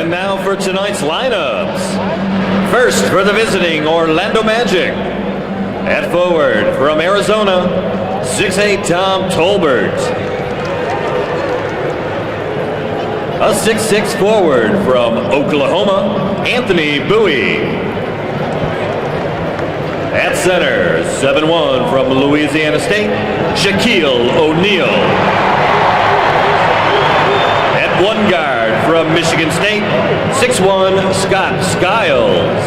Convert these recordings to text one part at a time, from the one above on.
And now for tonight's lineups. First, for the visiting Orlando Magic. At forward from Arizona, 6'8" Tom Tolbert. A 6'6" forward from Oklahoma, Anthony Bowie. At center, 7'1" from Louisiana State, Shaquille O'Neal. At one guard from Michigan State, 6'1" Scott Skiles.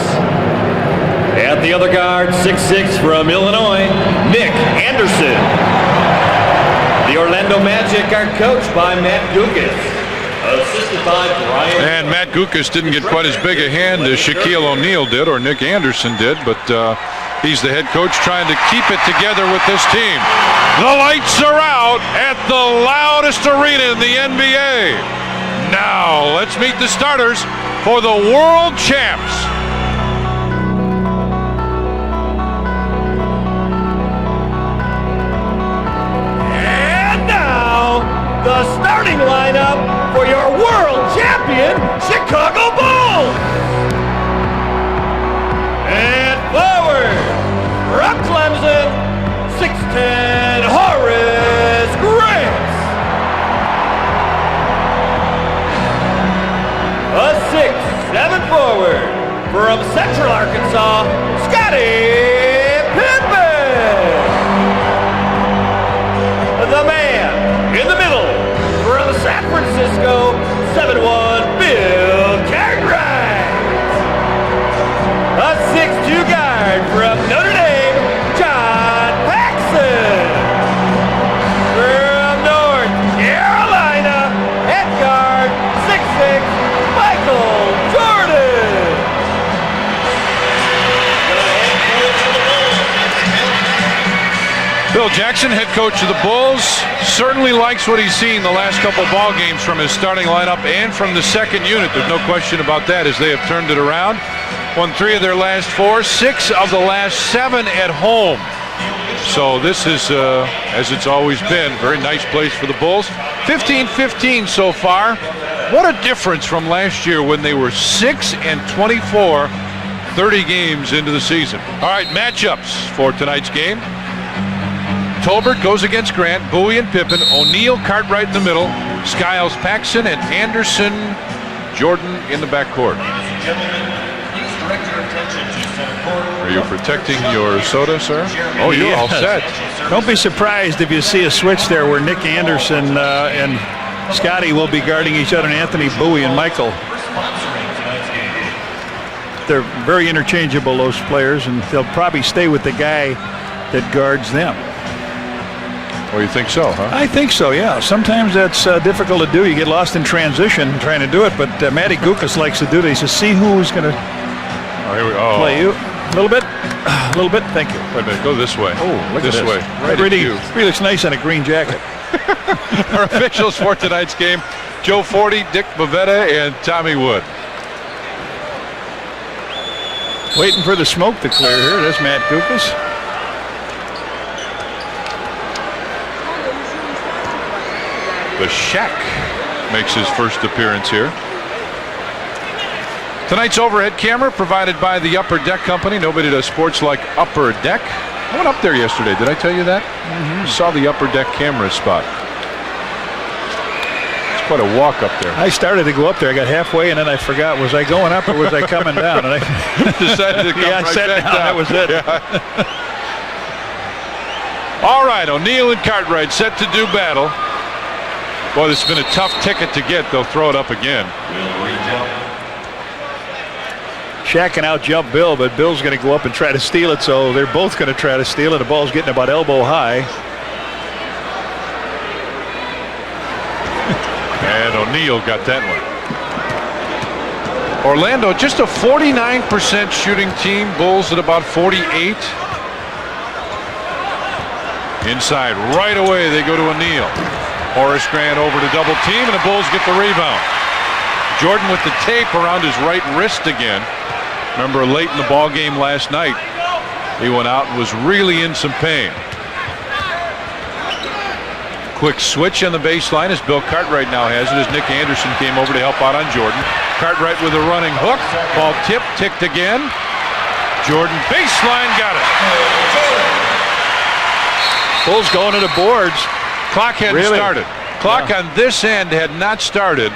At the other guard, 6'6" from Illinois, Nick Anderson. The Orlando Magic are coached by Matt Gukas, assisted by Brian. And Matt Gukas didn't get quite as big a hand as Shaquille O'Neal did or Nick Anderson did, but he's the head coach trying to keep it together with this team. The lights are out at the loudest arena in the NBA. Now, let's meet the starters for the world champs. And now, the starting lineup for your world champion, Chicago Bulls. And forward, from Clemson, 6'10", Horace Grant. A 6'7" forward from Central Arkansas, Scottie Pippen. The man in the middle from San Francisco, 7'1", Bill Cartwright. A 6'2" guard from Notre Dame, John Paxson. From North Carolina, at guard, 6'6", Michael Jordan. Bill Jackson, head coach of the Bulls, certainly likes what he's seen the last couple ball games from his starting lineup and from the second unit. There's no question about that, as they have turned it around. Won 3 of their last 4, 6 of the last 7 at home. So this is, as it's always been, very nice place for the Bulls. 15-15 so far. What a difference from last year when they were 6-24, 30 games into the season. All right, matchups for tonight's game. Tolbert goes against Grant, Bowie and Pippen, O'Neal, Cartwright in the middle, Skiles, Paxson, and Anderson, Jordan in the backcourt. Are you protecting your soda, sir? Oh, you're all set. Don't be surprised if you see a switch there where Nick Anderson and Scottie will be guarding each other, and Anthony, Bowie, and Michael. They're very interchangeable, those players, and they'll probably stay with the guy that guards them. Well, you think so, huh? I think so, yeah. Sometimes that's difficult to do. You get lost in transition trying to do it, but Matty Gukas likes to do that. He says, see who's going to play you. A little bit. A little bit. Thank you. Wait a minute. Go this way. Oh, look this at this. way. Right really looks nice in a green jacket. Our officials for tonight's game, Joe Forty, Dick Bavetta, and Tommy Wood. Waiting for the smoke to clear here. There's Matt Gukas. The Shaq makes his first appearance here. Tonight's overhead camera provided by the Upper Deck Company. Nobody does sports like Upper Deck. I went up there yesterday. Did I tell you that? Saw the Upper Deck camera spot. It's quite a walk up there. I started to go up there. I got halfway, and then I forgot, was I going up or was I coming down? And I decided to come I right sat back down. That was it. Yeah. All right, O'Neal and Cartwright set to do battle. Boy, this has been a tough ticket to get. They'll throw it up again. Shaq can out-jump Bill, but Bill's going to go up and try to steal it, so they're both going to try to steal it. The ball's getting about elbow high. And O'Neal got that one. Orlando, just a 49% shooting team. Bulls at about 48. Inside, right away, they go to O'Neal. Horace Grant over to double team, and the Bulls get the rebound. Jordan with the tape around his right wrist again. Remember, late in the ball game last night, he went out and was really in some pain. Quick switch on the baseline as Bill Cartwright now has it, as Nick Anderson came over to help out on Jordan. Cartwright with a running hook. Ball tipped again. Jordan baseline, got it. Bulls going to the boards. Clock hadn't started. Clock on this end had not started.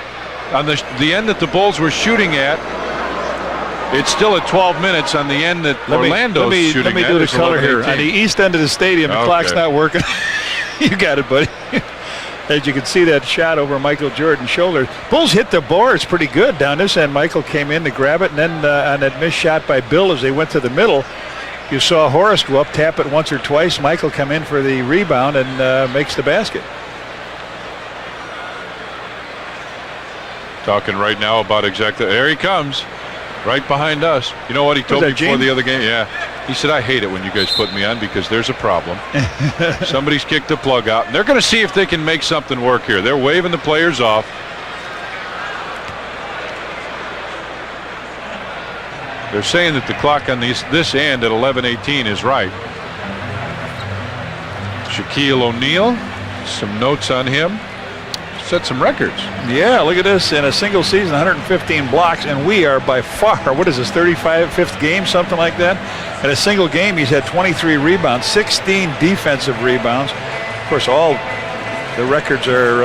On the end that the Bulls were shooting at, it's still at 12 minutes. On the end that Orlando's shooting at, let me do the color here. On the east end of the stadium, the clock's not working. You got it, buddy. As you can see that shot over Michael Jordan's shoulder. Bulls hit the boards pretty good down this end. Michael came in to grab it, and then on that missed shot by Bill as they went to the middle, you saw Horace go up, tap it once or twice. Michael come in for the rebound and makes the basket. Talking right now about exactly. There he comes, right behind us. You know what he told me before the other game? Yeah. He said, I hate it when you guys put me on because there's a problem. Somebody's kicked the plug out, and they're going to see if they can make something work here. They're waving the players off. They're saying that the clock on this end at 11:18 is right. Shaquille O'Neal, some notes on him. Set some records. Yeah, look at this. In a single season, 115 blocks, and we are by far, what is this, 35th game, something like that? In a single game, he's had 23 rebounds, 16 defensive rebounds. Of course, all the records are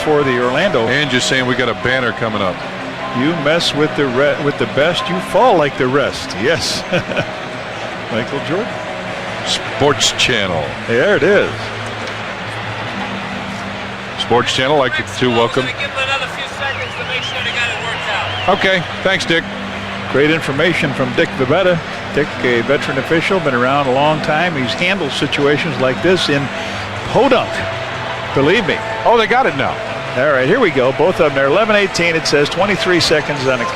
for the Orlando. And just saying we got a banner coming up. You mess with the best, you fall like the rest. Yes. Michael Jordan. Sports Channel. There it is. Sports Channel, like to welcome. Give them another few seconds to make sure they got it worked out. Okay, thanks, Dick. Great information from Dick Vivetta. Dick, a veteran official, been around a long time. He's handled situations like this in Podunk. Believe me. Oh, they got it now. All right, here we go. Both of them there. 11:18. It says 23 seconds on it.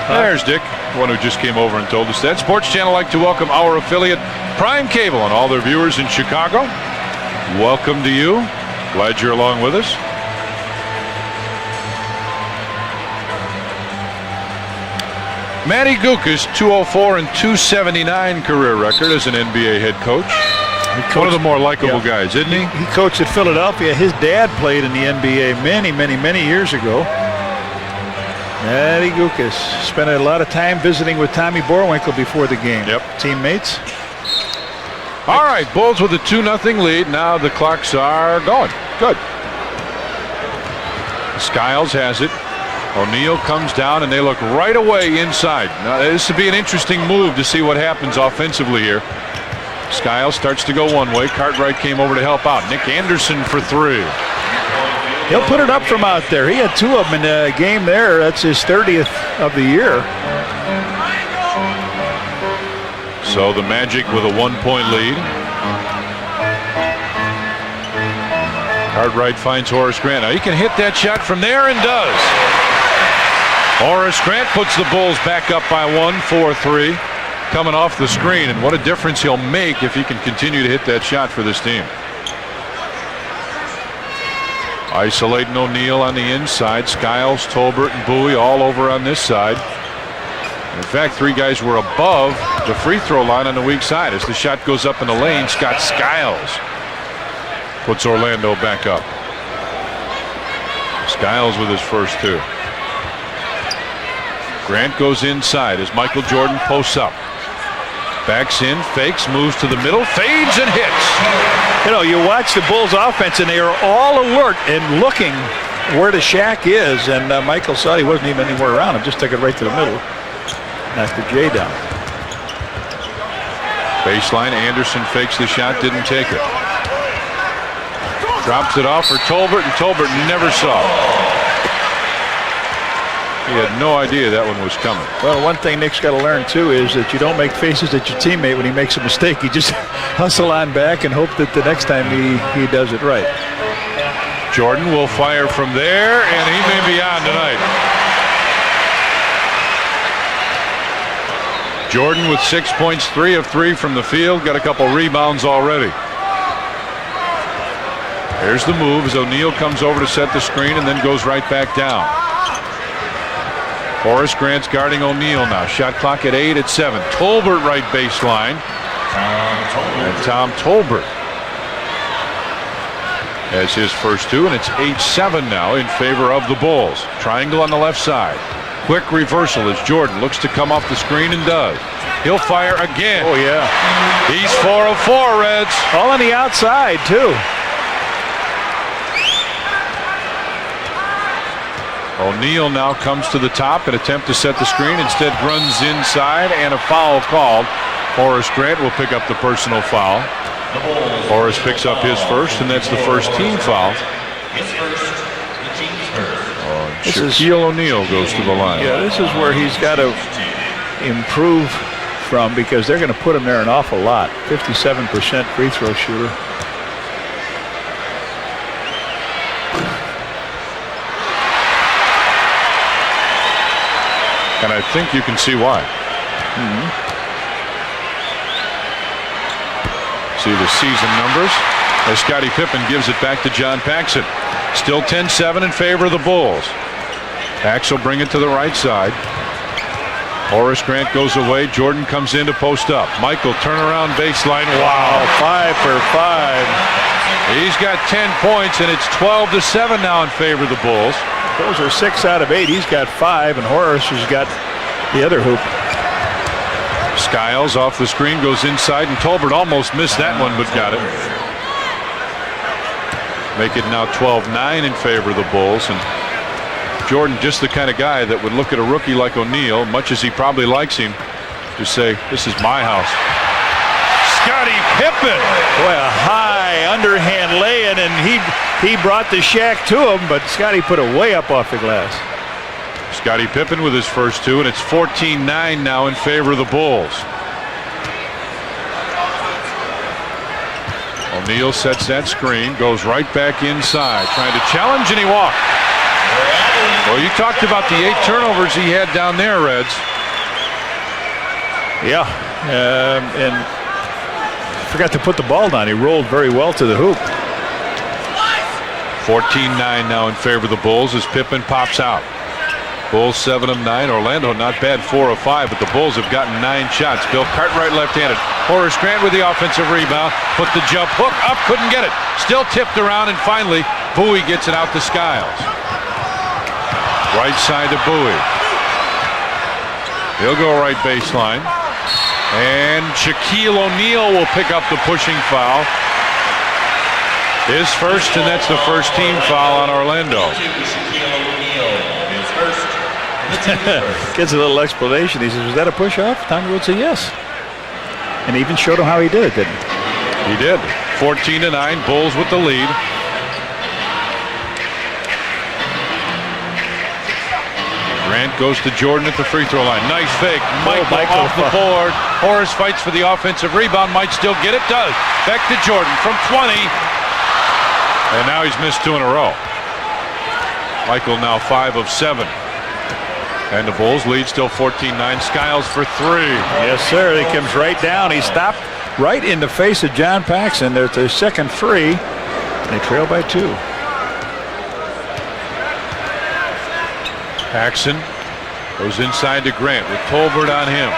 There's Dick, one who just came over and told us that. Sports Channel like to welcome our affiliate, Prime Cable, and all their viewers in Chicago. Welcome to you. Glad you're along with us. Matty Gukas, 204 and 279 career record as an NBA head coach. One of the more likable guys, isn't he? He coached at Philadelphia. His dad played in the NBA many years ago. Matty Gukas spent a lot of time visiting with Tommy Borwinkle before the game. Yep. Teammates. All right, Bulls with a 2-0 lead. Now the clocks are going. Good. Skiles has it. O'Neal comes down, and they look right away inside. Now, this would be an interesting move to see what happens offensively here. Skiles starts to go one way. Cartwright came over to help out. Nick Anderson for three. He'll put it up from out there. He had two of them in the game there. That's his 30th of the year. So the Magic with a 1-point lead. Cartwright finds Horace Grant. Now he can hit that shot from there and does. Horace Grant puts the Bulls back up by one, 4-3. Coming off the screen, and what a difference he'll make if he can continue to hit that shot for this team. Isolating O'Neal on the inside. Skiles, Tolbert, and Bowie all over on this side. In fact, three guys were above the free throw line on the weak side. As the shot goes up in the lane, Scott Skiles puts Orlando back up. Skiles with his first two. Grant goes inside as Michael Jordan posts up. Backs in, fakes, moves to the middle, fades and hits. You know, you watch the Bulls offense and they are all alert and looking where the Shaq is, and Michael saw he wasn't even anywhere around him, just took it right to the middle. Knocked the J down. Baseline, Anderson fakes the shot, didn't take it. Drops it off for Tolbert, and Tolbert never saw it. He had no idea that one was coming. Well, one thing Nick's got to learn, too, is that you don't make faces at your teammate when he makes a mistake. You just hustle on back and hope that the next time he does it right. Jordan will fire from there, and he may be on tonight. Jordan with 6 points, 3 of 3 from the field. Got a couple rebounds already. There's the move as O'Neal comes over to set the screen and then goes right back down. Horace Grant's guarding O'Neal now. Shot clock at 8 at 7. Tolbert right baseline. And Tom Tolbert. As his first two, and it's 8-7 now in favor of the Bulls. Triangle on the left side. Quick reversal as Jordan looks to come off the screen and does. He'll fire again. Oh, yeah. He's 4 of 4, Reds. All on the outside, too. O'Neal now comes to the top and attempt to set the screen. Instead runs inside, and a foul called. Horace Grant will pick up the personal foul. Horace picks up his first, and that's the first team foul. Shaquille O'Neal goes to the line. Yeah, this is where he's got to improve from, because they're going to put him there an awful lot. 57% free throw shooter. And I think you can see why. See the season numbers as Scottie Pippen gives it back to John Paxson. Still 10-7 in favor of the Bulls. Pax will bring it to the right side. Horace Grant goes away. Jordan comes in to post up. Michael turnaround baseline. Wow. 5 for 5. He's got 10 points, and it's 12-7 now in favor of the Bulls. Those are 6 out of 8. He's got 5, and Horace has got the other hoop. Skiles off the screen goes inside, and Tolbert almost missed that one but got it. Make it now 12-9 in favor of the Bulls. And Jordan, just the kind of guy that would look at a rookie like O'Neal, much as he probably likes him, to say, this is my house. Scottie Pippen. Boy, a high underhand lay-in, and he brought the Shaq to him, but Scottie put it way up off the glass. Scottie Pippen with his first two, and it's 14-9 now in favor of the Bulls. O'Neal sets that screen, goes right back inside, trying to challenge, and he walked. Well, you talked about the 8 turnovers he had down there, Reds. Yeah, and forgot to put the ball down. He rolled very well to the hoop. 14-9 now in favor of the Bulls as Pippen pops out. Bulls 7 of 9. Orlando not bad, 4 of 5, but the Bulls have gotten 9 shots. Bill Cartwright left-handed. Horace Grant with the offensive rebound. Put the jump hook up, couldn't get it. Still tipped around, and finally Bowie gets it out to Skiles. Right side to Bowie. He'll go right baseline. And Shaquille O'Neal will pick up the pushing foul. His first, and that's the first team foul on Orlando. Gets a little explanation. He says, was that a push-off? Tommy would say yes. And even showed him how he did it, didn't he? He did. 14-9, Bulls with the lead. Grant goes to Jordan at the free throw line. Nice fake. Michael off the board. Horace fights for the offensive rebound. Might still get it. Does. Back to Jordan from 20. And now he's missed 2 in a row. Michael now 5 of 7. And the Bulls lead still 14-9. Skiles for 3. Yes, sir. He comes right down. He stopped right in the face of John Paxson. There's their second free. They trail by 2. Paxson goes inside to Grant with Tolbert on him.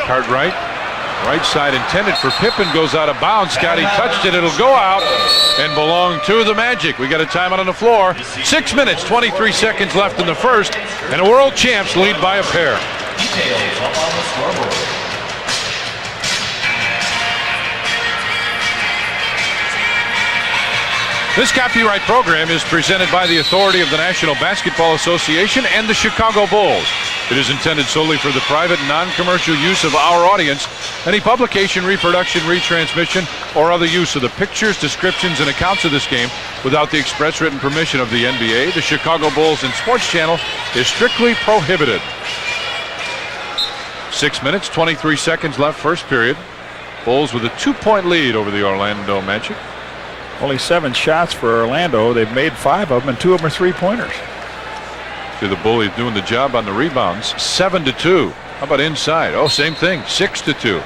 Cartwright, right side intended for Pippen, goes out of bounds. Scottie touched it. It'll go out and belong to the Magic. We got a timeout on the floor. 6 minutes, 23 seconds left in the first, and the world champs lead by a pair. Details up on the scoreboard. This copyright program is presented by the authority of the National Basketball Association and the Chicago Bulls. It is intended solely for the private, non-commercial use of our audience. Any publication, reproduction, retransmission, or other use of the pictures, descriptions, and accounts of this game without the express written permission of the NBA, the Chicago Bulls, and Sports Channel is strictly prohibited. 6 minutes, 23 seconds left, first period. Bulls with a 2-point lead over the Orlando Magic. Only 7 shots for Orlando. They've made 5 of them, and 2 of them are 3-pointers. See the Bullies doing the job on the rebounds. 7-2. How about inside? Oh, same thing. 6-2.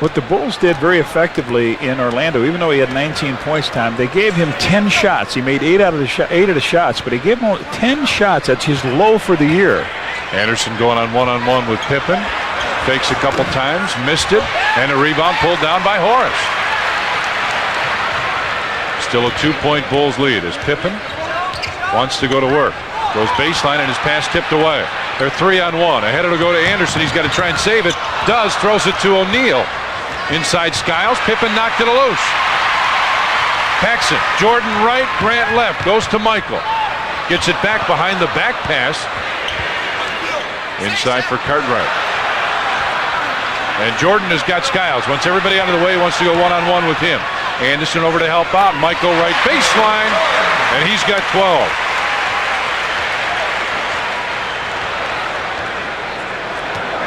What the Bulls did very effectively in Orlando, even though he had 19 points, Tom, they gave him 10 shots. He made 8 of the shots, but he gave him 10 shots. That's his low for the year. Anderson going on one-on-one with Pippen. Fakes a couple times, missed it, and a rebound pulled down by Horace. Still a 2-point Bulls lead as Pippen wants to go to work. Goes baseline and his pass tipped away. They're 3-on-1. Ahead it'll go to Anderson. He's got to try and save it. Does. Throws it to O'Neal. Inside Skiles. Pippen knocked it loose. Paxson. Jordan right. Grant left. Goes to Michael. Gets it back behind the back pass. Inside for Cartwright. And Jordan has got Skiles. Wants everybody out of the way. Wants to go one-on-one with him. Anderson over to help out. Michael right baseline. And he's got 12.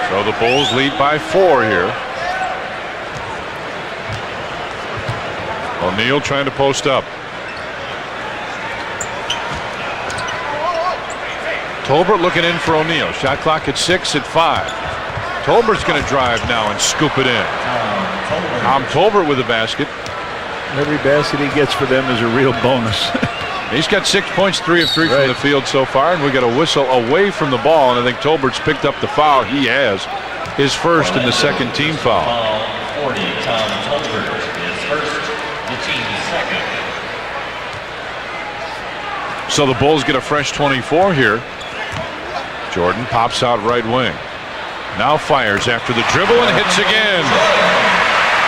So the Bulls lead by 4 here. O'Neal trying to post up. Tolbert looking in for O'Neal. Shot clock at 6 at 5. Tolbert's going to drive now and scoop it in. Tom Tolbert with the basket. Every basket he gets for them is a real bonus. He's got 6 points, 3 of 3 from the field so far, and we got a whistle away from the ball, and I think Tolbert's picked up the foul. He has his first and the second team foul. 40, Tom Tolbert, his first, the team's second. So the Bulls get a fresh 24 here. Jordan pops out right wing. Now fires after the dribble and hits again.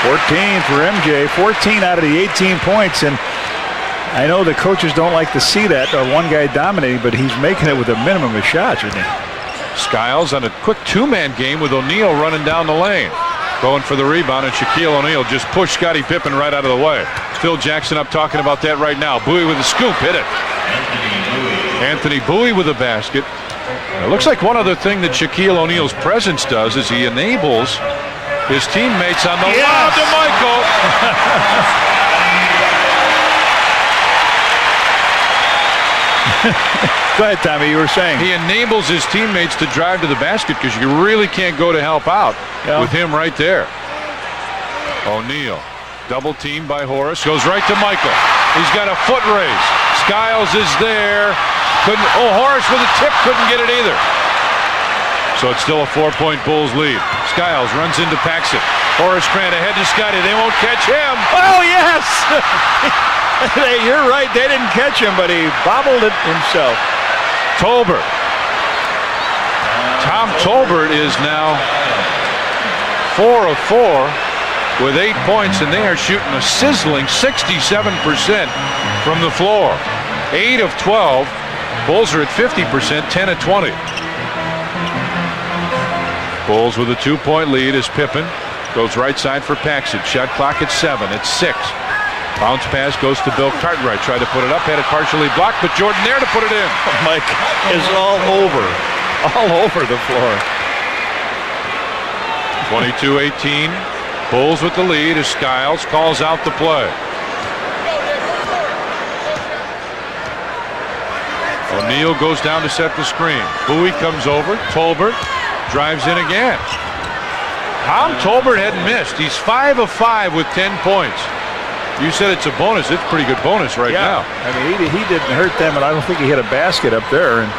14 for MJ, 14 out of the 18 points, and I know the coaches don't like to see that, one guy dominating, but he's making it with a minimum of shots, isn't he? Skiles on a quick 2-man game with O'Neal running down the lane. Going for the rebound, and Shaquille O'Neal just pushed Scottie Pippen right out of the way. Phil Jackson up talking about that right now. Bowie with a scoop, hit it. Anthony Bowie with a basket. It looks like one other thing that Shaquille O'Neal's presence does is he enables his teammates on the lob to Michael. Go ahead, Tommy, you were saying. He enables his teammates to drive to the basket because you really can't go to help out with him right there. O'Neal, double teamed by Horace, goes right to Michael. He's got a foot raise. Skiles is there. Horace with a tip, couldn't get it either. So it's still a 4-point Bulls lead. Skiles runs into Paxson. Horace Grant ahead to Scottie. They won't catch him. Oh, yes! You're right. They didn't catch him, but he bobbled it himself. Tolbert. Tom Tolbert is now 4 of 4 with 8 points, and they are shooting a sizzling 67% from the floor. 8 of 12. Bulls are at 50%, 10 of 20. Bulls with a 2-point lead as Pippen goes right side for Paxson. Shot clock at 7. It's 6. Bounce pass goes to Bill Cartwright. Tried to put it up, had it partially blocked, but Jordan there to put it in. Mike is all over the floor. 22-18. Bulls with the lead as Skiles calls out the play. O'Neal goes down to set the screen. Bowie comes over. Tolbert drives in again. Tom Tolbert hadn't missed. He's 5 of 5 with 10 points. You said it's a bonus. It's a pretty good bonus right now. I mean, he didn't hurt them, and I don't think he hit a basket up there. And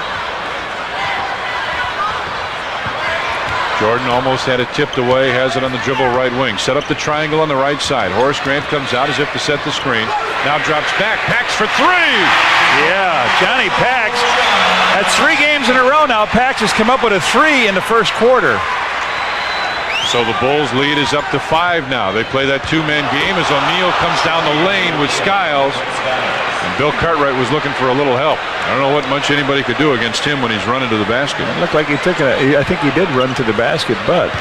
Jordan almost had it tipped away, has it on the dribble right wing. Set up the triangle on the right side. Horace Grant comes out as if to set the screen. Now drops back. Pax for 3. Yeah, Johnny Pax. That's 3 games in a row now. Pax has come up with a 3 in the first quarter. So the Bulls lead is up to 5 now. They play that 2-man game as O'Neal comes down the lane with Skiles. And Bill Cartwright was looking for a little help. I don't know what much anybody could do against him when he's running to the basket. It looked like he took it. I think he did run to the basket, but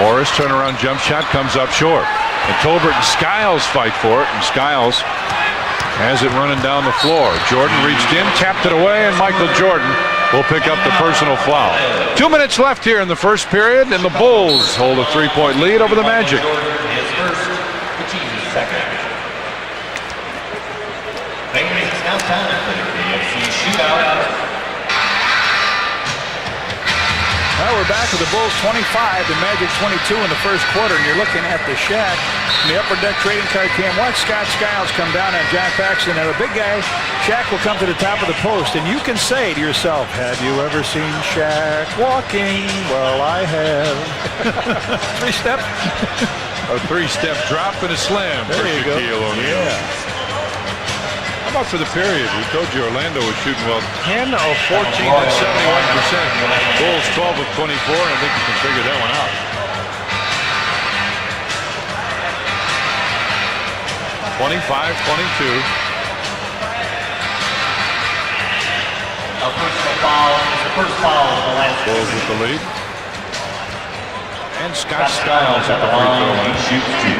Horace turnaround jump shot comes up short. And Tolbert and Skiles fight for it, and Skiles has it running down the floor. Jordan reached in, tapped it away, and Michael Jordan will pick up the personal foul. 2 minutes left here in the first period, and the Bulls hold a 3-point lead over the Magic. His first, the team's second. It's now time for the KFC shootout. Well, we're back with the Bulls 25 and Magic 22 in the first quarter, and you're looking at the Shaq in the upper deck trading card cam. Watch Scott Skiles come down on John Paxson, and a big guy, Shaq, will come to the top of the post, and you can say to yourself, have you ever seen Shaq walking? Well, I have. 3-step. A three-step drop and a slam for Shaquille O'Neal. How about for the period? We told you Orlando was shooting well. 10 of 14, that's 71%. Bulls 12 of 24, and I think you can figure that one out. 25-22. A personal foul. It's the first foul of the last. Bulls with the lead. And Scott Skiles at the free throw line. Shoots two.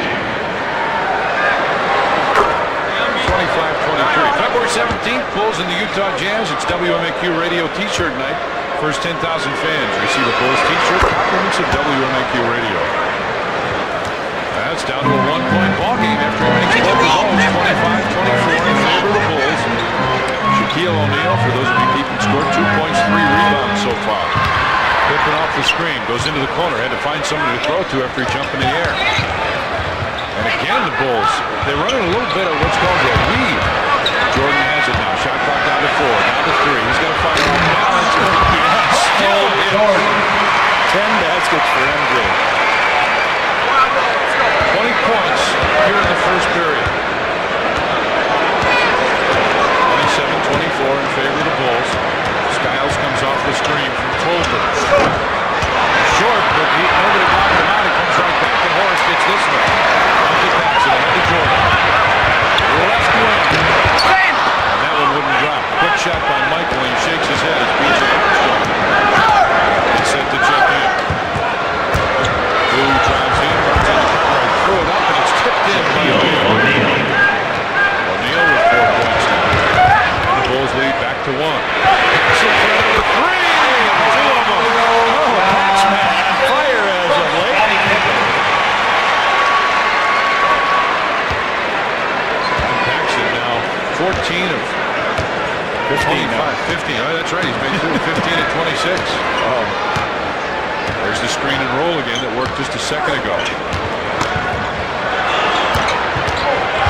25-23. February 17th, Bulls in the Utah Jazz. It's WMAQ Radio T-shirt night. First 10,000 fans receive a Bulls T-shirt. Compliments of WMAQ Radio. That's down to a one-point ball game after he makes both goals. 25-24 in favor of the Bulls. Shaquille O'Neal, for those of you keeping score, 2 points, 3 rebounds so far. Pippen off the screen, goes into the corner, had to find somebody to throw to after he jumped in the air. And again, the Bulls, they're running a little bit of what's called a weave. Jordan has it now. Shot clock down to 4, down to 3. He's got to find more balance. Still Jordan. 10 baskets for MJ. 20 points here in the first period. 27-24 in favor of the Bulls. Skiles comes off the screen from Tolbert. Short, but nobody blocked him out. He comes right back, and Horace gets this one. Monkey pass it ahead to Jordan. Left wing. And that one wouldn't drop. Quick shot by Michael, and he shakes his head as B.J. Armstrong gets set to check in. Blue drives in, runs in the right, threw it up, and it's tipped in by O'Neal. O'Neal with 4 points now. And the Bulls lead back to 1. Pass it for number 3. 2 of them. Oh, Paxman on fire as of late. And Paxson now 14 of 25. 15. Oh, that's right. He's made 15 of 26. Oh. There's the screen and roll again that worked just a second ago.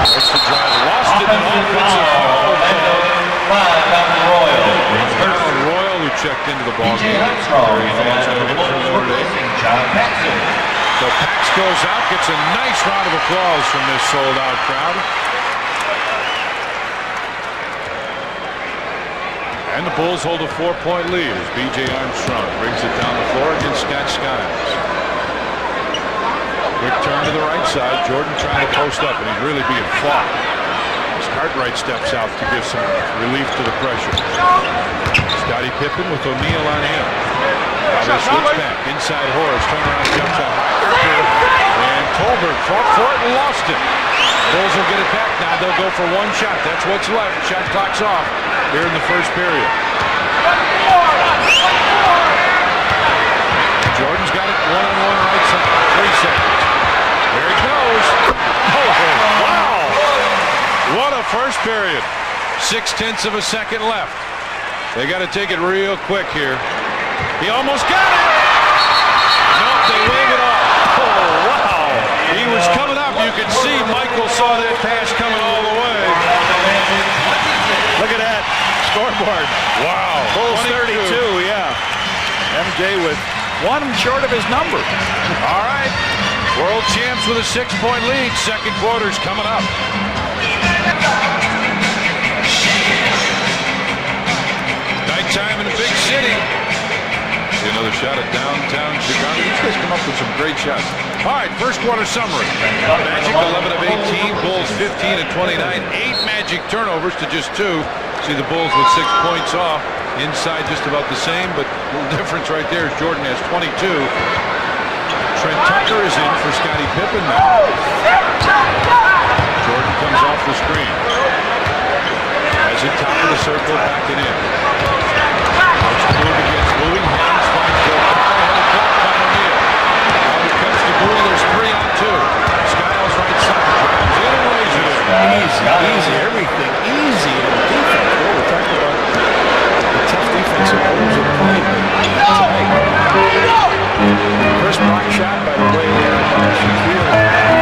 That's the drive. Lost it in offensive foul. Royal, who checked into the ball game. So Pax goes out, gets a nice round of applause from this sold-out crowd. And the Bulls hold a 4-point lead as B.J. Armstrong brings it down the floor against Scott Skiles. Quick turn to the right side. Jordan trying to post up, and he's really being fought. As Cartwright steps out to give some relief to the pressure. Scottie Pippen with O'Neal on him. Now they switch back. Inside Horace. Turnaround jump shot. And Tolbert fought for it and lost it. Bulls will get it back now. They'll go for one shot. That's what's left. Shot clock's off here in the first period. Jordan's got it one-on-one right side. 3 seconds. There he goes. Oh, wow. What a first period. 0.6 of a second left. They got to take it real quick here. He almost got it. Nope, they wave it off. Oh, wow. He was coming up. You could see Michael saw that pass coming all the way. Look at that scoreboard. Wow. Bulls 32, yeah. MJ with 1 short of his number. All right. World champs with a 6-point lead. Second quarter's coming up. Nighttime in the big city. See another shot at downtown Chicago. These guys come up with some great shots. All right, first quarter summary. Magic 11 of 18. Bulls 15 of 29. 8 Magic turnovers to just 2. See the Bulls with 6 points off. Inside just about the same, but a little difference right there is Jordan has 22. Trent Tucker is in for Scottie Pippen now. Jordan comes off the screen. Has it top of the circle, back it in. Looks to move against moving hands, finds the block by O'Neal. Now he cuts the Boole, there's 3 on 2. Skiles right side, drives in and lays it in. Easy, everything easy. And defense, well, we're talking about the tough defensive Bulls are playing tonight. First block shot, by the way, there by Shaquille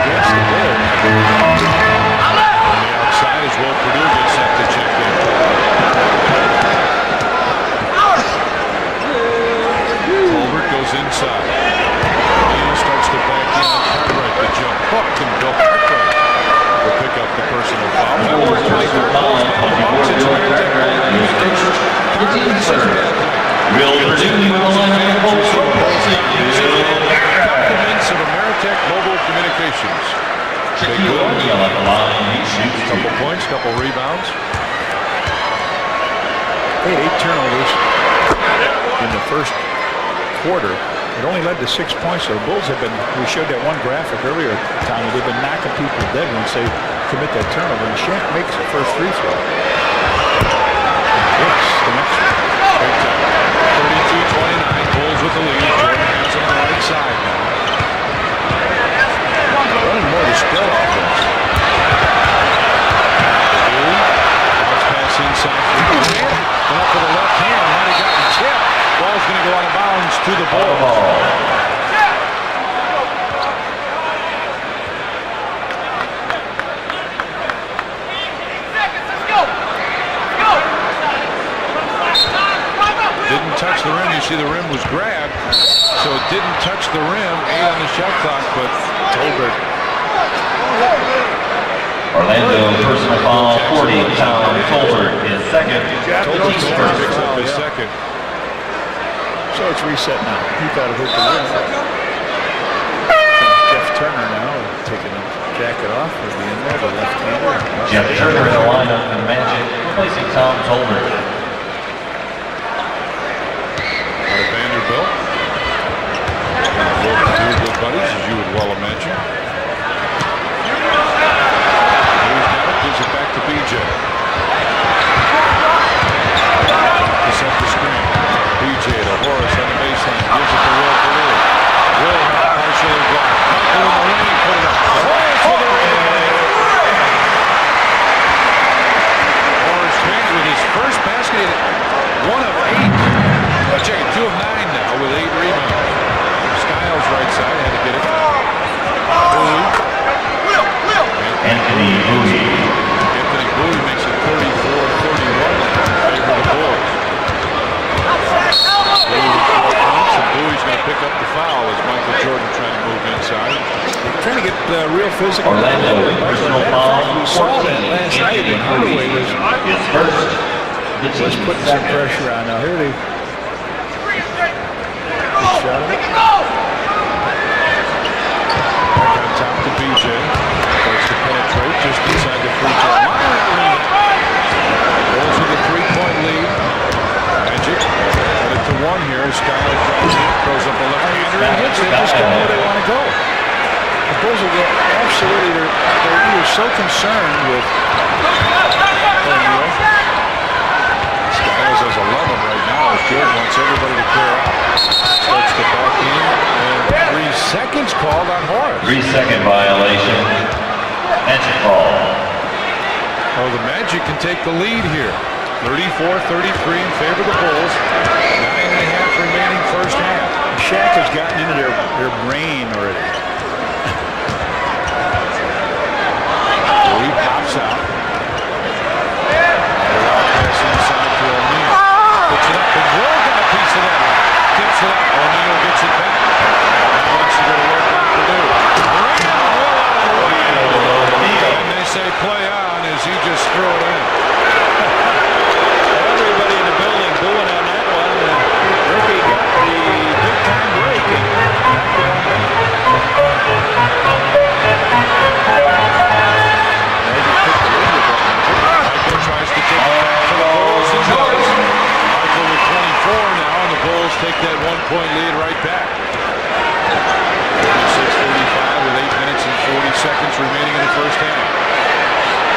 against the Bulls. On the outside is Will Purdue gets set to check in. Tolbert goes inside. O'Neal starts to back in. Cartwright the jump. Oh, Shaquille O'Neal at the line. He shoots Couple points, couple rebounds. They had 8 turnovers in the first quarter. It only led to 6 points. So the Bulls have been, we showed that one graphic earlier, Tommy, they've been knocking people dead once they commit that turnover. And Shaq makes the first free throw. Hits the next one. 32-29, Bulls with the lead. Jordan has it on the right side now. Running more to spread offense. Bounce pass inside for Durant. Went up for the left hand. Might have gotten tipped. Ball's going to go out of bounds to the Bulls. Didn't touch the rim. You see the rim was grabbed, so it didn't touch the rim. 8 on the shot clock, but Tolbert. Orlando personal foul 40. Tom Tolbert is second. Tolbert picks up his second. So it's reset now. He thought it hit the rim. Jeff Turner now taking the jacket off. He'll be in there, the left-hander. Jeff Turner in the lineup for the Magic, replacing Tom Tolbert. Vanderbilt. Two good buddies, as you would well imagine. He's got it, gives it back to BJ. To set the screen. BJ to Horace on the baseline, gives it to Will for Will. Will partially blocked. Michael in the lane, put it up. Horace with a rebound. Horace Grant with his first basket, 1 of 8. Check it, 2 of 9 now with 8 rebounds. Skiles right side, had to get it. Anthony Bowie. Anthony Bowie makes it 34-31 in favor of the Bulls. Bowie with 4 points, and Bowie's going to pick up the foul as Michael Jordan trying to move inside. Trying to get real physical. Orlando personal foul We saw that last night when Hardaway was first. putting some pressure on. Now here they shot it. Back on top to BJ. Starts to penetrate just inside the free throw line. Bulls with a 3-point lead. Magic cut it to 1 here. Skiles drives it, throws up a left-hander and hits it. They just don't know where they want to go. The Bulls will get absolutely, they're either so concerned with O'Neal. Skiles has 11 right now as Jordan wants everybody to clear out. Starts to back in, and 3 seconds called on Horace. 3-second violation. Magic ball. Oh, the Magic can take the lead here. 34-33 in favor of the Bulls. 9.5 remaining first half. Shaq has gotten into their brain already. Bowie pops out. Pass inside to O'Neal. Puts it up, and Will got a piece of that one. Tips it up. O'Neal gets it back. Now wants to go to work on Purdue. And they say play on as he just threw it in. Everybody in the building booing on that one. Ricky got the big-time break. Michael tries to take it back for the Bulls and does. Michael with 24 now, and the Bulls take that 1-point lead right back. 36-35 with 8 minutes and 40 seconds remaining in the first half.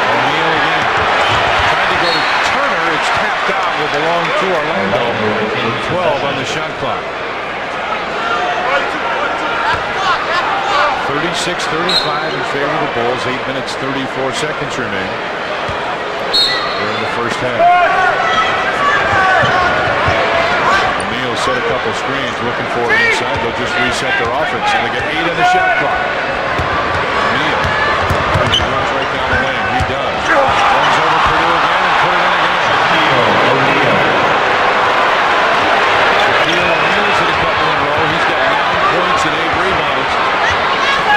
O'Neal again. Tried to go to Turner. It's tapped out. Will belong to Orlando. 12 on the shot clock. 36-35 in favor of the Bulls. 8 minutes, 34 seconds remain. They're in the first half. O'Neal set a couple screens, looking for it inside. They'll just reset their offense, and they get 8 on the shot clock. O'Neal, he runs right down the lane. He does. Runs over Purdue again and put it in again. Shaquille O'Neal's at a couple in a row. He's got 9 points and 8 rebounds.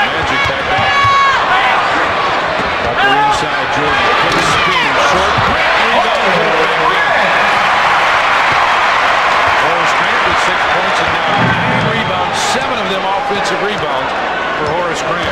Magic back up. Butler inside. Jordan put a spin. Short. Rebound. Horace Grant with 6 points and now 9 rebounds. 7 of them offensive rebounds for Horace Grant.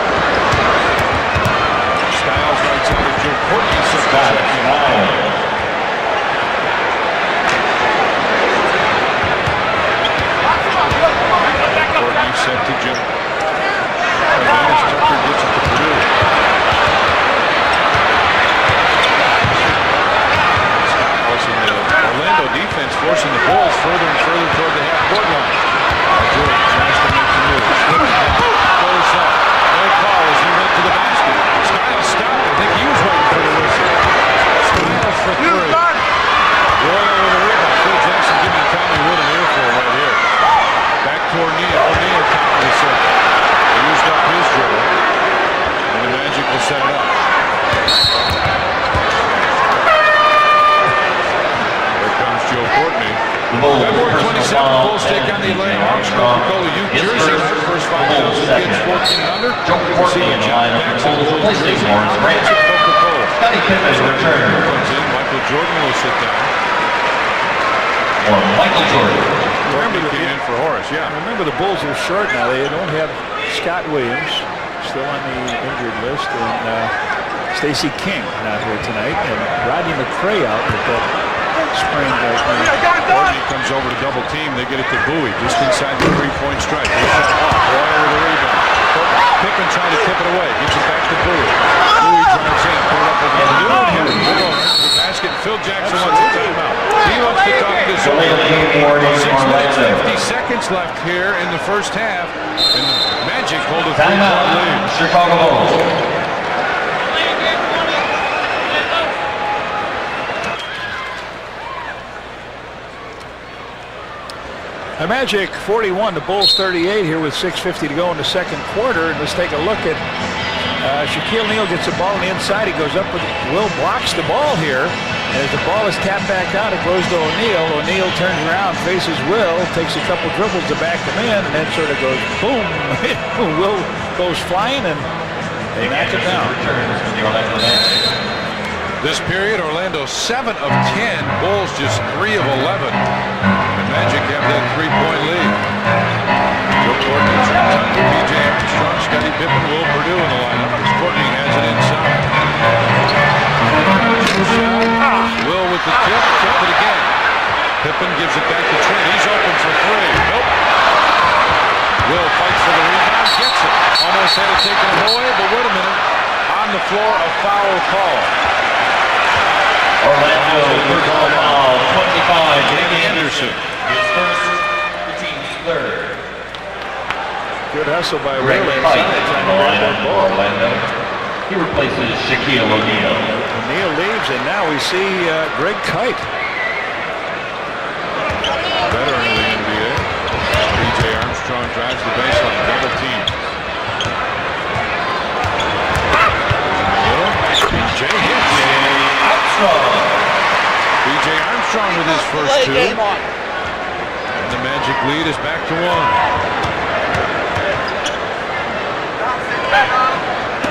forcing the Bulls further and further toward the half-court line. Jordan tries to make the move. Goes up. No call as he went to the basket. Skiles stopped. I think he was waiting for the whistle. Skiles for three. Royal with a rebound. Phil Jackson giving Tommy Wood an earful right here. Back to O'Neal. O'Neal top of the circle. He used up his dribble. And the Magic will set it up. Here comes Joe Courtney. February 27th, Bulls take on the Atlanta Hawks. Coca-Cola Youth Jersey. First 5,000 kids 14 and under. Joe Courtney in line with the Bulls replacing Lawrence Grant. Coca-Cola. Scottie Pippen returns. Comes in. Michael Jordan will sit down. Or Michael Jordan. Remember the came in for Horace, yeah. Remember the Bulls are short now. They don't have Scott Williams still on the injured list, and Stacey King not here tonight, and Rodney McCray out with that sprained ankle. Courtney comes over to double team. They get it to Bowie just inside the three-point stripe. They shot off. Royal with a rebound. Pippen trying to tip it away. Gives it back to Bowie. Bowie drives in. Put it up with the new hit. The basket. Phil Jackson wants a timeout. He wants to talk this over. 6 minutes, 50 seconds left here in the first half. And the Magic hold a 3-point lead. Chicago Bulls. The Magic 41, the Bulls 38 here with 6:50 to go in the second quarter. And let's take a look at Shaquille O'Neal gets the ball on the inside. He goes up with Will, blocks the ball here. And as the ball is tapped back out, it goes to O'Neal. O'Neal turns around, faces Will, takes a couple dribbles to back them in, and then sort of goes boom. Will goes flying, and they knock it down. This period, Orlando 7 of 10, Bulls just 3 of 11. The Magic have that 3-point lead. Joe Courtney turns on to P.J. Armstrong, Scottie Pippen, Will Purdue in the lineup as Courtney has it inside. Will with the tip it again. Pippen gives it back to Trent. He's open for three. Nope. Will fights for the rebound, gets it. Almost had it taken away, but wait a minute. On the floor, a foul call. Orlando personal foul, 25, Jamie Anderson. His first, the team's third. Good hustle by Will. Greg Kite on the lineup for Orlando. He replaces Shaquille O'Neal. O'Neal leaves, and now we see Greg Kite. Veteran of the NBA. P.J. Armstrong drives the baseline, double team. P.J. hits. B.J. Armstrong with his first two. And the Magic lead is back to 1.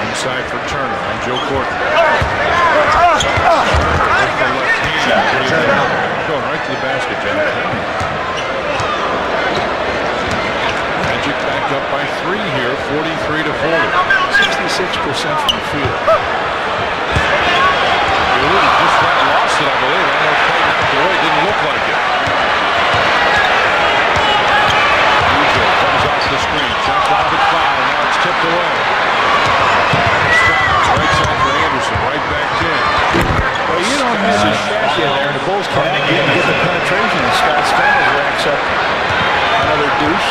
Inside for Turner on Joe Courtney. Going right to the basket, Jack. Magic back up by 3 here, 43 to 40. 66% from the field. Just lost it, I believe. I don't know if Clay knocked away. Didn't look like it. Usual comes off the screen. Shot clock at 5. Now it's tipped away. Skiles, right side for Anderson. Right back in. Well, you don't miss a shot in there, and the Bulls can't get the penetration, and Scott Skiles racks up another deuce.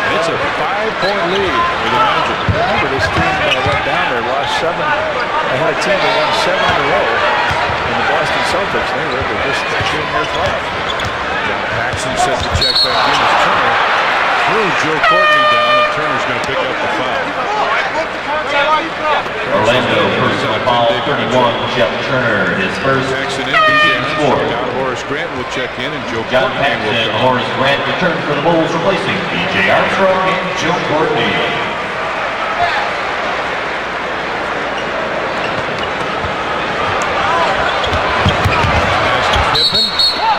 And it's a 5-point lead for the Magic. Remember, this team went down there, lost 7. They had a team that won 7 in a row. And the Boston Celtics, they were just in their flat. John Paxson set the check back in as Turner threw Joe Courtney down, and Turner's going to pick up the foul. Orlando personal foul, 31, Jeff Turner. His first, Paxson in, B.J. Armstrong down. Horace Grant will check in, and Joe John Courtney will Paxson, come. Horace Grant returns for the Bulls, replacing B.J. Armstrong and Joe Courtney. Pippen.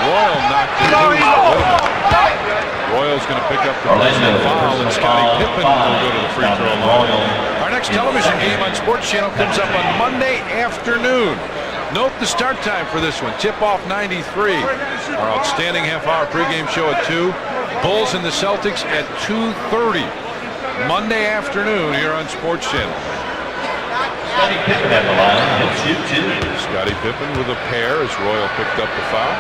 Royal knocked it loose. Royal's going to pick up the personal foul, and Scottie Pippen will go to the free throw line. Our next television game on Sports Channel comes up on Monday afternoon. Note the start time for this one. Tip-off 93. Our outstanding half-hour pregame show at 2. Bulls and the Celtics at 2:30. Monday afternoon here on Sports Channel. Scottie Pippen at the line, hits 2-2. Scottie Pippen with a pair as Royal picked up the foul.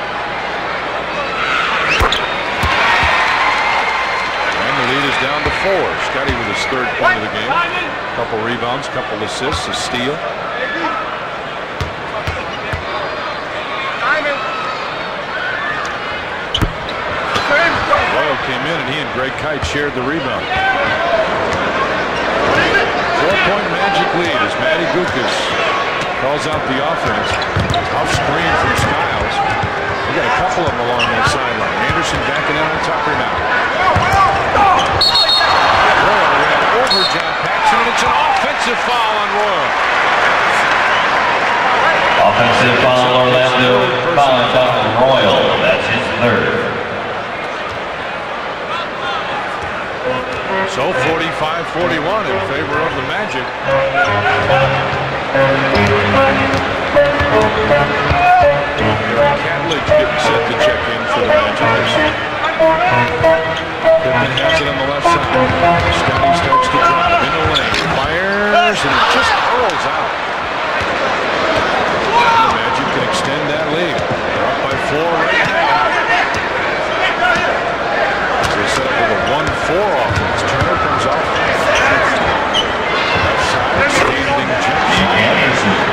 Scottie with his 3rd point of the game. Couple rebounds, couple assists, a steal. Royal came in and he and Greg Kite shared the rebound. 4-point Magic lead as Matty Gukas calls out the offense. Tough screen from Skiles. We got a couple of them along that sideline. Anderson backing in on Tucker now. Royal ran over John Paxson, and it's an offensive foul on Royal. Offensive foul, Orlando. Foul on Royal. That's his 3rd. So 45-41 in favor of the Magic. Catledge getting set to check in for the Magic. Pippen has it on the left side. Scottie starts to drive in the lane. Fires and it just rolls out. And the Magic can extend that lead. They're up by 4 right now. They set up with a 1-4 offense. Turner comes off. Left side, standing jump shot.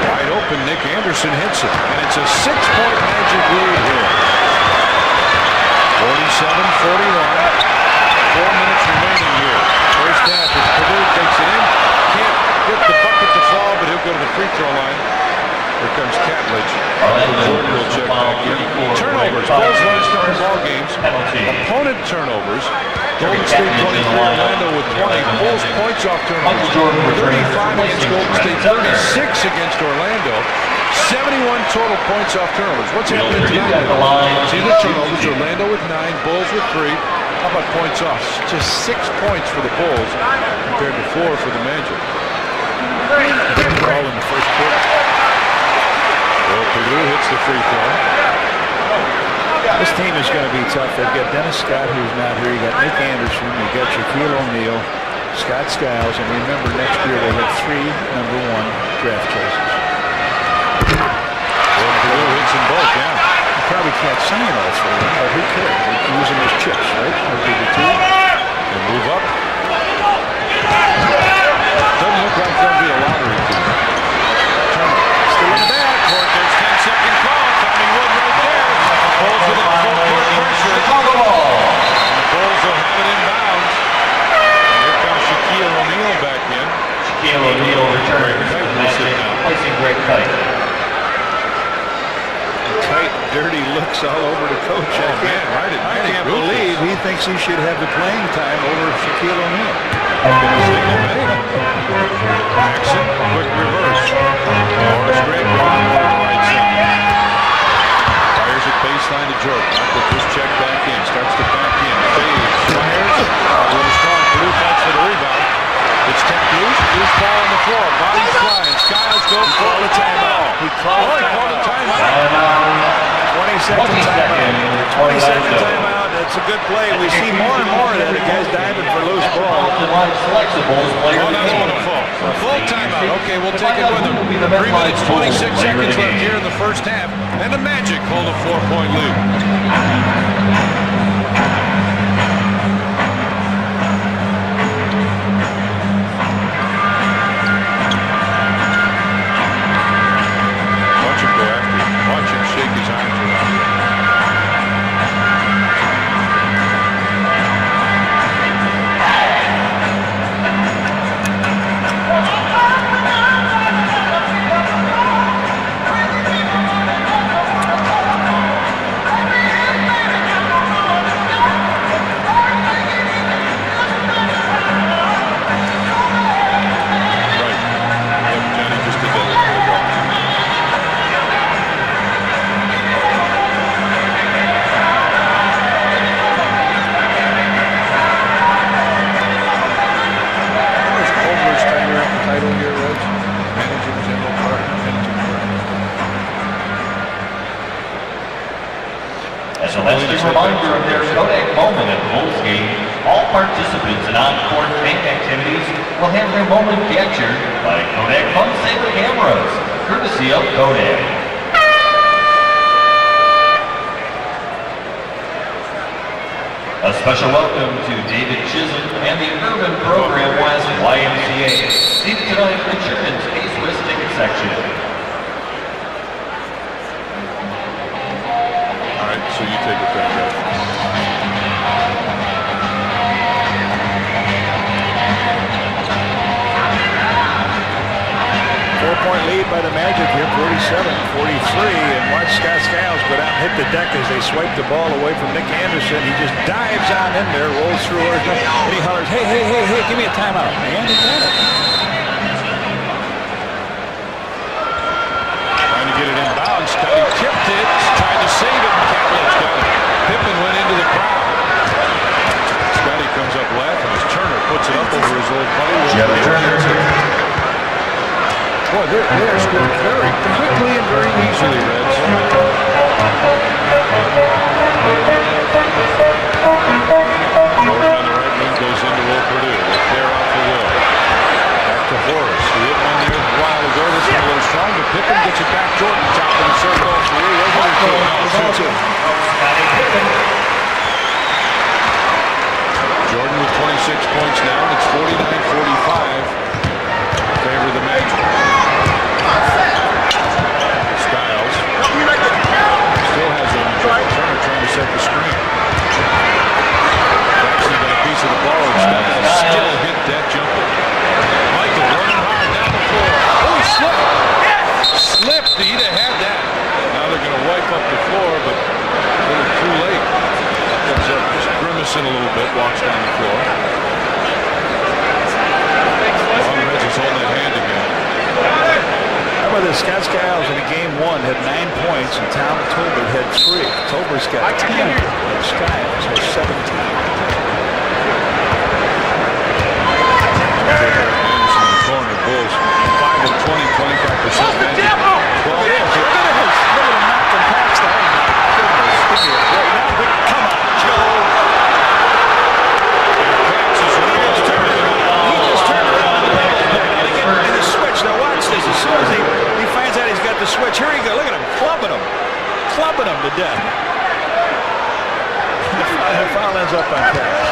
Wide open, Nick Anderson hits it. And it's a 6-point Magic lead here. 47-41. 4 minutes remaining here. First half as Purdue takes it in. Can't get the bucket to fall, but he'll go to the free throw line. Here comes Catledge. Jordan will check back in. Turnovers. Bulls run starting ball games. Opponent turnovers. Golden State 23, Orlando with 20. Bulls points off turnovers. 35 against Golden State, 36 against Orlando. 71 total points off turnovers. What's happening tonight? See the turnovers. Orlando with 9, Bulls with 3. How about points off? Just 6 points for the Bulls compared to 4 for the Magic. All in the first quarter. Well, Purdue hits the free throw. This team is going to be tough. They've got Dennis Scott, who's not here. You got Nick Anderson. You got Shaquille O'Neal, Scott Skiles, and remember next year they have 3 #1 draft choices. Well, Purdue hits them both, yeah. You probably can't sign all 3, but who cares? They use them as chips, right? They'll be the 2. They move up. Doesn't look like there'll be a lottery team. Still in the backcourt. There's 10-second call. Tommy Wood right there. Bulls with a full-court pressure. The Bulls will have it inbounds. And here comes Shaquille O'Neal back in. Shaquille O'Neal returns to the Magic, placing Greg Kite. Tight, dirty looks all over the coach. I can't believe he thinks he should have the playing time over Shaquille O'Neal. Jackson, quick reverse. Morris Grant on the right side. Fires at baseline to Jordan. Michael just check back in. Starts to back in. Fades. Fires. A little strong. Purdue fights for the rebound. It's tapped loose. Loose ball on the floor. Body's flying. Skiles goes for the timeout. He called a timeout. 20-second timeout. 20-second timeout. That's a good play. We see more and more of that. The guys diving for loose ball. Oh, that's wonderful. Full timeout. Okay, we'll take it with them. 3 minutes, 26 seconds left here in the first half. And the Magic hold a 4-point lead. Reminder of their Kodak moment at the Bulls game. All participants in on-court tank activities will have their moment captured by Kodak Fun Saver cameras, courtesy of Kodak. A special welcome to David Chisholm and the Urban Program West YMCA. Seated tonight in the Children's K-Swiss ticket section. All right, so you take it back up. Four-point lead by the Magic here, 47-43, and watch Scott Skiles go down and hit the deck as they swipe the ball away from Nick Anderson. He just dives on in there, rolls through, and he hollers, hey, hey, hey, hey, give me a timeout. And he got it. Trying to get it in bounds. Scottie tipped it, tried to save it, and Catlett got it. Pippen went into the crowd. Scottie comes up laughing as Turner puts it up over his old buddy. Jeff Turner. Boy, they're scoring very quickly and very easily, Reds. Jordan on the right wing goes into Will Purdue. They clear out for Will. Back to Horace. He hit one there a while ago. This one a little strong, but Pippen gets it back. Jordan top of the circle. Jordan with 26 points now. It's 49-45. Favor of the Magic. Skiles still has a Turner trying to set the screen. Jackson got a piece of the ball and Skiles still hit that jumper. Michael running hard down the floor. Oh, he slipped. He'd have had that. Now they're going to wipe up the floor, but a little too late. Comes up just grimacing a little bit, walks down the floor. Reds is holding that hand again. How about this? Scott Skiles in game one had 9 points, and Tom Tolbert had 3. Tolbert's got 10, and Skiles has 17. Anderson in the corner, Bulls 5 of 20, 25% Magic. 12 Look at him knock him past that. Come on, Joe. Now watch this. As soon as he finds out he's got the switch, here he goes. Look at him clubbing him to death. The foul ends up on Cash.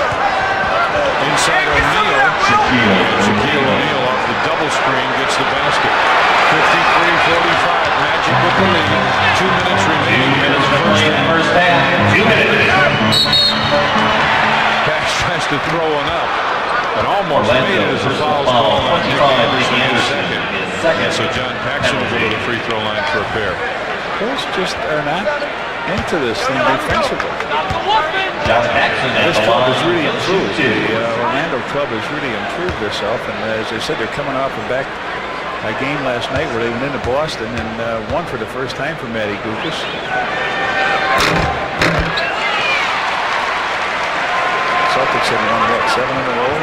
Inside O'Neal. Shaquille O'Neal off the double screen gets the basket. 53-45. Magic with the lead. 2 minutes remaining. 2 minutes remaining in the first half. 2 minutes. Cash tries to throw one up. And almost made it as the foul's called on Nick Anderson in the second. So John Paxson will go to the free throw line for a pair. Bulls just are not into this thing defensively. John Paxson This club has really improved. The Orlando club has really improved itself. And as I said, they're coming off a game last night where they went into Boston and won for the first time for Matty Gukas. Celtics had won, what, 7 in a row?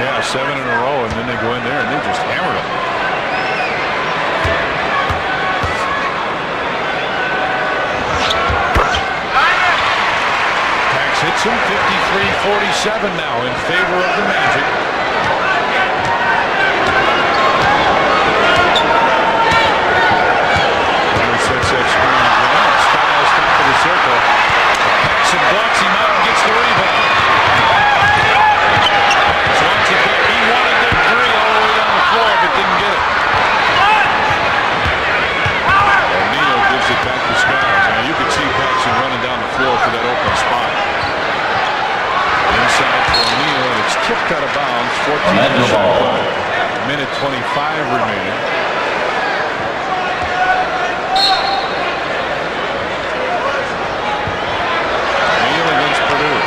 Yeah, 7 in a row, and then they go in there and they just hammered them. Pax hits him, 53-47 now in favor of the Magic. He sets that screen again. Skiles top of the circle. Paxson blocks him out and gets the rebound. Back to Skiles. Now you can see Paxson running down the floor for that open spot. Inside for O'Neal, and it's tipped out of bounds. 14 shot clock. Minute 25 remaining. O'Neal against Purdue.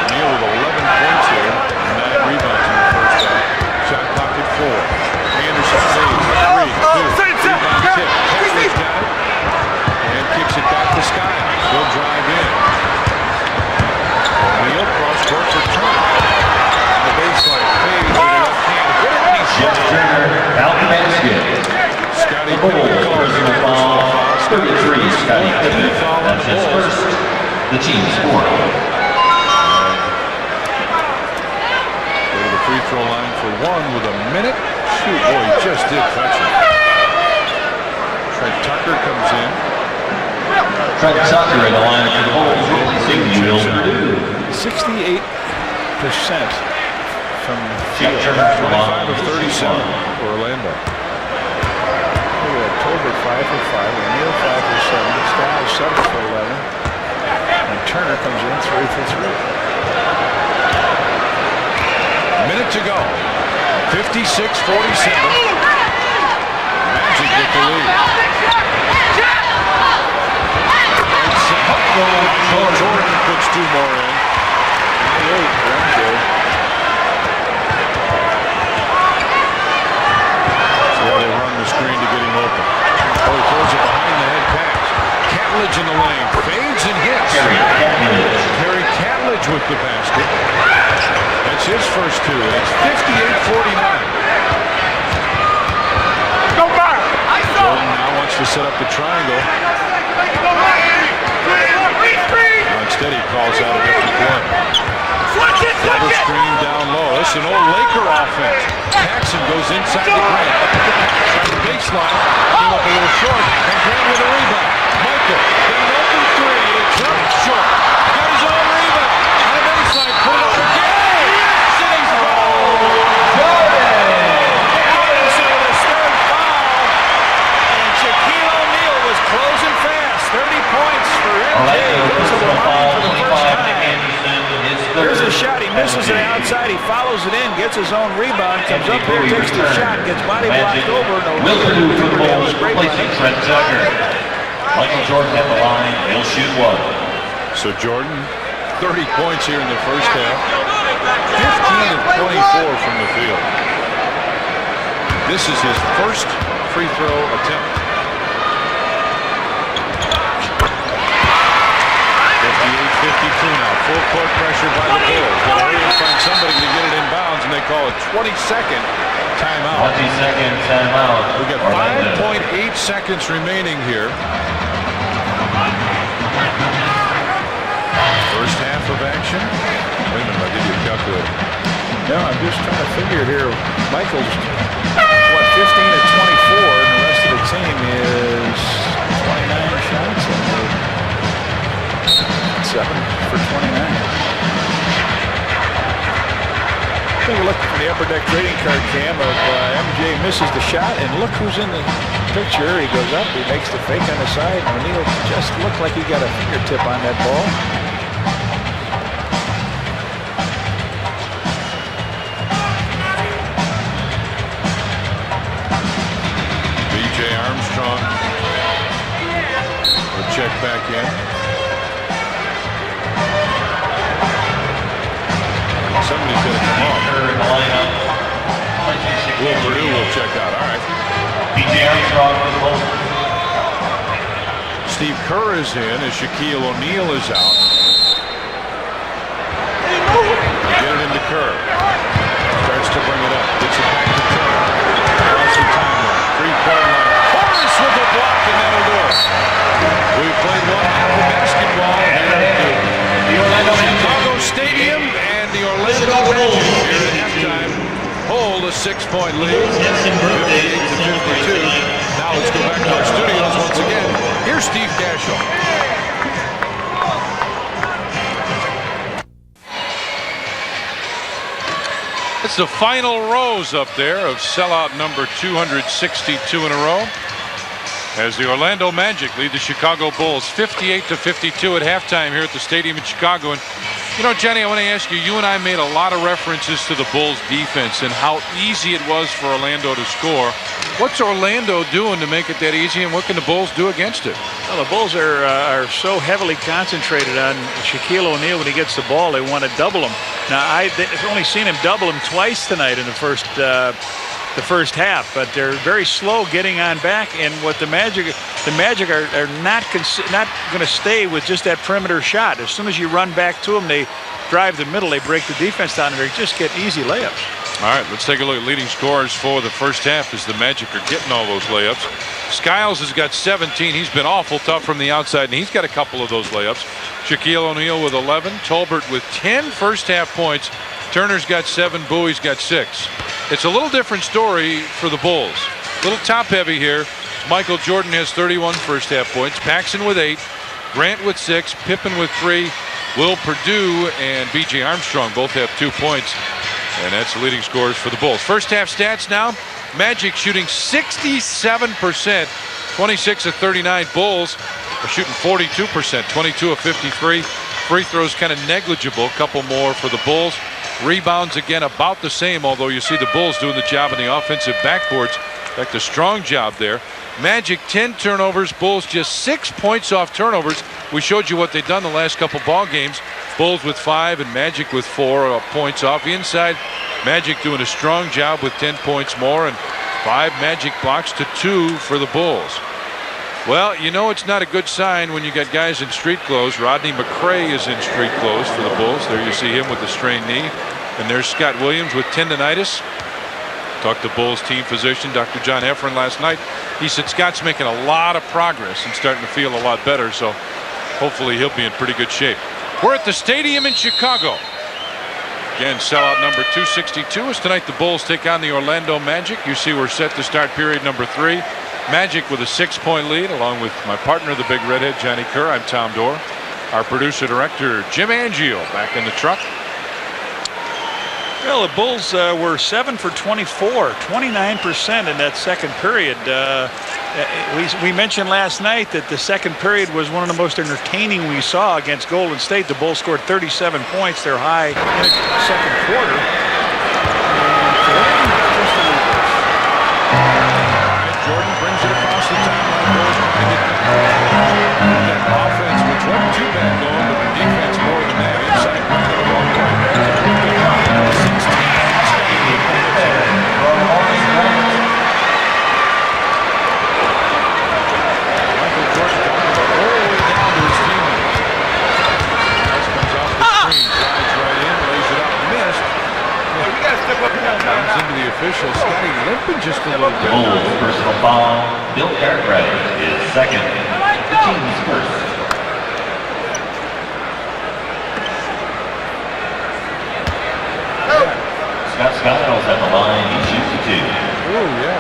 O'Neal with 11 points here and 9 rebounds in the first half. Shot clock at 4. Anderson plays 3, 2. Tip. Catlett got it and kicks it back to Skiles. He'll drive in. O'Neal cross court for Turner. On the baseline, fades with the left hand. Jeff Turner out the basket. Scottie Pippen calls in the foul. 33, Scottie Pippen. That's his first. The team scored. Go to the free throw line for one with a minute. Shoot, boy, he just did touch it. Trent Tucker comes in. Trent Tucker in the line for the Bulls, replacing Will Purdue. 68% from the field. 25 of 37 for Orlando. Look at that. Tolbert 5 for 5. O'Neal 5 for 7. Skiles 7 for 11. And Turner comes in 3 for 3. Minute to go. 56-47. Magic with the lead. Jordan puts 2 more in. 28 for MJ. See how they run the screen to get him open. Oh, he throws it behind the head pass. Catledge in the lane. Fades and hits. Harry Catledge with the basket. That's his first 2. It's 58-49. Jordan now wants to set up the triangle. Instead he calls out a different play. Double screen down low. It's an old Laker offense. Paxson goes inside the green. Trying the baseline. Came up a little short. And Grant with a rebound. Michael. Then an open 3. It's up short. Got his own rebound. On the baseline. Put it up again. City's ball. Robinson with his 3rd foul. And Shaquille O'Neal was closing fast. 30 points for MJ. There's a shot. He misses it outside. He follows it in, gets his own rebound, comes up here, takes the shot, gets body blocked over. Will Purdue for the Bulls, replacing Trent Tucker. Michael Jordan at the line. He'll shoot 1. So Jordan, 30 points here in the first half. 15 of 24 from the field. This is his first free throw attempt. 58-52 now. Full court pressure by the Bulls. They'll hurry and find somebody to get it in bounds, and they call a 20-second timeout. 20-second timeout. We've got 5.8 seconds remaining here. First half of action. Wait a minute, I'll give you a calculator. No, I'm just trying to figure here. Michael's, what, 15 of 24, and the rest of the team is 29 shots. And 7 for 29. Take a look from the upper deck trading card cam of MJ misses the shot, and look who's in the picture. He goes up, he makes the fake on the side, and O'Neal just looked like he got a fingertip on that ball. B.J. Armstrong will check back in. Somebody's going to come off. In the lineup. Will Purdue will check out. All right. B.J. Armstrong for the Bulls. Steve Kerr is in as Shaquille O'Neal is out. Get it into Kerr. Starts to bring it up. Gets it back to Kerr. Across the timeline. 3-point line. Horace with a block, and that'll do it. We've played 1 half of basketball. The Orlando Chicago Stadium and the Orlando Magic here at halftime hold a 6-point lead. 58-52. Now let's go back to our studios once again. Here's Steve Cashel. It's the final rows up there of sellout number 262 in a row, as the Orlando Magic lead the Chicago Bulls 58-52 at halftime here at the stadium in Chicago. And you know, Johnny, I want to ask you, you and I made a lot of references to the Bulls defense and how easy it was for Orlando to score. What's Orlando doing to make it that easy, and what can the Bulls do against it? Well, the Bulls are so heavily concentrated on Shaquille O'Neal. When he gets the ball, they want to double him. Now, I've only seen him double him twice tonight in the first half, but they're very slow getting on back. And what the Magic are not going to stay with just that perimeter shot. As soon as you run back to them, they drive the middle, they break the defense down, and they just get easy layups. All right, let's take a look at leading scorers for the first half as the Magic are getting all those layups. Skiles has got 17. He's been awful tough from the outside, and he's got a couple of those layups. Shaquille O'Neal with 11. Tolbert with 10 first half points. Turner's got 7. Bowie's got 6. It's a little different story for the Bulls. A little top heavy here. Michael Jordan has 31 first half points. Paxson with 8. Grant with 6, Pippen with 3, Will Perdue and B.J. Armstrong both have 2 points, and that's the leading scorers for the Bulls. First half stats now. Magic shooting 67%, 26 of 39. Bulls are shooting 42%, 22 of 53. Free throws kind of negligible, couple more for the Bulls. Rebounds again about the same, although you see the Bulls doing the job on the offensive backboards. In fact, a strong job there. Magic 10 turnovers, Bulls just 6 points off turnovers. We showed you what they've done the last couple ball games. Bulls with 5 and Magic with 4 points off. Inside, Magic doing a strong job with 10 points more, and 5 Magic blocks to 2 for the Bulls. Well, you know it's not a good sign when you got guys in street clothes. Rodney McRae is in street clothes for the Bulls. There you see him with the strained knee. And there's Scott Williams with tendonitis. Talked to Bulls team physician Dr. John Heffron last night. He said Scott's making a lot of progress and starting to feel a lot better, so hopefully he'll be in pretty good shape. We're at the stadium in Chicago. Again, sellout number 262 as tonight the Bulls take on the Orlando Magic. You see we're set to start period number 3. Magic with a 6-point lead, along with my partner, the big redhead, Johnny Kerr. I'm Tom Dorr. Our producer-director, Jim Angio, back in the truck. Well, the Bulls were 7 for 24, 29% in that second period. We mentioned last night that the second period was one of the most entertaining we saw against Golden State. The Bulls scored 37 points, their high in the second quarter. Jordan brings it across the timeline. Bulls trying to get that offense, which wasn't too bad going, but the defense more than that. Inside Grant at 1 point. 16. Michael Jordan talking about all the way down to his teammates. Skiles comes off the screen, drives right in, lays it up, missed. We got to step up here. Comes into the official. Scottie limping just a little bit. Bulls personal foul. Bill Cartwright is second. The team's first. Scott Skiles at the line. He shoots a 2. Oh, yeah.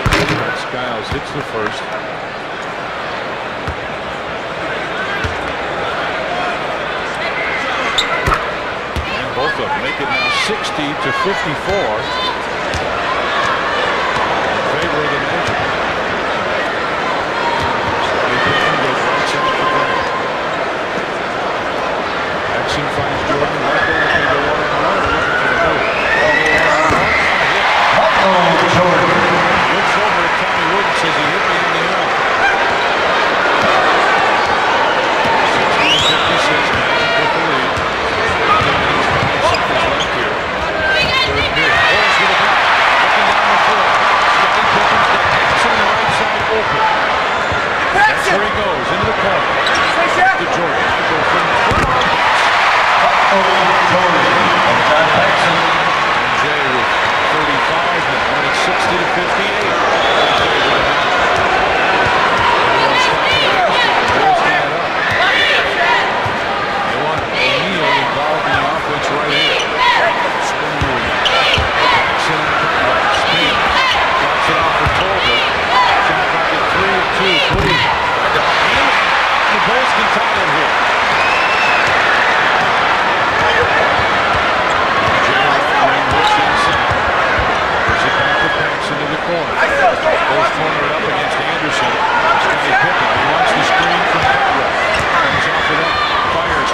Scott Skiles hits the first. And both of them make it now 60 to 54 in favor of the Magic. Pippen goes right side for Grant. Jackson finds Jordan. Michael looking to go 1-on-1. Looking for the move. Jordan. Looks over at Tommy Wood and says he hit me in the eye. 60-56, Magic with the lead. 5 seconds left here. Third period. Bulls with a block. Looking down the floor. Scottie Pippen's got Paxson on the right side open. That's where he goes, into the corner. To Jordan. Michael from the front. Jordan of John Paxson. Jay with 35 now, and it's 60 to 58. Everyone's stopping the basket. The Bulls tie it up. They want O'Neal involved in the offense right here. Spin move. Paxson on contact. Speed. Drops it off for Tolbert. Shot clock at 3 of 2, please. The Bulls can tie it here. Into the corner. Bulls corner it up against Anderson. Scottie Pippen. He wants the screen from Cartwright. Comes off of that. Fires.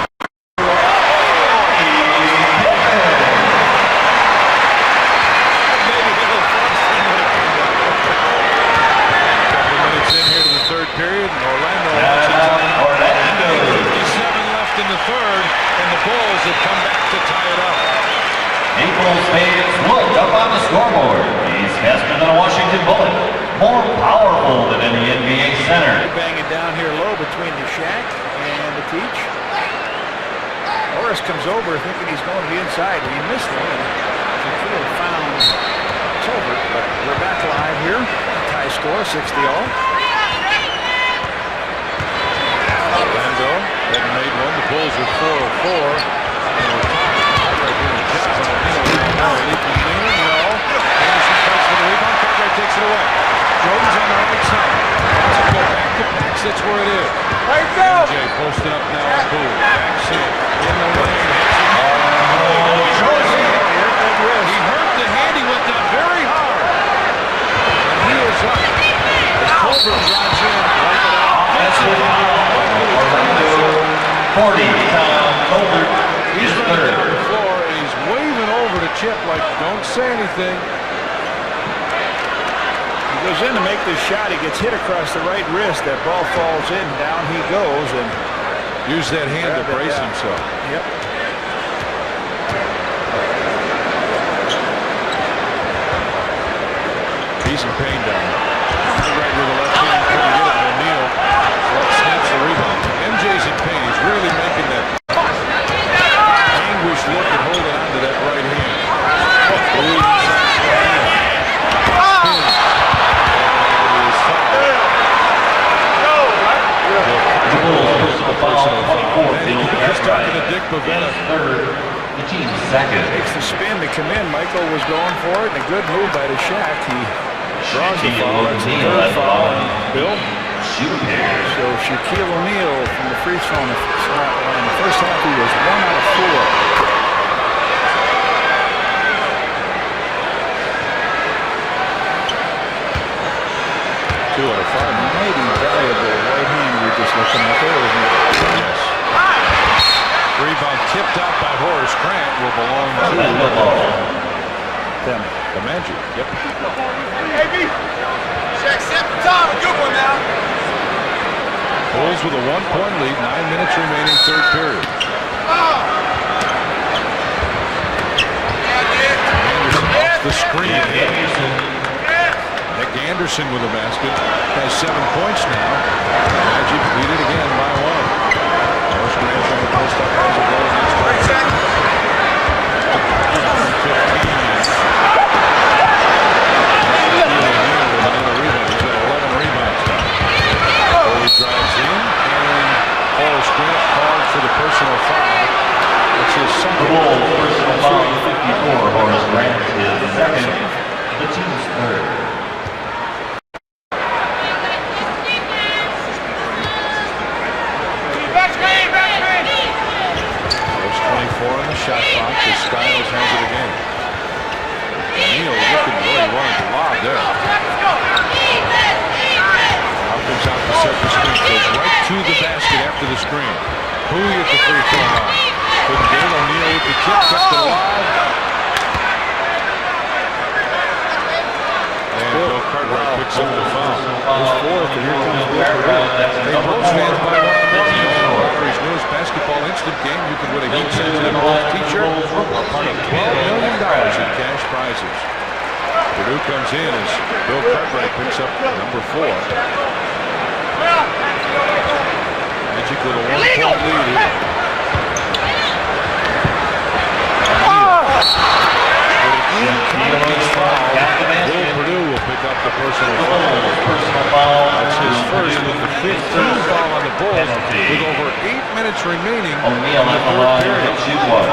Couple minutes in here to the third period, and Orlando wants it tied up. 57 left in the third, and the Bulls have come back to tie it up. Naples fans look up on the scoreboard. He's faster than a Washington Bullet. More powerful than any NBA center. Banging down here low between the Shaq and the Teach. Morris comes over thinking he's going to the inside. He missed one. Shaquille found Tolbert, but we're back live here. Tie score, 60-all. Orlando hadn't made one. The Bulls with 404. And we're tied. Anderson fights for the rebound. Cartwright takes it away. Jordan's on the right side. Wants to go back to Pax. That's where it is. MJ posted up now on Poole. Backs in the lane. He hurt the hand. He went down very hard. And he is up. As Colbert drives in. Offensive foul. Orlando 40. Tom Colbert He's is running third. down the floor. And he's waving over to Chip like, don't say anything. He goes in to make this shot. He gets hit across the right wrist. That ball falls in. Down he goes. And use that hand to brace himself. Yep. He's in pain down there. Right with the left hand. Couldn't get it. O'Neal snaps the rebound. MJ's in pain. He's really making that anguished look and holding on to that right hand. He's talking to Dick Pavetta. Third. The team's second. Takes the spin to come in. Michael was going for it. And a good move by the Shaq. He draws the foul. That's the third foul. Bill? So Shaquille O'Neal from the free throw line. In the first half, he was 1 out of 4. 2 out of 5. Mighty valuable right hand we were just looking at there, isn't it? Yes. Rebound tipped out by Horace Grant will belong to Them. the Magic. Yep. Hey, B. Shaq, set the time. A good one now. Bulls with a 1-point lead. 9 minutes remaining, third period. Anderson off the screen. Nick Anderson with a basket. Has 7 points now. Magic lead it again by 1. Horace Grant trying to post up as a goal against Horace. 15. He's got 11 rebounds now. Foley drives in, and Horace Grant called for the personal foul. It's his second. The Bulls personal foul 54. Horace Grant is second. The team's third. There's 24 in the shot clock as Skiles has it again. O'Neal looking where he wanted to lob there. Now comes out to set the screen. Goes right to the basket after the screen. Bowie at the free throw line. Couldn't get it. O'Neal with the kick. Kept it alive. And Bill Cartwright picks up the foul. His fourth, and here comes Bill Cartwright. Hey, Bulls fans by 1-1. Lottery's newest basketball instant game. You can win a heat-sensitive Bulls t-shirt or part of $12 million in cash prizes. Purdue comes in as Bill Cartwright picks up number 4. Magic with a 1-point lead here. Bill Purdue will pick up the personal foul. That's his first with the 15th foul on the Bulls with over 8 minutes remaining. O'Neal at the line to shoot one.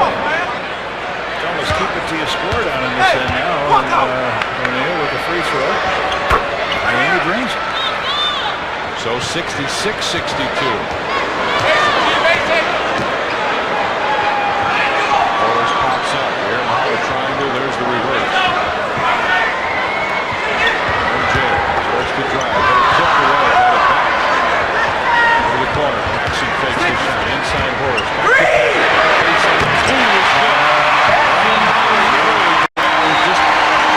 Almost keep it to your score down in this end now. And O'Neal with the free throw. And he drains it. So 66-62. Horace pops up. Here in the triangle. There's the reverse. MJ starts to drive. But it's tipped away. Got it back. Over the corner. Paxson fakes the shot. Inside Horace.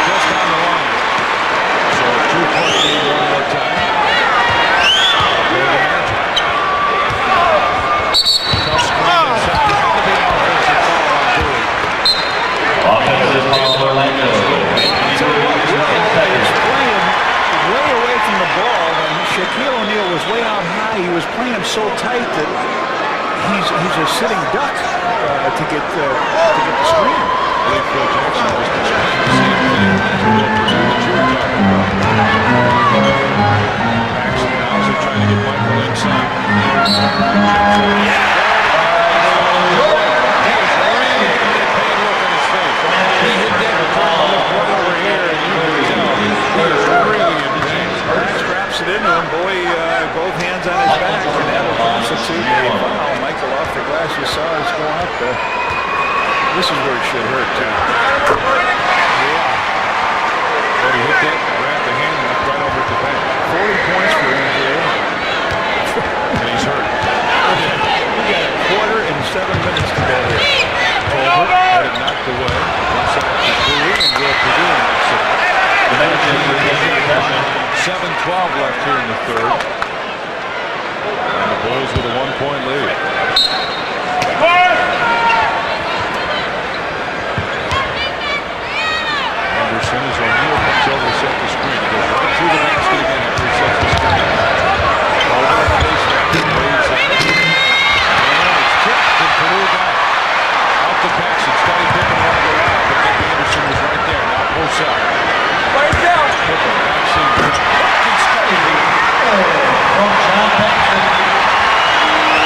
Just on the line. So a 2-point lead one more time. Tough screen inside. Offensive foul Orlando. He was playing way away from the ball, and Shaquille O'Neal was way out high. He was playing him so tight that he's a sitting duck to get the screen. I think Phil Jackson was describing the same thing as Bill Purdue that you were talking about. Paxson now is trying to get Michael inside. He hit that ball right over here, and you can tell he is really in pain. Straps it into him, boy, both hands on his back, and that'll too. Wow, Michael off the glass. You saw us going up there. This is where it should hurt too. Yeah. But he hit that, grabbed the hand, and went right over at the bank. 40 points for Angelo. And he's hurt. We got a quarter and 7 minutes to go here. Over, had it knocked away. Inside to Purdue, and Will Purdue knocks it out. 7:12 left here in the third. And the Bulls with a 1-point lead. Anderson as O'Neal comes over to set the screen. He goes right through the basket again after he sets the screen. Over the baseline, waves out. And it's tipped, and Purdue got it. Out the pass, and Scottie Pippen wanted to go out, but Nick Anderson was right there. Now posts out. Right down. Pippen backs in. And Scottie From John Paxson.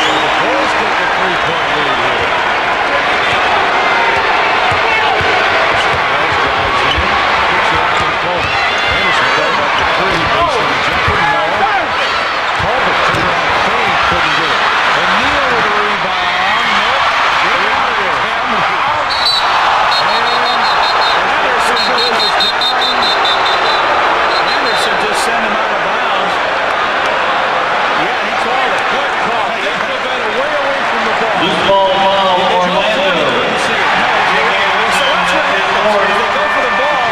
So the Bulls take a 3-point lead here. Skiles drives in, puts it out to the corner. Anderson thought about the three, based on the jumper, no. Culver turned around, fade, couldn't get it. And Neal with a rebound, nope. Get it out of there. And Anderson goes down. Anderson just sent him out of bounds. Yeah, he called it. Good call. They could have been way away from the ball. Loose ball foul, Orlando. So watch what happens. They go for the ball.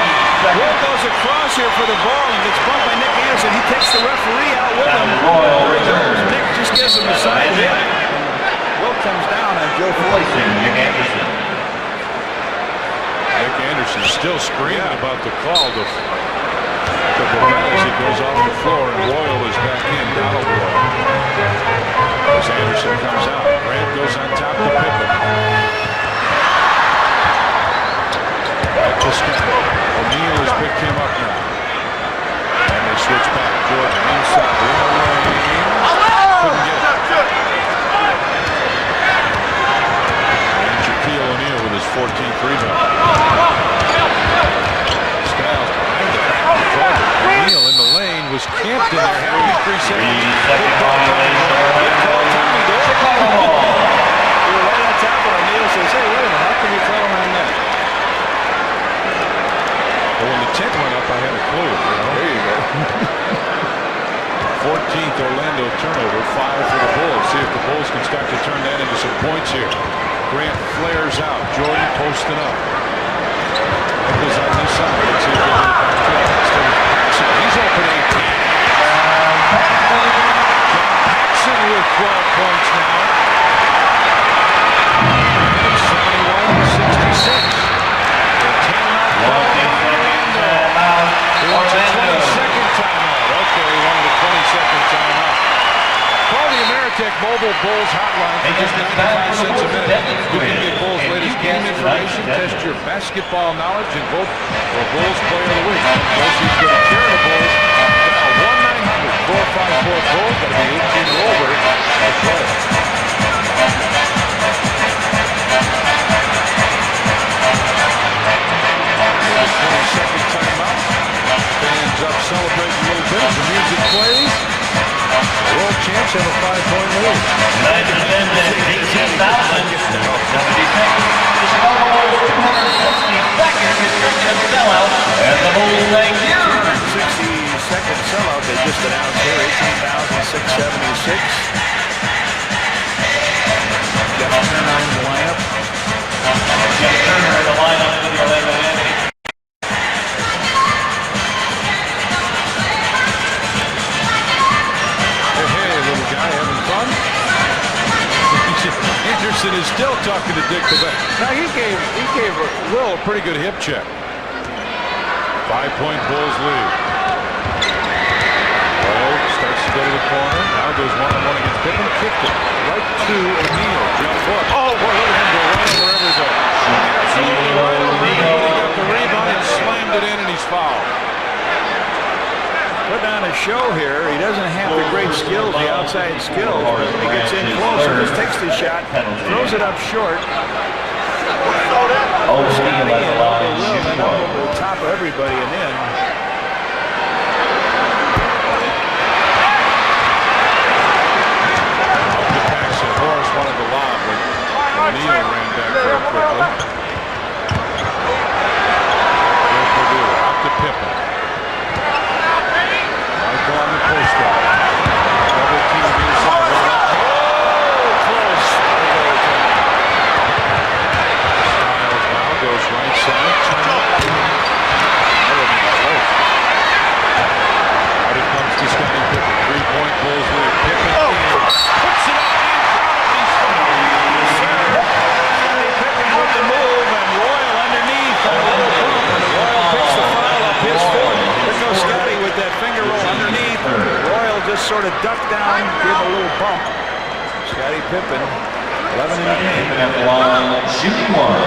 Will goes across here for the ball and gets bumped by Nick Anderson. He takes the referee out with him. Royal There he goes. returns. Nick just gives him a side hit. Will comes down on Joe Floyd. Replacing Nick Anderson. Nick Anderson still screaming about the call. The as he goes off the floor, and Royal is back in. Donald Royal. As Anderson comes out, Grant goes on top to Pippen. Back to Scott. O'Neal has picked him up now. And they switch back. Jordan inside in the lane. Couldn't get it. And Shaquille O'Neal with his 14th rebound. Skiles behind the back of the target. O'Neal in the lane was camped in there. Having 3 seconds. 3-second violation. Chicago ball. We were right on top of O'Neal says, hey, wait a minute, how can you call him on that? But when the 10 went up, I had a clue. You know? There you go. 14th Orlando turnover, 5 for the Bulls. See if the Bulls can start to turn that into some points here. Grant flares out. Jordan posting up. Nichols on this side. Let's see if they get it back to him. Instead of Paxson. He's open 18. John Paxson with 12 points now. And it's 71-66. The timeout call on Orlando. It's a 22nd timeout. Okay, he wanted a 22nd timeout. Call the Ameritech Mobile Bulls hotline for just 95 cents a minute. You can get Bulls' latest game information, test your basketball knowledge, and vote for Bulls Player of the Week. Proceeds go to care of the Bulls. Dial 1-900-454-BULLS. Got to be 18 or over to play. The 22nd timeout. Fans up celebrating a little bit as the music plays. The world champs have a 5-point lead. Tonight it ends at 18,076. The Chicago Bulls 262nd restricted sellout. And the Bulls thank you. 62nd sellout they just announced here, 18,676. Jeff Turner in the lineup. Jeff Turner in the lineup for the Orlando Magic. Anderson is still talking to Dick Quebec. Now he gave Will a pretty good hip check. 5-point Bulls lead. Royal starts to go to the corner. Now goes one-on-one against Pippen. Kicked it right to O'Neal. Jump hook. Oh, boy, look at him go right over everybody. Absolutely right over O'Neal. He got the rebound and slammed it in, and he's fouled. Put on a show here. He doesn't have the great skills, the outside skills. But when he gets in close, he just takes the shot, throws it up short. Scottie and over Will and over the top of everybody and in. Up the down, give him a little bump. Scottie Pippen, 11 in the game. At the line, shooting one.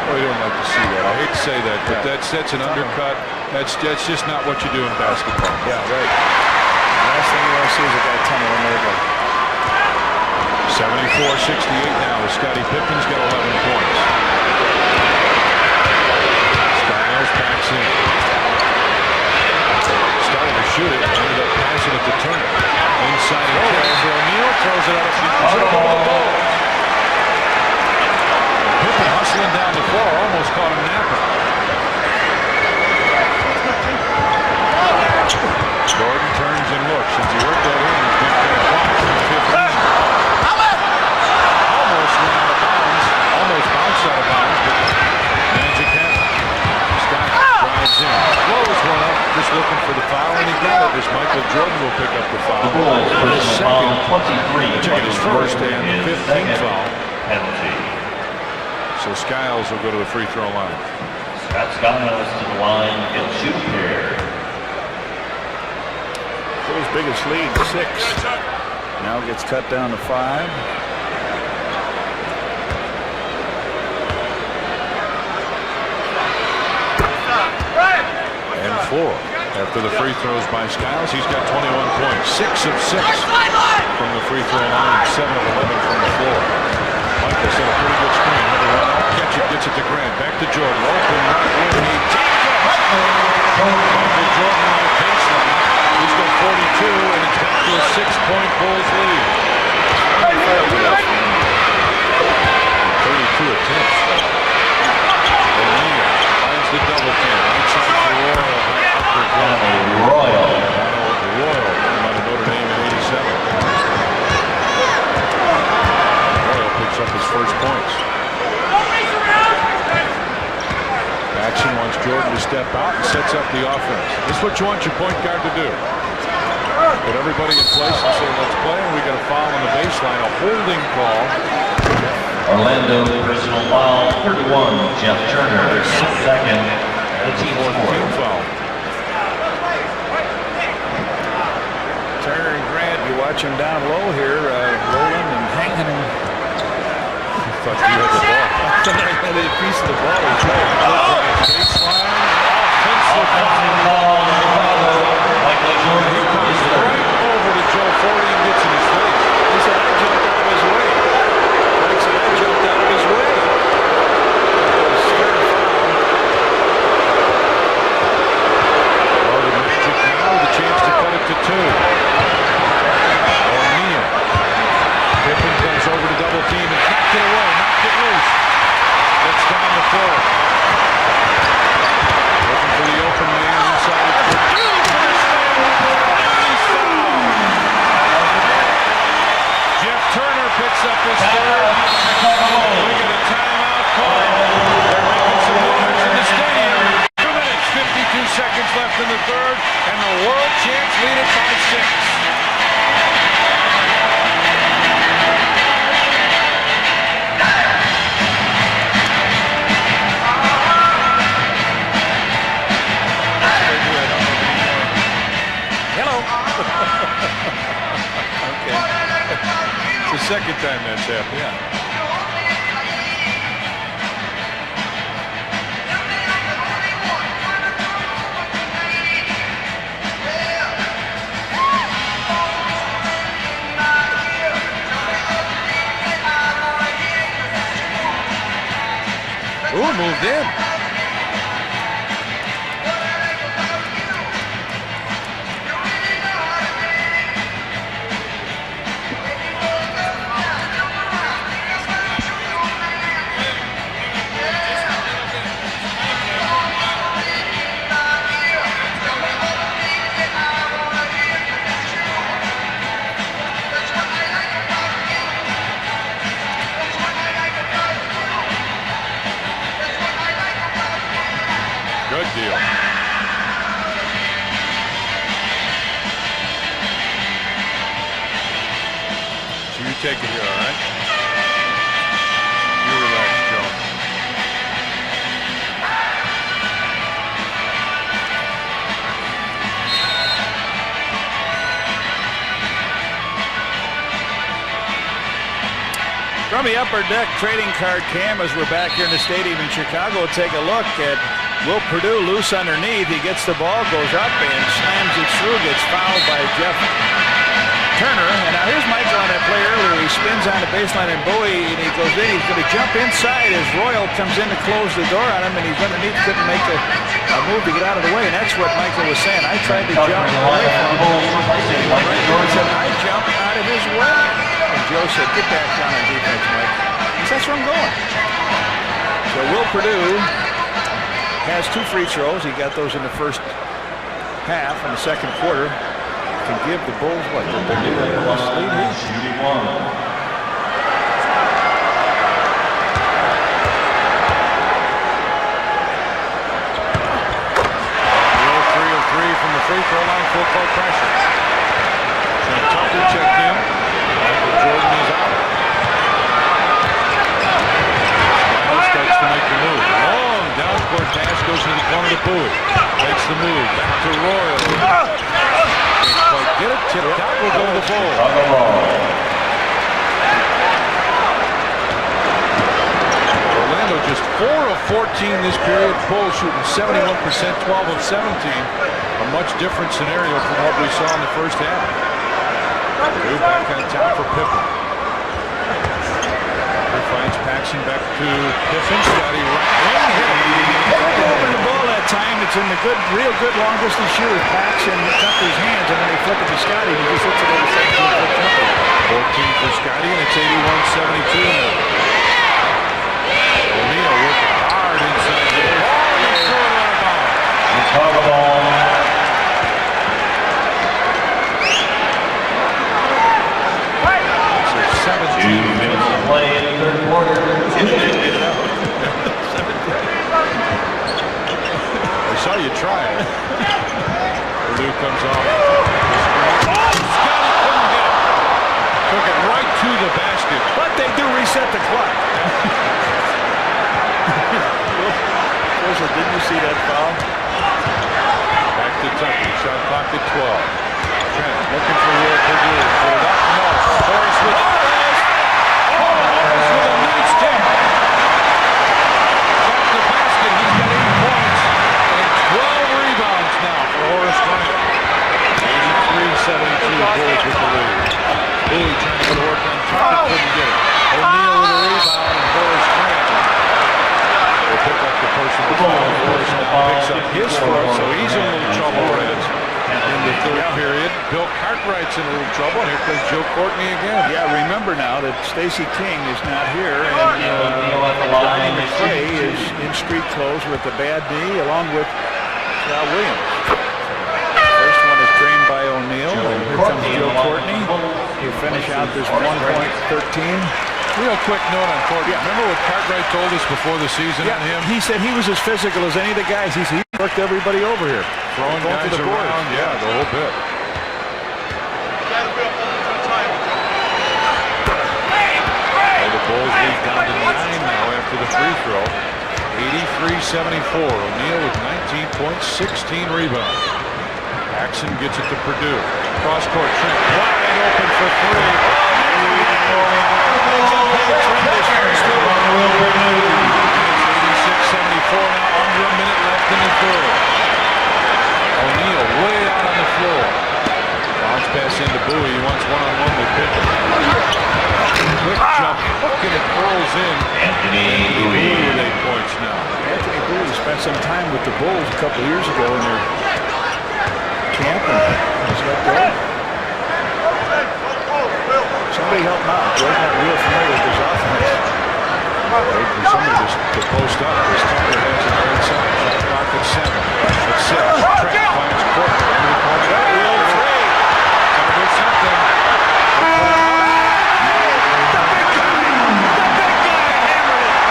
Well, you don't like to see that. I hate to say that, but that's an undercut. That's just not what you do in basketball. Yeah, right. Last thing you want to see is a guy tunnel in there. 74-68 now as Scottie Pippen's got 11 points. Skiles backs in. Started to shoot it, ended up passing it to Turner. Inside and catch for O'Neal, throws it out of bounds. The ball. Pippen hustling down the floor, almost caught him napping. Jordan turns and looks. Since he worked that in, he's been kind of quiet. 15. Almost went out of bounds. Almost bounced out of bounds, but magic happened. Scott drives in. Blows one up, just looking for the foul, and he got it as Michael Jordan will pick up the foul. His second, 23. check his first, and the 15th foul. Penalty. So Skiles will go to the free throw line. Scott Skiles to the line. He'll shoot here. His biggest lead, 6. Now gets cut down to 5. And 4. After the free throws by Skiles, he's got 21 points. 6 of 6 from the free throw line, 7 of 11 from the floor. Michael set a pretty good screen. Another run out, catch it, gets it to Grant. Back to Jordan. Open right wing. He takes it. Michael Jordan on the baseline. He's got 42, and it's back to a 6-point Bulls lead. 32 attempts. O'Neal finds the double team. Outside for Royal. Royal. Royal came out of Notre Dame in 87. Royal picks up his first points. Action wants Jordan to step out and sets up the offense. This is what you want your point guard to do. Put everybody in place and say, let's play, and we got a foul on the baseline, a holding call. Orlando personal foul, 31, Jeff Turner, second, the team's Team foul. Turner and Grant, you watch him down low here, rolling and hanging him. I thought you had the ball. I thought I had a piece of the ball. Baseline, offensive foul. Michael Jordan. He comes right over to Joe Forty and gets in his face. He said, I jumped out of his way. Mike said, I jumped out of his way. That was third foul. Well, the Magic now with a chance to cut it to 2. O'Neal. Pippen comes over to double team and knocked it away, knocked it loose. Gets down the floor. Looking for the open man inside. Jeff Turner picks up his third. We get a timeout call. They're making some noise in the stadium. 2 minutes, 52 seconds left in the third, and the world champs lead it by 6. The second time that's happened. Yeah. Ooh, moved in. Good deal. So you take it here, all right? You relax, Joe. From the upper deck trading card cam, as we're back here in the stadium in Chicago, take a look at Will Perdue loose underneath. He gets the ball, goes up and slams it through, gets fouled by Jeff Turner. And now here's Michael on that play earlier. He spins on the baseline and Bowie, and he goes in. He's going to jump inside as Royal comes in to close the door on him, and he's underneath, couldn't make a move to get out of the way. And that's what Michael was saying. I tried to jump away from him. He said, I jumped out of his way. And Joe said, get back down on defense, Mike. He said, that's where I'm going. So Will Perdue has 2 free throws. He got those in the first half in the second quarter. Can give the Bulls what? The lead. Shooting 1. From the free throw line, full court pressure. Tucker checked in. Michael Jordan is out. Skiles starts to make the move. Long down court pass goes to the corner to Bowie. Makes the move. Back to Royal. Get it tipped out. Will go to the Bulls. Orlando just 4 of 14 this period. Bulls shooting 71%, 12 of 17. A much different scenario from what we saw in the first half. Perdue back on top for Pippen. He finds Paxson back to Pippen. Scottie right wing hit. Over the ball that time. It's in the good, real good long distance shooter. Paxson tucked his hands and then they flip it to Scottie. He just hits it over 17-foot jumper. 14 for Scottie, and it's 81-72 now. O'Neal working hard inside the ball. He's throwing out of bounds. 2 minutes to play in the third quarter. I saw you try it. Perdue comes off. Scottie couldn't get it. Took it right to the basket. But they do reset the clock. Didn't you see that foul? Back to Tucker. Shot clock at 12. Trent looking for Will Perdue. Put it up. No. Horace with it. Horace with a nice kick. Back to the basket. He's got 8 points and 12 rebounds now for Horace Grant. 83-72 Bulls with the lead. Bowie trying to go to work on Tucker. Couldn't get it. O'Neal with a rebound and Horace Grant will pick up the personal foul. Horace now picks up his foot, so he's in a little trouble, Reds. In the third period, Bill Cartwright's in a little trouble. Here comes Joe Courtney again. Yeah, remember now that Stacey King is not here, and Donnie McCray is in street clothes with a bad knee, along with Sal Williams. First one is drained by O'Neal, and here comes Joe Courtney. He'll finish out this 1.13. Real quick note on Courtney. Yeah. Remember what Cartwright told us before the season on him? He said he was as physical as any of the guys. He worked everybody over here. Throwing guys to the board. around, yeah, the whole bit. Well, the Bulls lead down to 9 now after the free throw. 83-74. O'Neal with 19 points, 16 rebounds. Paxson gets it to Perdue. Cross court, Trent wide open for 86-74 now, under a minute left in the third. O'Neal way out on the floor. Bounce pass into Bowie. He wants one-on-one with Pippen. Quick jump, hook, and it rolls in. Anthony Bowie with 8 points now. Anthony Bowie spent some time with the Bulls a couple of years ago in their camp and was let go. Somebody help him out. Joe's not real familiar with his offense. Wait for somebody to post up. This Tucker has it right side. Shot clock at 7. At 6. Trent finds Courtney. Into the corner. Real three. Gotta do something. The big guy hammered it.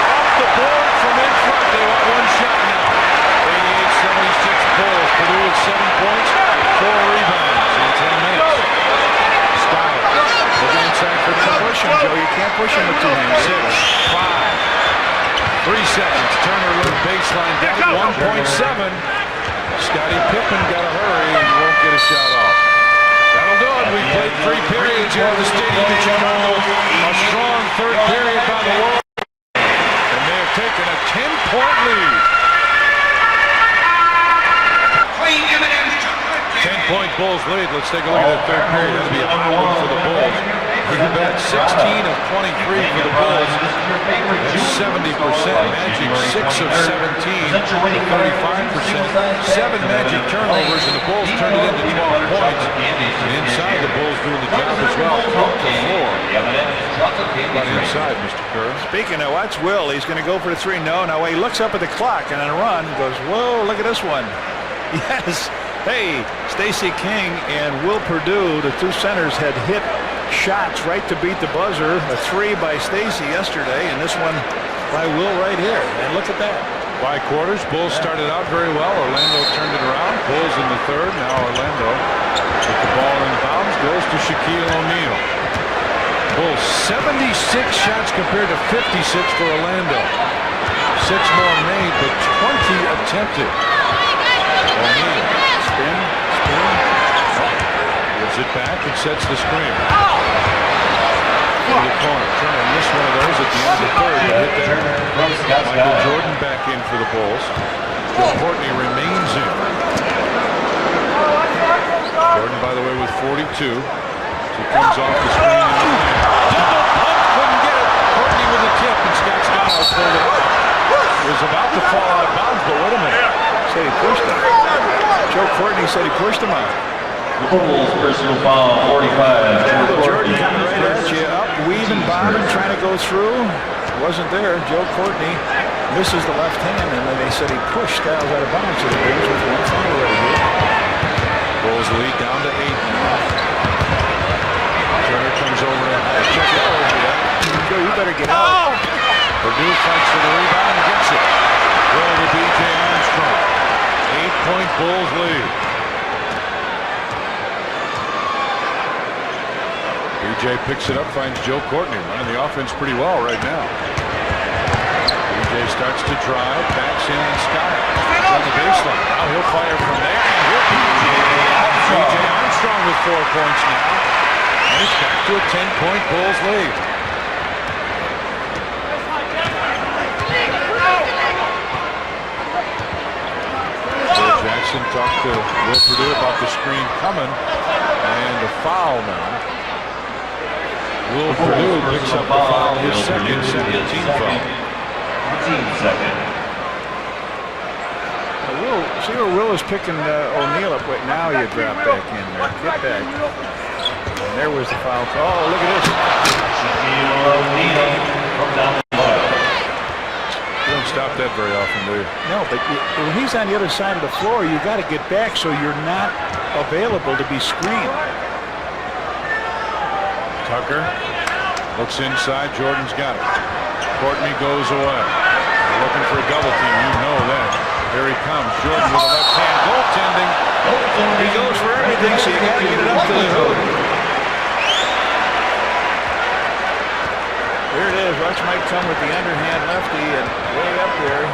Off the board from in front. They want one shot now. 88-76 Bulls. Perdue with 7 points. 4 rebounds in 10 minutes. Skiles. Looking inside for Tucker. Push him, Joe. You can't push him with 2 hands. 6, 5, 3 seconds. Turner look baseline down 1.7. Scottie Pippen got to hurry and won't get a shot off. That'll do it. We played 3 periods here at the stadium in Chicago. A strong third period by the Wolves. And they have taken a 10-point lead. 10-point Bulls lead. Let's take a look at that third period. That'll be a hot one for the Bulls. You bet 16 of 23 for the Bulls. That's 70%. Magic 6 of 17, 35%. 7 Magic turnovers, and the Bulls turned it into 12 points. And inside, the Bulls doing the job as well. 12 to 4. But inside, Mr. Kerr. Speaking of, watch Will. He's going to go for the three. No. Now he looks up at the clock and on a run goes, whoa, look at this one. Yes. Hey, Stacey King and Will Perdue, the two centers, had hit shots right to beat the buzzer. A three by Stacey yesterday, and this one by Will right here. And look at that. By quarters, Bulls started out very well. Orlando turned it around. Bulls in the third. Now Orlando with the ball in bounds goes to Shaquille O'Neal. Bulls 76 shots compared to 56 for Orlando. 6 more made, but 20 attempted. O'Neal. Spin. Gives it back and sets the screen. To the corner. Turner missed one of those at the end of the third. Hit that. Michael Jordan back in for the Bulls. Joe Courtney remains in. Jordan, by the way, with 42. He comes off the screen and double pump, couldn't get it. Courtney with a tip, and Scott Skiles pulled it out. It was about to fall out of bounds, but wait a minute. Said he pushed him. Joe Courtney said he pushed him out. Bulls personal foul 45. Jordan coming right at you, up, weaving, bobbing, trying to go through. Wasn't there. Joe Courtney misses the left hand, and then they said he pushed Skiles out of bounds. So the Bulls with one foul right here. Bulls lead down to 8 now. Turner comes over and check it out over that. Joe, you better get out. Perdue fights for the rebound and gets it. Goal to B.J. Armstrong. 8-point Bulls lead. B.J. picks it up, finds Joe Courtney running the offense pretty well right now. B.J. starts to drive, backs in on Scottie. He's on the baseline. Now he'll fire from there. B.J. Armstrong with 4 points now. And it's back to a 10-point Bulls lead. Bill Jackson talked to Will Perdue about the screen coming. And a foul now. Will Perdue picks up the foul, his second team foul. Will, see where Will is picking O'Neal up. Wait, now you drop back in there. Get back. And there was the foul call. Oh, look at this. You don't stop that very often, do you? No, but when he's on the other side of the floor, you got to get back so you're not available to be screened. Tucker looks inside. Jordan's got it. Courtney goes away. They're looking for a double team. You know that. Here he comes. Jordan with a left hand. Goaltending. He goes for everything, so you got to get it up to the hoop. There it is. Watch Mike come with the underhand lefty and way up there.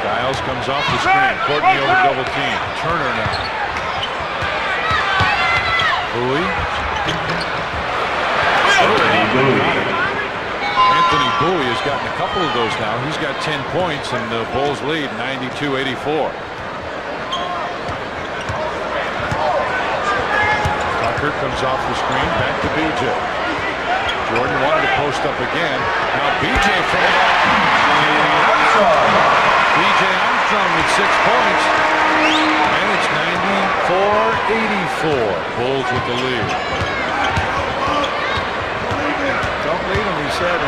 Skiles comes off the screen. Courtney over double team. Turner now. Bowie. Anthony Bowie has gotten a couple of those now. He's got 10 points, and the Bulls lead 92-84. Tucker comes off the screen, back to B.J. Jordan wanted to post up again. Now B.J. from B.J. Armstrong with 6 points. And it's 94-84. Bulls with the lead. Don't leave him, he said.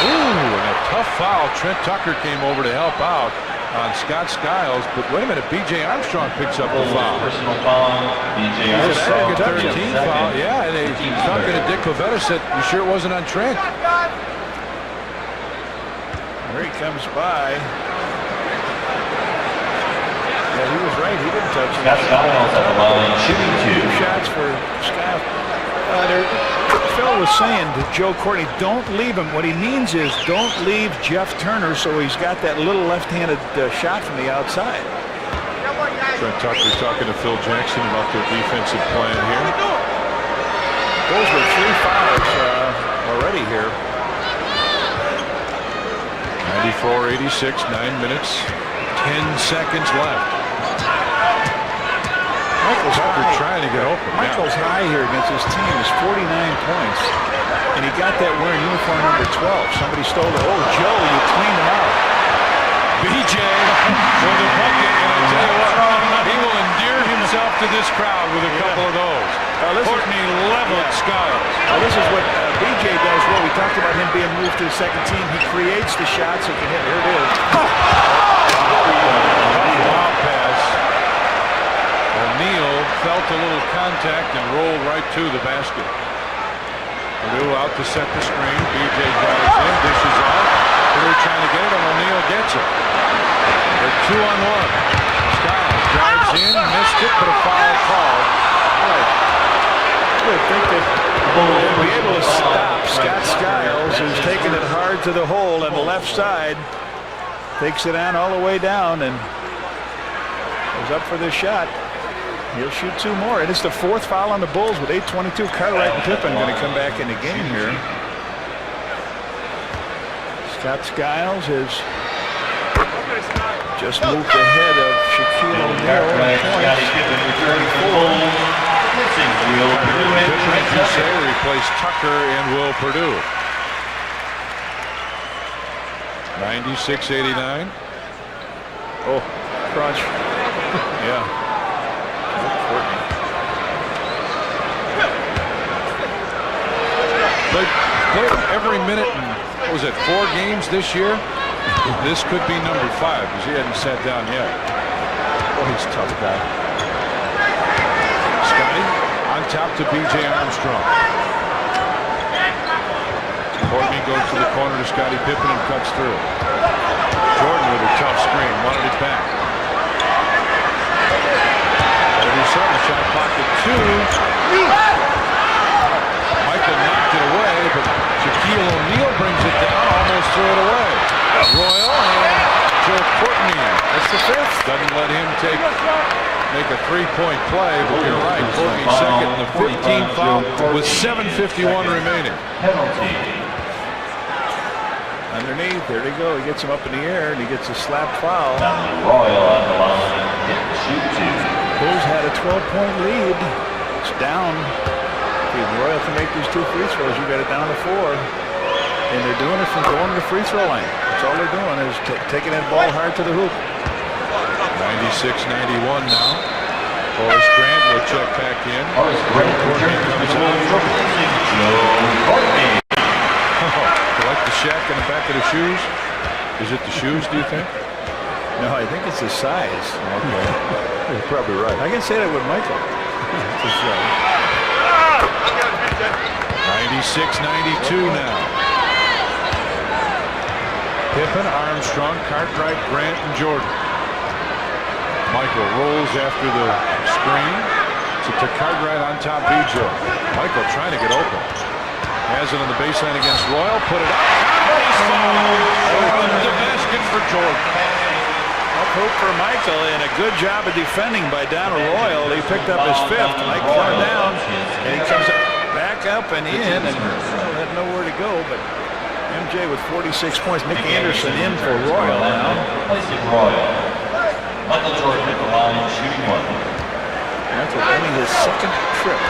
Ooh, and a tough foul. Trent Tucker came over to help out on Scott Skiles. But wait a minute, B.J. Armstrong picks up the foul. Personal foul, B.J. Armstrong. 13 foul. Yeah, and he's talking to Dick Pavetta, said, you sure it wasn't on Trent? There he comes by. Yeah, he was right. He didn't touch him. Scott Skiles at the line, shooting 2 shots for Skiles. Phil was saying to Joe Courtney, don't leave him. What he means is don't leave Jeff Turner so he's got that little left-handed shot from the outside. Trent Tucker talking to Phil Jackson about their defensive plan here. Bulls were 3 here. 94-86, 9 minutes, 10 seconds left. Michael's trying to get open. Michael's high here against his team is 49 points. And he got that wearing uniform number 12. Somebody stole it. Oh, Joe, you cleaned him out. BJ for the bucket, and I tell you what, he will endear himself to this crowd with a couple of those. Courtney leveled Skiles. Now this is what BJ does well. We talked about him being moved to the second team. He creates the shots he can hit. Here it is. Wow pass. O'Neal felt a little contact and rolled right to the basket. Purdue out to set the screen. BJ drives in, dishes out. Purdue trying to get it, and O'Neal gets it. They're 2-on-1. Skiles drives in, missed it, but a foul call. I would think that they'll be able to stop Scott Skiles, who's taking it hard to the hole on the left side. Takes it on all the way down and goes up for this shot. He'll shoot 2 more. And it's the 4th foul on the Bulls with 8:22. Cartwright and Pippen going to come back in the game here. Scott Skiles has just moved ahead of Shaquille O'Neal. Scottie Pippen returning to the Bulls. Pippen, as you say, replaced Tucker and Will Purdue. 96-89. Oh, crunch. Yeah. Played every minute in, what was it, 4 games this year? This could be number 5 because he hadn't sat down yet. Oh, he's a tough guy. Scottie on top to B.J. Armstrong. Courtney goes to the corner to Scottie Pippen and cuts through. Jordan with a tough screen, wanted it back. Gotta do something, shot pocket 2. Michael knocked it away, but Shaquille O'Neal brings it down, almost threw it away. Royal and Joe Courtney. That's the 5th. Doesn't let him make a 3-point play, but you're right. Courtney second in the 15th foul with 7:51 remaining. Penalty. Underneath, there they go. He gets him up in the air, and he gets a slap foul. Royal on the line. Shoot 2. Bulls had a 12-point lead. It's down. If Royal can make these 2 free throws, you got it down to 4. And they're doing it from going to the free throw line. That's all they're doing is taking that ball hard to the hoop. 96-91 now. Horace Grant will check back in. Horace Grant returns to the Bulls, replacing Joe Courtney. Like the Shaq in the back of the shoes? Is it the shoes, do you think? No, I think it's his size. Okay. You're probably right. I can say that with Michael. It's his size. 96-92 now. Pippen, Armstrong, Cartwright, Grant, and Jordan. Michael rolls after the screen to Cartwright on top. BJ. Michael trying to get open. Has it on the baseline against Royal. Put it up. Over the basket for Jordan. Up hoop for Michael, and a good job of defending by Donald Royal. He picked up his 5th. Mike coming down, and he comes back up and in, and had nowhere to go. But MJ with 46 points. Nick Anderson in for Royal now. Replacing Royal. Michael Jordan at the line, shooting 1. Michael winning his 2nd trip.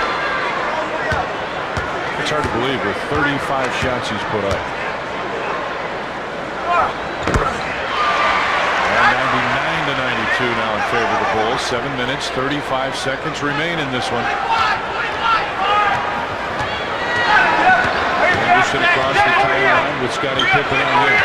It's hard to believe with 35 shots he's put up. And 99-92 now in favor of the Bulls. 7 minutes, 35 seconds remain in this one. Anderson across the timeline with Scottie Pippen on him.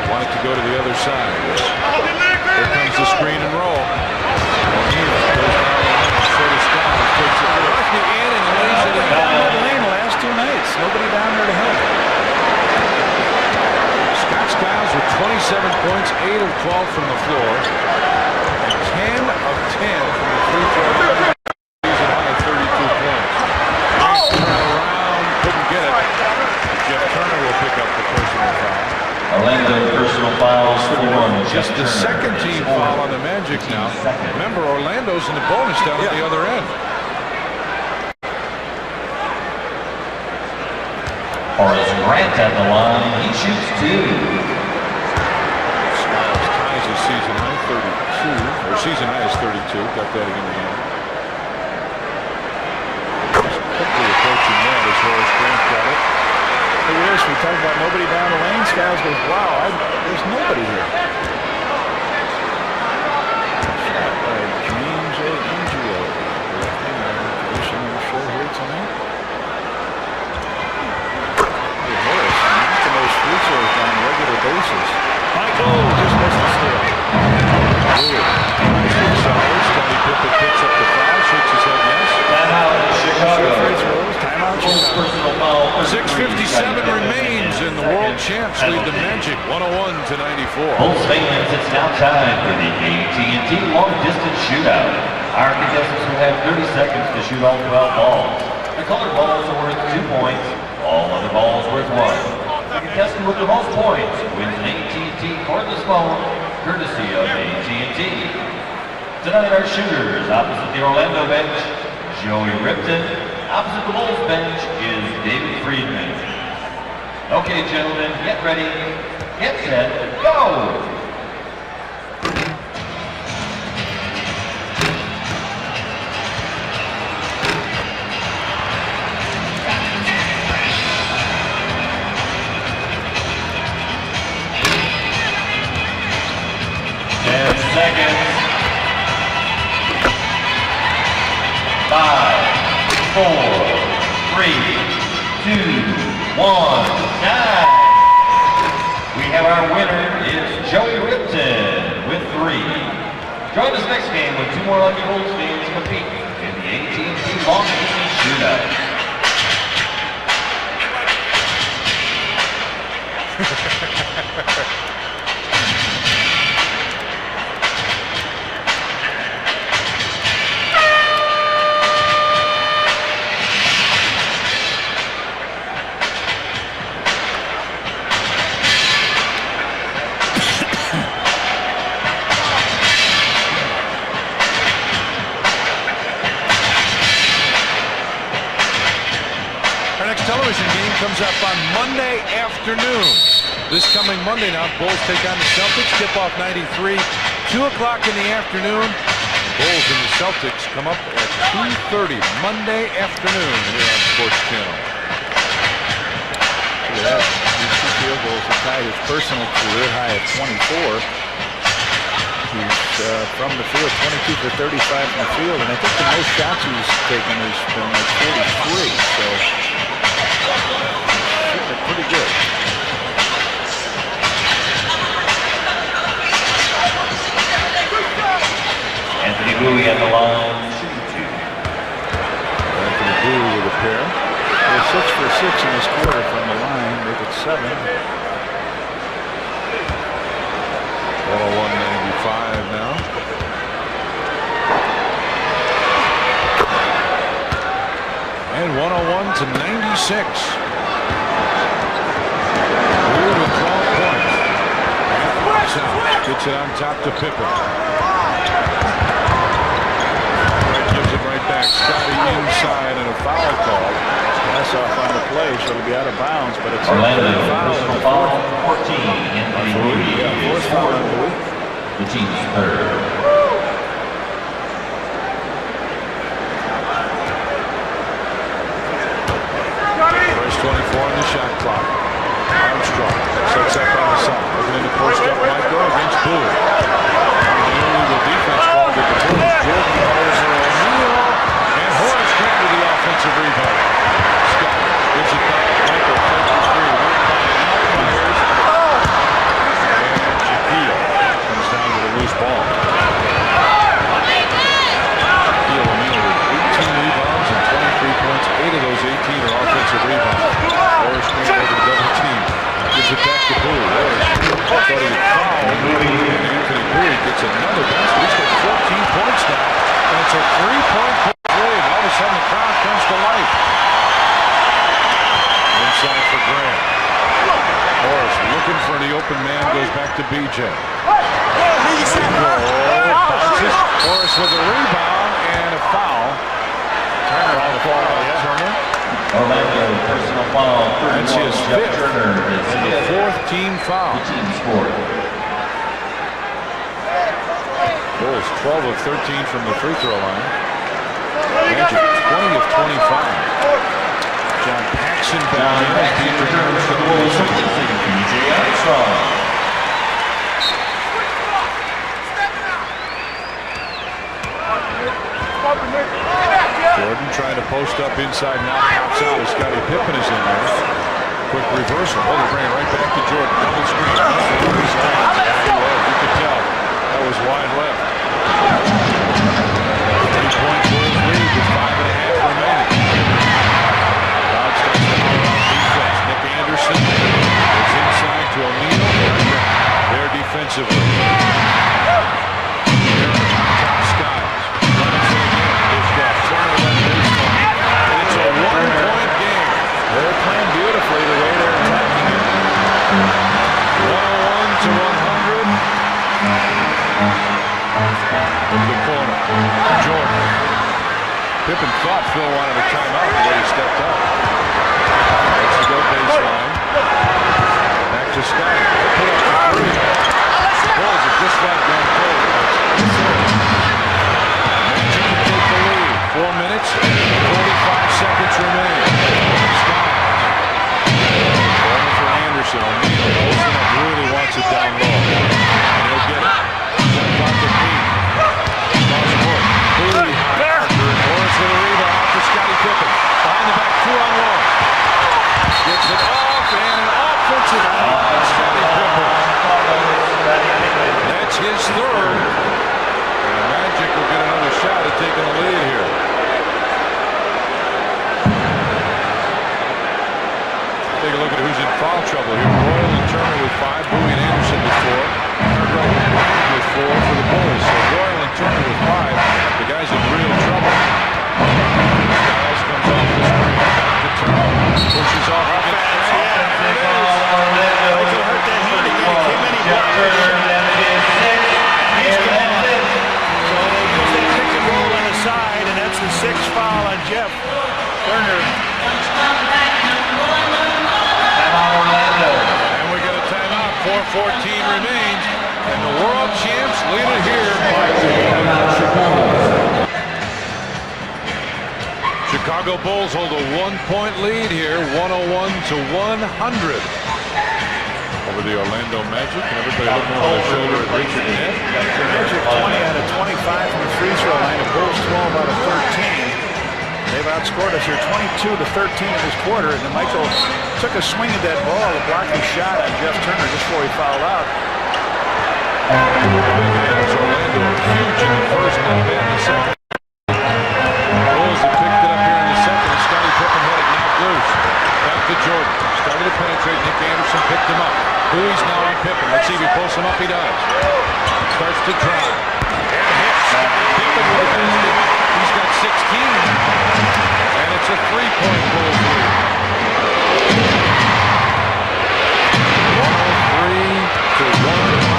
Wanted to go to the other side. Here comes the screen and roll. O'Neal goes down the lane. So does Skiles. Takes it directly in and lays it in. The lane the last 2 nights. Nobody down there to help. Scott Skiles with 27 points, 8 of 12 from the floor, and 10 of 10 from the free throw line. Season high of 32 points. Turn around, couldn't get it. Jeff Turner will pick up the personal foul. Orlando personal fouls, 41. Just the 2nd team foul on the Magic now. Remember, Orlando's in the bonus down at the other end. Horace Grant at the line. He shoots 2. Skiles ties his season high 32, or season high is 32. Got that again in the end. Quickly approaching that as Horace Grant got it. Look at this. We talk about nobody down the lane. Skiles goes, wow, there's nobody here. Shot by James A. Angelo. Position on the show here tonight. Hey, Horace, knocking those free throws on a regular basis. Michael just missed the steal. Scottie Pippen picks up the foul, shakes his head yes. Timeout, Chicago. Timeout, Personal foul. 6:57 remains, and the world champs lead the Magic 101-94. Bulls fans, it's now time for the AT&T Long Distance Shootout. Our contestants will have 30 seconds to shoot all 12 balls. The colored balls are worth 2 points. All other balls worth 1. The contestant with the most points wins an AT&T cordless phone, courtesy of AT&T. Tonight, our shooters opposite the Orlando bench, Joey Ripton. Opposite the Bulls bench is David Friedman. Okay, gentlemen, get ready, get set, go! Seconds. 5, 4, 3, 2, 1, 9. We have our winner is Joey Ripton with 3. Join us next game when 2 more lucky Bulls fans compete in the AT&T Long Distance Shootout. Comes up on Monday afternoon. This coming Monday now, Bulls take on the Celtics. Tip-off 93, 2 o'clock in the afternoon. Bulls and the Celtics come up at 2:30 Monday afternoon here on Sports Channel. Look at that. These 2 field goals to tie his personal career high at 24. He's from the field, 22 for 35 from the field, and I think the most shots he's taken has been like 43. So. Pretty good. Anthony Bowie at the line. Anthony Bowie with a pair. They're 6 for 6 in this quarter from the line. Make it 7. 101-95 now. And 101-96. Gets it on top to Pippen. Gives it right back. Scottie inside and a foul call. Pass off on the play, so it'll be out of bounds, but it's Orlando, a personal foul, 14. Anthony Bowie fourth foul on Bowie. The team's third. First 24 on the shot clock. Armstrong sets up on the side. Looking into post up Michael against Bowie. The defense called with the Bulls. Jordan Horace O'Neal. And Horace Grant with the offensive rebound. Scott gives it back. Michael catches free. Myers. And Shaquille comes down with a loose ball. Shaquille O'Neal with 18 rebounds and 23 points. 8 of those 18 are offensive rebounds. Horace Grant over the double team. Gives it back to Bowie. Thought he would foul. And Anthony Bowie gets another basket. He's got 14 points now. And it's a 3-point lead. All of a sudden the crowd comes to life. Inside for Grant. Horace looking for the open man. Goes back to BJ. Horace with a rebound and a foul. Turner on the ball. Turner. Orlando personal foul. That's his fifth. The fourth team foul. Team's fourth. Bulls 12 of 13 from the free throw line. Magic 20 of 25. John Paxson back in. Returns for the Bulls. PJ Armstrong. Jordan trying to post up inside, now pops out as Scottie Pippen is in there. Quick reversal. Oh, they bring it right back to Jordan. Double screen. You could tell that was wide left. 3-point Bulls lead with 5.5 remaining. Crowd starts to holler out defense. Nick Anderson is inside to O'Neal. There defensively. Top Skiles. Runs it again. Dished off. Turner left baseline. And it's a 1-point game. They're playing beautifully the way they're attacking it. 101 to 100. In the corner. Jordan. Pippen thought Phil wanted a timeout the way he stepped up. Let's go baseline. Back to Scottie. Put up the three. Bulls have just like gone cold. Magic can take the lead. 4 minutes and 45 seconds remain. Skiles. Going for Anderson. O'Neal posting up, really wants it down low. And he'll get it. Jump block to Pete. Cross court. Bowie high. Morris with a rebound out to Scottie Pippen. Behind the back, 2-on-1. Gets it off and an offensive foul by Scottie Pippen. That's his third. And the Magic will get another shot at taking the lead here. Take a look at who's in foul trouble here. Royal and Turner with 5. Bowie and Anderson with 4. Cartwright and Grant with 4 for the Bulls. So Royal and Turner with 5. The guy's in real trouble. Skiles comes off the screen. Back to Turner. Pushes off. Michael hurt that hand again. He came in, he blocked it. He's gone. So they use that pick and roll on the side, and that's the 6th foul on Jeff Turner. And we get a timeout. 4:14 remains. And the world champs lead it here by 2. Chicago Bulls hold a 1-point lead here, 101 to 100 over the Orlando Magic. And everybody looking over their shoulder at Richard Nett. Magic 20 out of 25 from the free throw line. The Bulls 12 out of 13. They've outscored us here 22 to 13 in this quarter. And then Michael took a swing at that ball to block his shot on Jeff Turner just before he fouled out. Orlando huge in the first and bad in the second. Bulls have picked it up here in the second. And Scottie Pippen had it knocked loose. Back to Jordan. Started to penetrate. Nick Anderson picked him up. Bowie's now on Pippen. Let's see if he pulls him up. He does. Starts to drive. And hits. Pippen with the basket. He's got 16. And it's a 3-point Bulls lead. 103 to 100.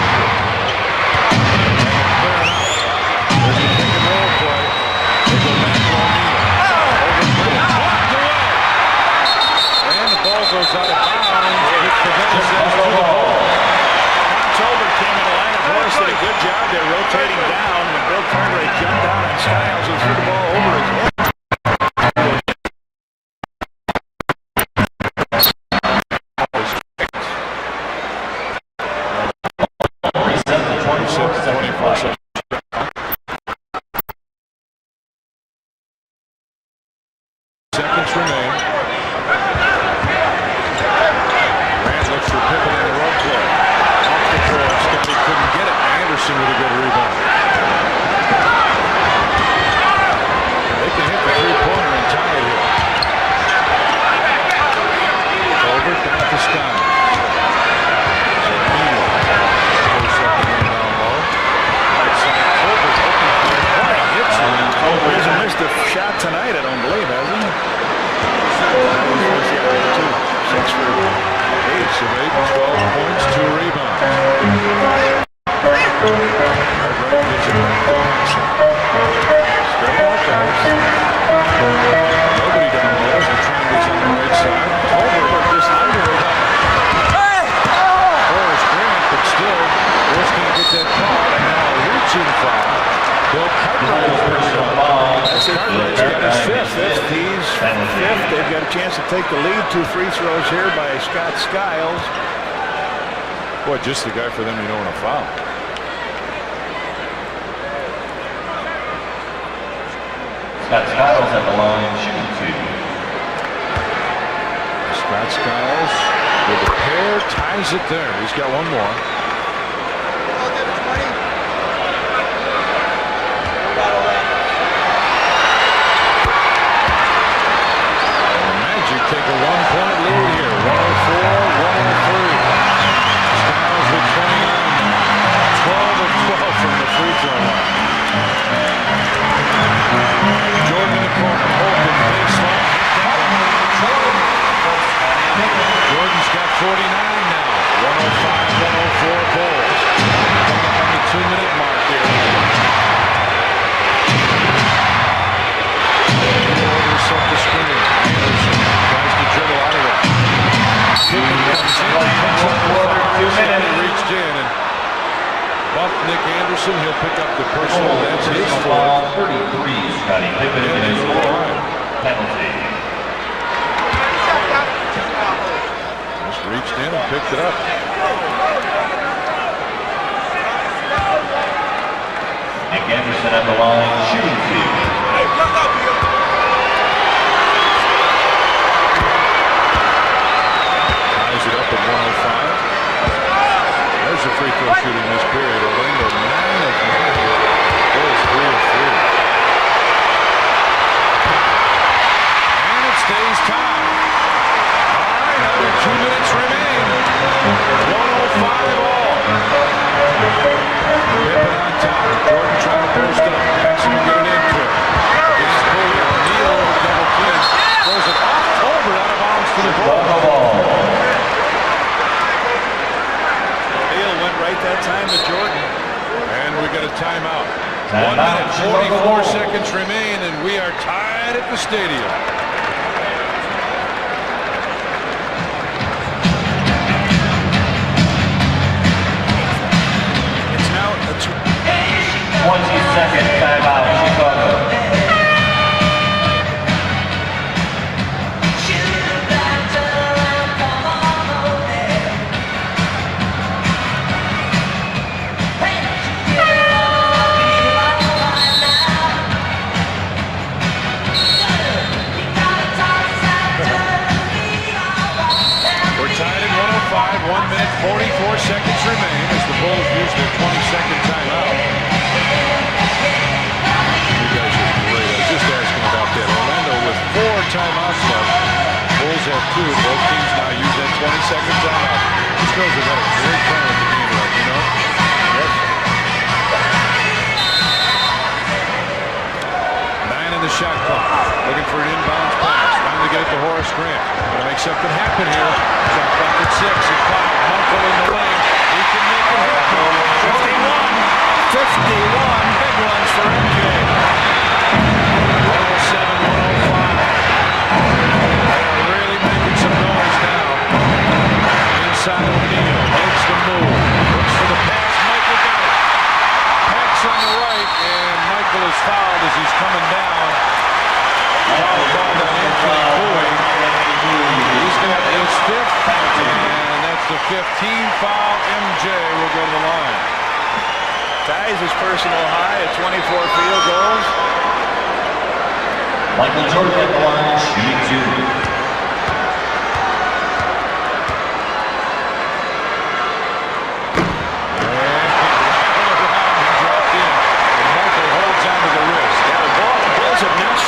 Goes out of bounds, which prevents us to the ball. Tolbert came in the line of Morris, did a good job there rotating down. When Bill Cartwright jumped down on Skiles and threw the ball over his head. Seconds remain. Pippen in the road play. Off the floor. Scottie couldn't get it. Anderson with a good rebound. They can hit the three-pointer and tie it here. Over back to Scottie. O'Neal. Goes up and down low. Outside Tolbert looking for a play. Hits it. Tolbert hasn't missed a shot tonight, I don't believe, has he? 6 for 8 of 8, 12 points, 2 rebounds. Right fifth. They've got a chance to take the lead. 2 free throws here by Scott Skiles. Boy, just the guy for them you don't want to foul. Scott Skiles at the line, shooting 2. Scott Skiles with a pair, ties it there. He's got one more. The Magic take a 1-point lead here. 104-103. Skiles with 29. 12 of 12 from the free throw line. Jordan in the corner. Open baseline. Jordan's got 49 now. 105-104 Bulls. Coming up on the 2-minute mark here. Orders up the screen. Anderson tries to dribble out of it. Pippen comes in. Comes up with 2 minutes. Reached in and bumped Nick Anderson. He'll pick up the personal. That's his fourth. 33, Scottie Pippen in his fourth penalty. Just reached in and picked it up. Nick Anderson at the line, shooting 2. Ties it up at 105. There's a free throw shooting this period. Orlando 9 of 9. Bulls 3 of 3. And it stays tied. All right, under 2 minutes remain. 105 all. Pippen on top. Jordan trying to post up. Paxson will get it into it. Against Scottie. O'Neal over the double team. Throws it off over out of bounds to the ball. O'Neal went right that time to Jordan. And we got a timeout. 1 minute, 44 seconds remain, and we are tied at the stadium. It's now a 20-second timeout, Chicago. We're tied at 105, 1 minute, 44 seconds remain as the Bulls use their 22nd timeout. You guys are great. I was just asking about that. Orlando with 4 timeouts left. Bulls have 2. Both teams now use that 22nd timeout. These girls have had a great time with the game tonight, you know? Yep. 9 in the shot clock. Looking for an inbounds pass. Finally get it to Horace Grant. Gonna make something happen here. Shot clock at 6. And Clyde Michael in the lane. He can make it happen. 51. Big ones for MJ. 107-105. They're really making some noise now. Inside O'Neal. Makes the move. Looks for the pass. Michael got it. Packs on the right. And Michael is fouled as he's coming down. Foul called on Anthony Bowie. He's got his 5th. And that's the 15th foul. MJ will go to the line. Ties his personal high at 24 field goals. Michael Jordan at the line, shooting 2.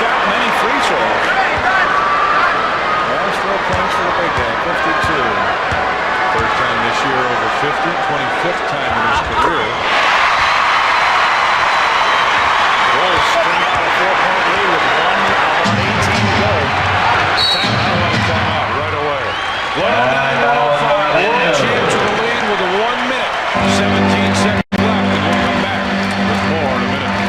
Shot many free throws. Well, still points for the big guy, 52. 3rd time this year over 50, 25th time in his career. Bulls spring out a 4-point lead with 1:18 to go. Timeout right away. 109-105. World champs in the lead with a 1 minute, 17 seconds left, and we'll come back with more in a minute.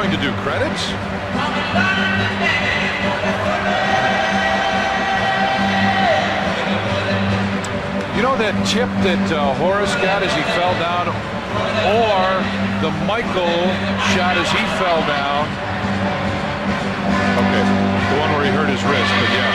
going to do credits? You know that chip that Horace got as he fell down, or the Michael shot as he fell down? Okay, the one where he hurt his wrist, but yeah.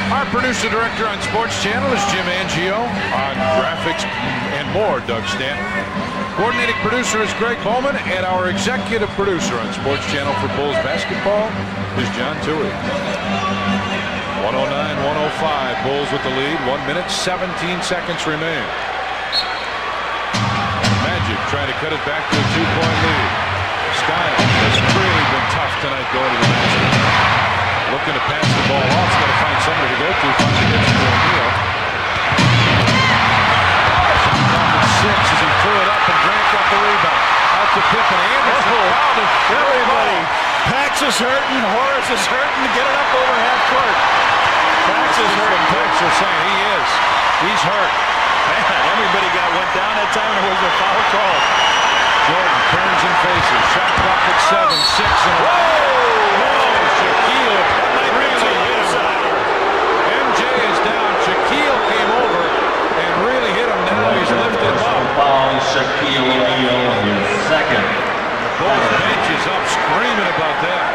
Our producer-director on Sports Channel is Jim Angio. On graphics and more, Doug Stanton. Coordinating producer is Greg Bowman, and our executive producer on Sports Channel for Bulls basketball is John Toohey. 109-105, Bulls with the lead. 1 minute, 17 seconds remain. Magic trying to cut it back to a 2-point lead. Skiles has really been tough tonight going to the basket. Looking to pass the ball off. He's got to find somebody to go to. Finally gets to O'Neal. Shot clock at 6 as he threw it up, and Grant got the rebound. Out to Pippen. Anderson. Everybody. Pax is hurting. Horace is hurting to get it up over half court. Pax is hurting. Pax are saying he is. He's hurt. Man, everybody went down that time, and it was a foul call. Jordan turns and faces. Shot clock at 7. 6 in a row. Shaquille really hit him. MJ is down. Shaquille came over and really hit him. Now he's lifted him up. Foul Shaquille O'Neal, his second. Bulls bench is up screaming about that.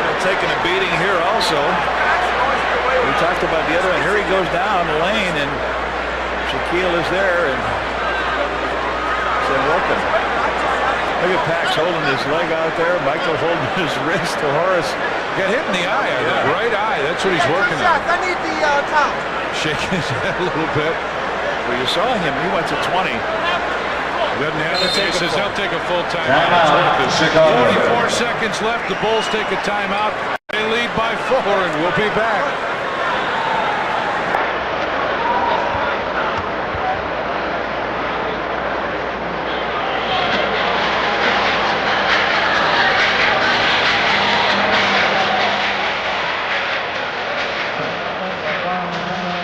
They're taking a beating here also. We talked about the other end. Here he goes down the lane, and Shaquille is there, and said, welcome. Look at Pax holding his leg out there. Michael holding his wrist to Horace. Got hit in the eye, the right eye. That's what he's working on. I need the towel. Shaking his head a little bit. Well, you saw him. He went to 20. Doesn't have it. He says he'll take a full timeout. Timeout. 44 seconds left. The Bulls take a timeout. They lead by 4, and we'll be back.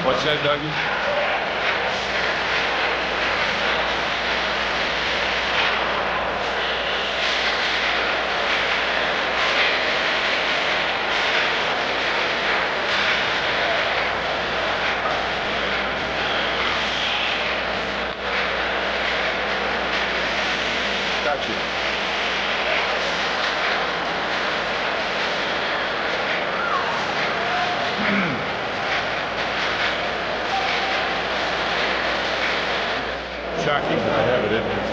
What's that, Dougie? Gotcha. Shocking. I have it in here.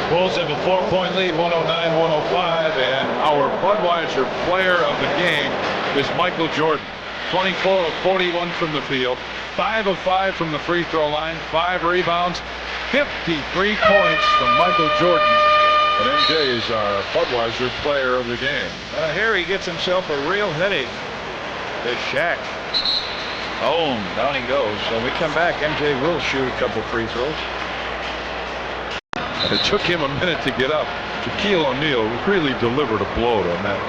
Bulls have a 4-point lead, 109-105, and our Budweiser player of the game is Michael Jordan. 24 of 41 from the field, 5 of 5 from the free throw line, 5 rebounds, 53 points from Michael Jordan. And MJ is our Budweiser player of the game. Here he gets himself a real headache. It's Shaq. Boom, down he goes. So when we come back, MJ will shoot a couple free throws. It took him a minute to get up. Shaquille O'Neal really delivered a blow on that.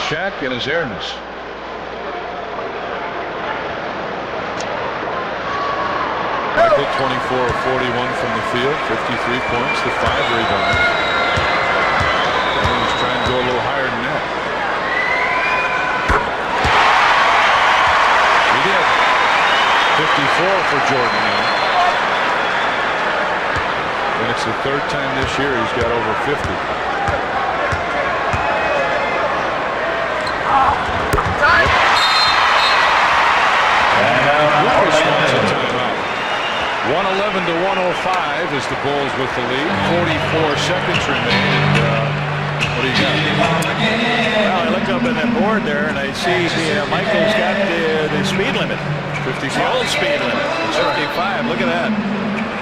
Shaq and his airness. Michael 24 of 41 from the field, 53 points to 5 rebounds. Try and go a little higher than that. He did. 54 for Jordan now. And it's the 3rd time this year he's got over 50. 111 to 105 is the Bulls with the lead. 44 seconds remain. What do you got? Well, I look up at that board there and I see Michael's got the speed limit. 55. The old speed limit. 55. Look at that.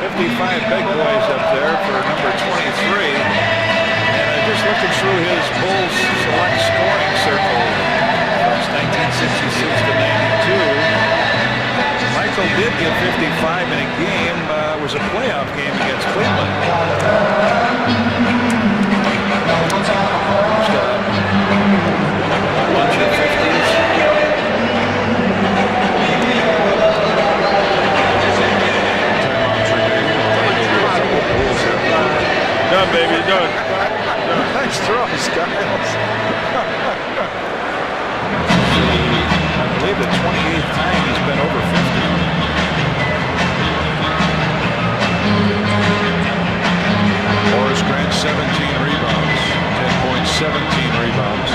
55 big boys up there for number 23. And just looking through his Bulls select scoring circle from 1966 to 92. Michael did get 55 in a game. It was a playoff game against Cleveland. He's got a bunch of 50s. Done, baby, done. Nice throw, Skiles. I believe the 28th time he's been over 50. Horace Grant, 17 rebounds, 10 points, 17 rebounds.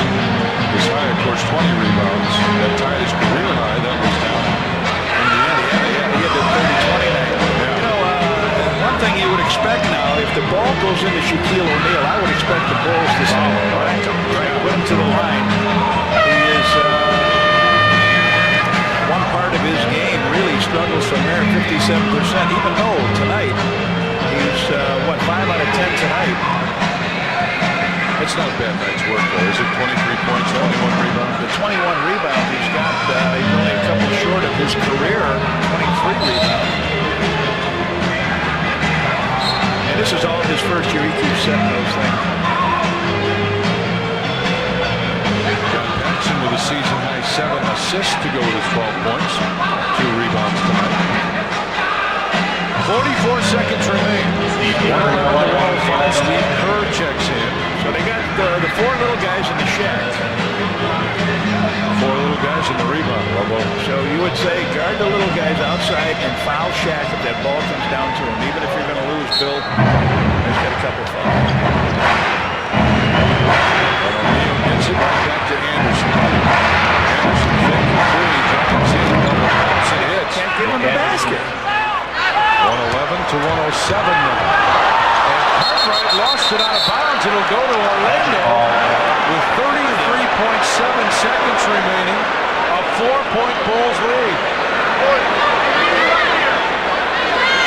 His high, of course, 20 rebounds. That tied his career high. That was down in the end. Yeah, he had the 30-20 night. You know, one thing you would expect now, if the ball goes into Shaquille O'Neal, I would expect the Bulls to say, put him to the line. He is one part of his game really struggles from there, 57%, even though tonight he's, 5 out of 10 tonight. It's not a bad night's work, though, is it? 23 points, 21 rebounds. The 21 rebounds he's got, he's only a couple short of his career 23 rebounds. And this is all his first year. He keeps setting those things. John Paxson with a season-high 7 assists to go with his 12 points. 2 rebounds tonight. 44 seconds remain. 105. Steve Kerr checks in. So they got the 4 little guys in the shack. 4 little guys in the rebound. So you would say guard the little guys outside and foul Shaq if that ball comes down to him. Even if you're going to lose, Bill, he's got a couple fouls. O'Neal gets it right back to Anderson. Anderson faking 3, drives in, double bounce and hits. Can't get him the basket. 111 to 107 now. And Cartwright lost it out of bounds. It'll go to Orlando with 33.7 seconds remaining. A 4-point Bulls lead.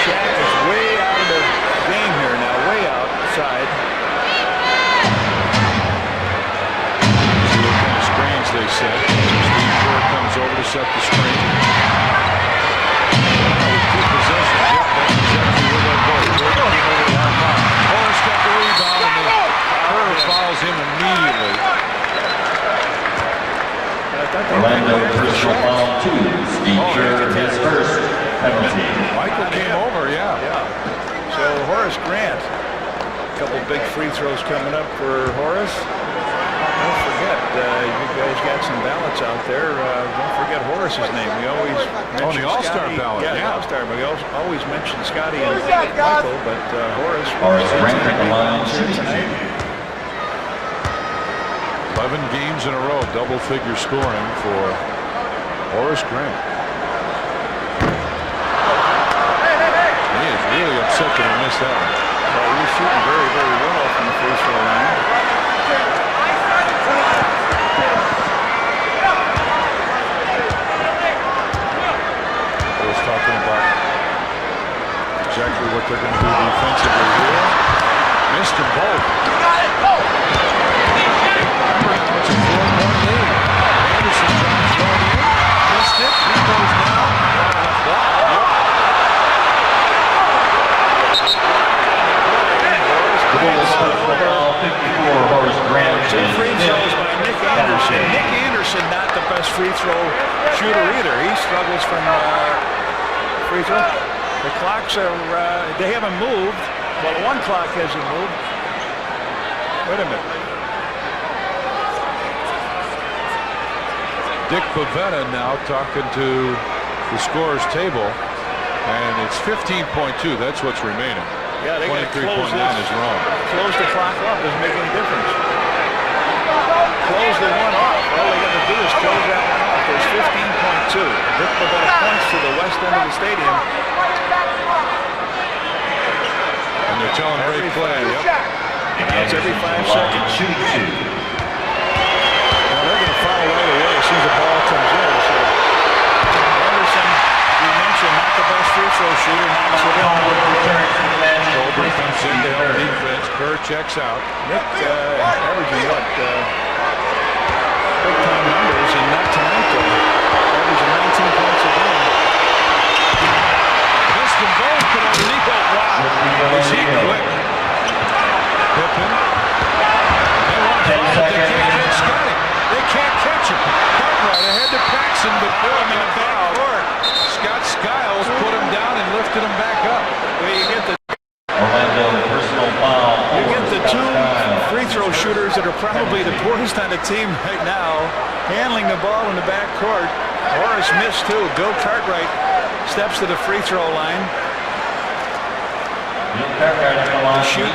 Shaq is way out of the game here now, way outside. See what kind of screens they set. Steve Kerr comes over to set the screen. Good possession. Yep, that's exactly where they'll go. Horace got the rebound, and Kerr fouls him immediately. Orlando personal foul 2. Steve Kerr, his first penalty. Michael came over, yeah. So Horace Grant, a couple big free throws coming up for Horace. Don't forget, you guys got some ballots out there. Don't forget Horace's name. We always mention the All-Star Scottie. ballot. Yeah, Yeah. the All-Star. But we always mention Scottie and Michael, but Horace Grant at the line, tonight. 11 games in a row, double-figure scoring for Horace Grant. He is really upset that he missed that one. He was shooting very, very well from the free throw line. I was talking about exactly what they're going to do defensively here. Missed them both. It's a 4-point lead. Anderson drives going in. Missed it. He goes down. The Bulls overall 54. Horace Grant Two is free throws by Nick Anderson. penalty. Nick Anderson, not the best free throw shooter either. He struggles from free throw. The clocks are, they haven't moved. Well, one clock hasn't moved. Wait a minute. Dick Bavetta now talking to the scorer's table, and it's 15.2. That's what's remaining. Yeah, they got to 23.9 close this. is wrong. Close the clock off. Doesn't make any difference. Close the one off. All they got to do is close that one off. There's 15.2. Dick Bavetta points to the west end of the stadium. telling Ray Clay. It's every 5 seconds. Shooting 2. Well, they're going to foul right away as soon as the ball comes in. So Anderson, we mentioned, not the best free throw shooter. Colbert comes in to help defense. Kerr checks out. Nick averaging what? Big time numbers, and not tonight though. Averaging 19 points a game. Missed them both, but underneath that. Wow. Was he quick? Pippen. They want to follow, but they can't catch Scottie. They can't catch him. Cartwright ahead to Paxson, but put him in the backcourt. Scott Skiles put him down and lifted him back up. Well, you get the Personal foul. You get the 2 free throw shooters that are probably the poorest on the team right now, handling the ball in the backcourt. Horace missed too. Bill Cartwright steps to the free throw line. Shoot.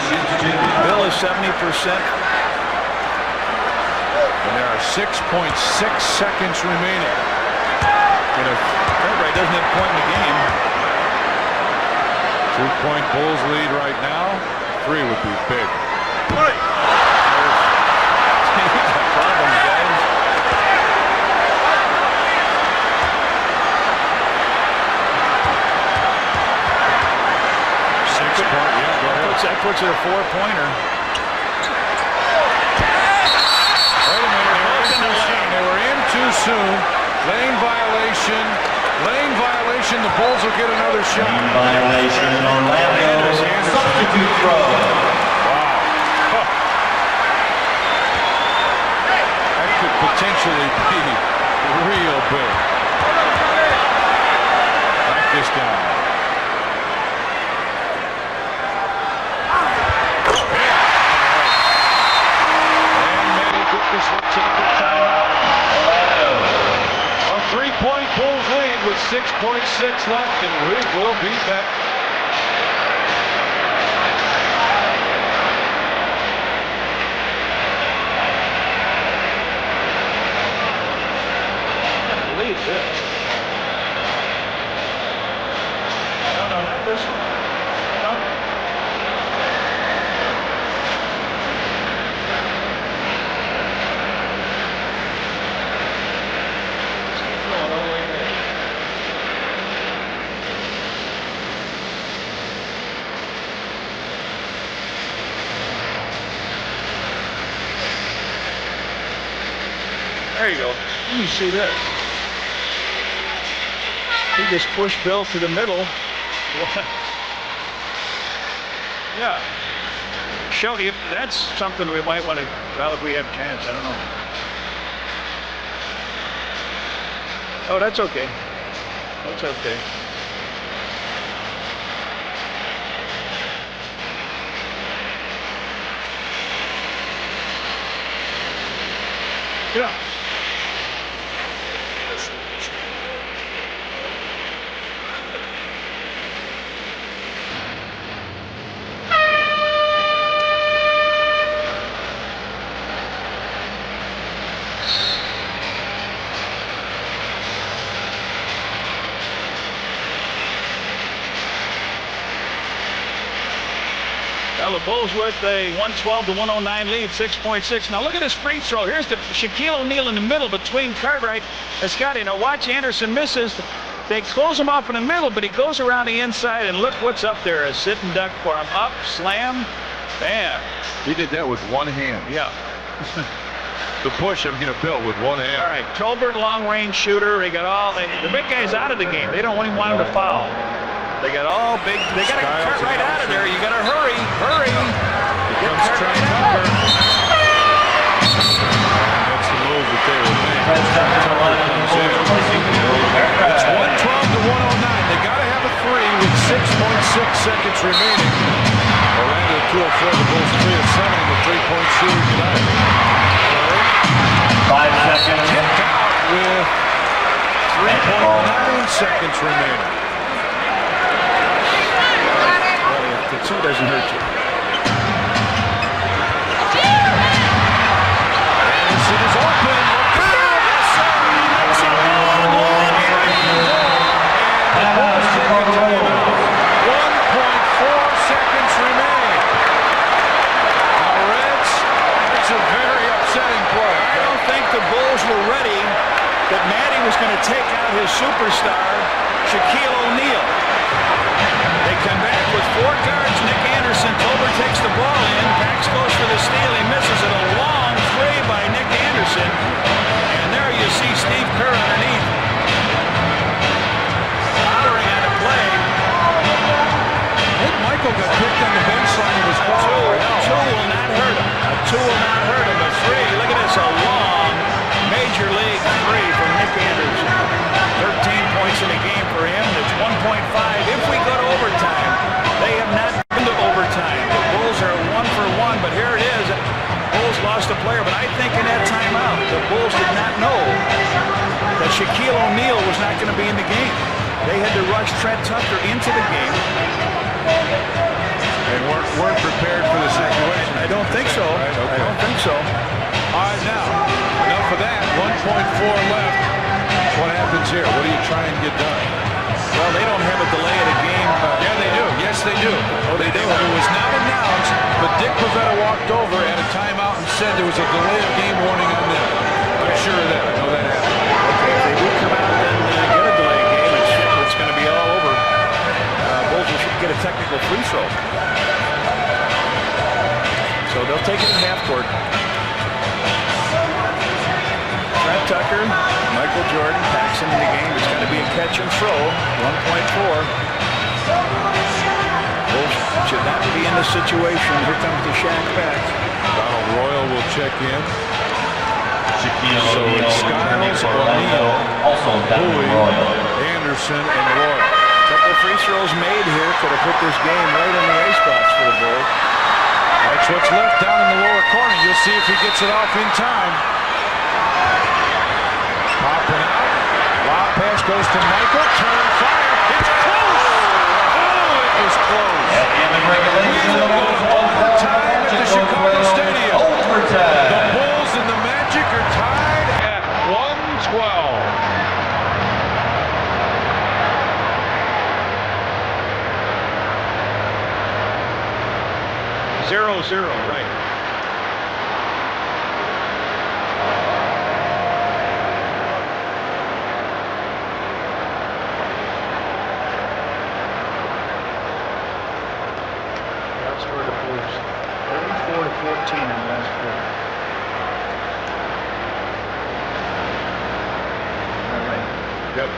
Bill is 70%. And there are 6.6 seconds remaining. And if Cartwright doesn't have a point in the game, 2-point Bulls lead right now. 3 would be big. He's got problems, guys. That puts it a 4-pointer. Wait a minute, they were in too soon. Lane violation. Lane violation. The Bulls will get another shot. Lane violation. Orlando substitute throw. Wow. That could potentially be real big. Back this down. A 3-point Bulls lead with 6.6 left, and we will be back. Lead this. No, this one. No. There you go. Let me see this. He just pushed Bill to the middle. Yeah. Shelby, that's something we might want to, well, if we have a chance, I don't know. Oh, that's okay. That's okay. Yeah. Well, the Bulls with a 112 to 109 lead, 6.6. Now look at this free throw. Here's the Shaquille O'Neal in the middle between Cartwright and Scottie. Now watch Anderson misses. They close him off in the middle, but he goes around the inside, and look what's up there. A sitting duck for him. Up, slam, bam. He did that with one hand. Yeah. To push him, Bill with one hand. All right, Tolbert, long-range shooter. They got all the big guys out of the game. They don't even want him to foul. They got all big. They got to get Cartwright out of there. You got to hurry. Get Cartwright out. That's the move that they were making. It's 112 to 109. They got to have a 3 with 6.6 seconds remaining. Orlando 2 of 4. The Bulls 3 of 7 in the 3-point shooting tonight. 5 seconds. Kicked out with 3.9 seconds remaining. The 2 doesn't hurt you. Anderson is open. Look out! Yes, sir! He makes it one. And the Bulls take it to the middle. 1.4 seconds remain. without his superstar, Shaquille O'Neal. They come back with 4 guards. Nick Anderson, Tolbert takes the ball in. Pax goes for the steal. He misses it. A long three by Nick Anderson. And there you see Steve Kerr underneath. Hollering on a play. I think Michael got picked on the bench line of his ball. Two will not hurt him. A 2 will not hurt him. A 3. Look at this. A long major league 3 from Nick Anderson. 13 points in the game for him. It's 1.5 if we go to overtime. They have not been to overtime. The Bulls are 1 for 1, but here it is. Bulls lost a player, but I think in that timeout, the Bulls did not know that Shaquille O'Neal was not going to be in the game. They had to rush Trent Tucker into the game. They weren't prepared for the situation. I don't think so. Right, okay. I don't think so. All right, now, enough of that. 1.4 left. What happens here? What do you try and get done? Well, they don't have a delay of the game. Yeah, they do. Yes, they do. Oh, they do. It was not announced, but Dick Pavetta walked over at a timeout and said there was a delay of game warning on them. I'm sure of that. I know that happened. Okay, if they do come out and get a delay game, it's going to be all over. Bulls should get a technical free throw. So they'll take it in half court. Trent Tucker, Michael Jordan, Paxson in the game. It's going to be a catch and throw. 1.4. Bulls should not be in this situation. Here comes the Shaq back. Donald Royal will check in. Shaquille So O'Neal, it's Skiles, Orlando, also Donald Bowie, Royal. Anderson, and Royal. Couple free throws made here could have put this game right in the A spots for the Bulls. That's what's left down in the lower corner. You'll see if he gets it off in time. Popping out. Lob pass goes to Michael. Turn fire. It's close. Oh, it was close. At the end of regulation, the Bulls Overtime at the Chicago Stadium. Overtime. The Bulls and the Magic are tied at 112. 0-0, right. That's where the Bulls 34-14 in the last quarter. All right. Yep.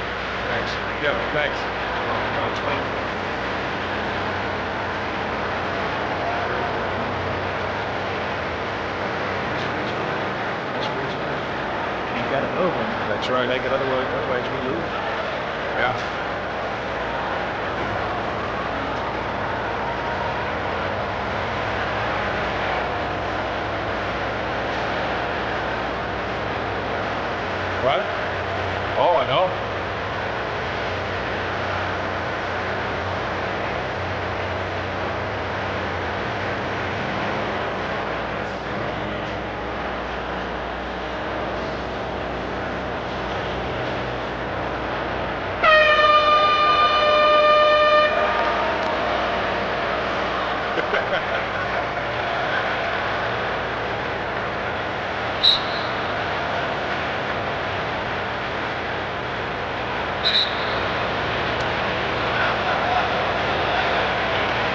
Thanks. Yep. Thanks. I'll explain it. Got to move him. That's right. Make it otherwise we lose. Yeah. What? Oh, I know.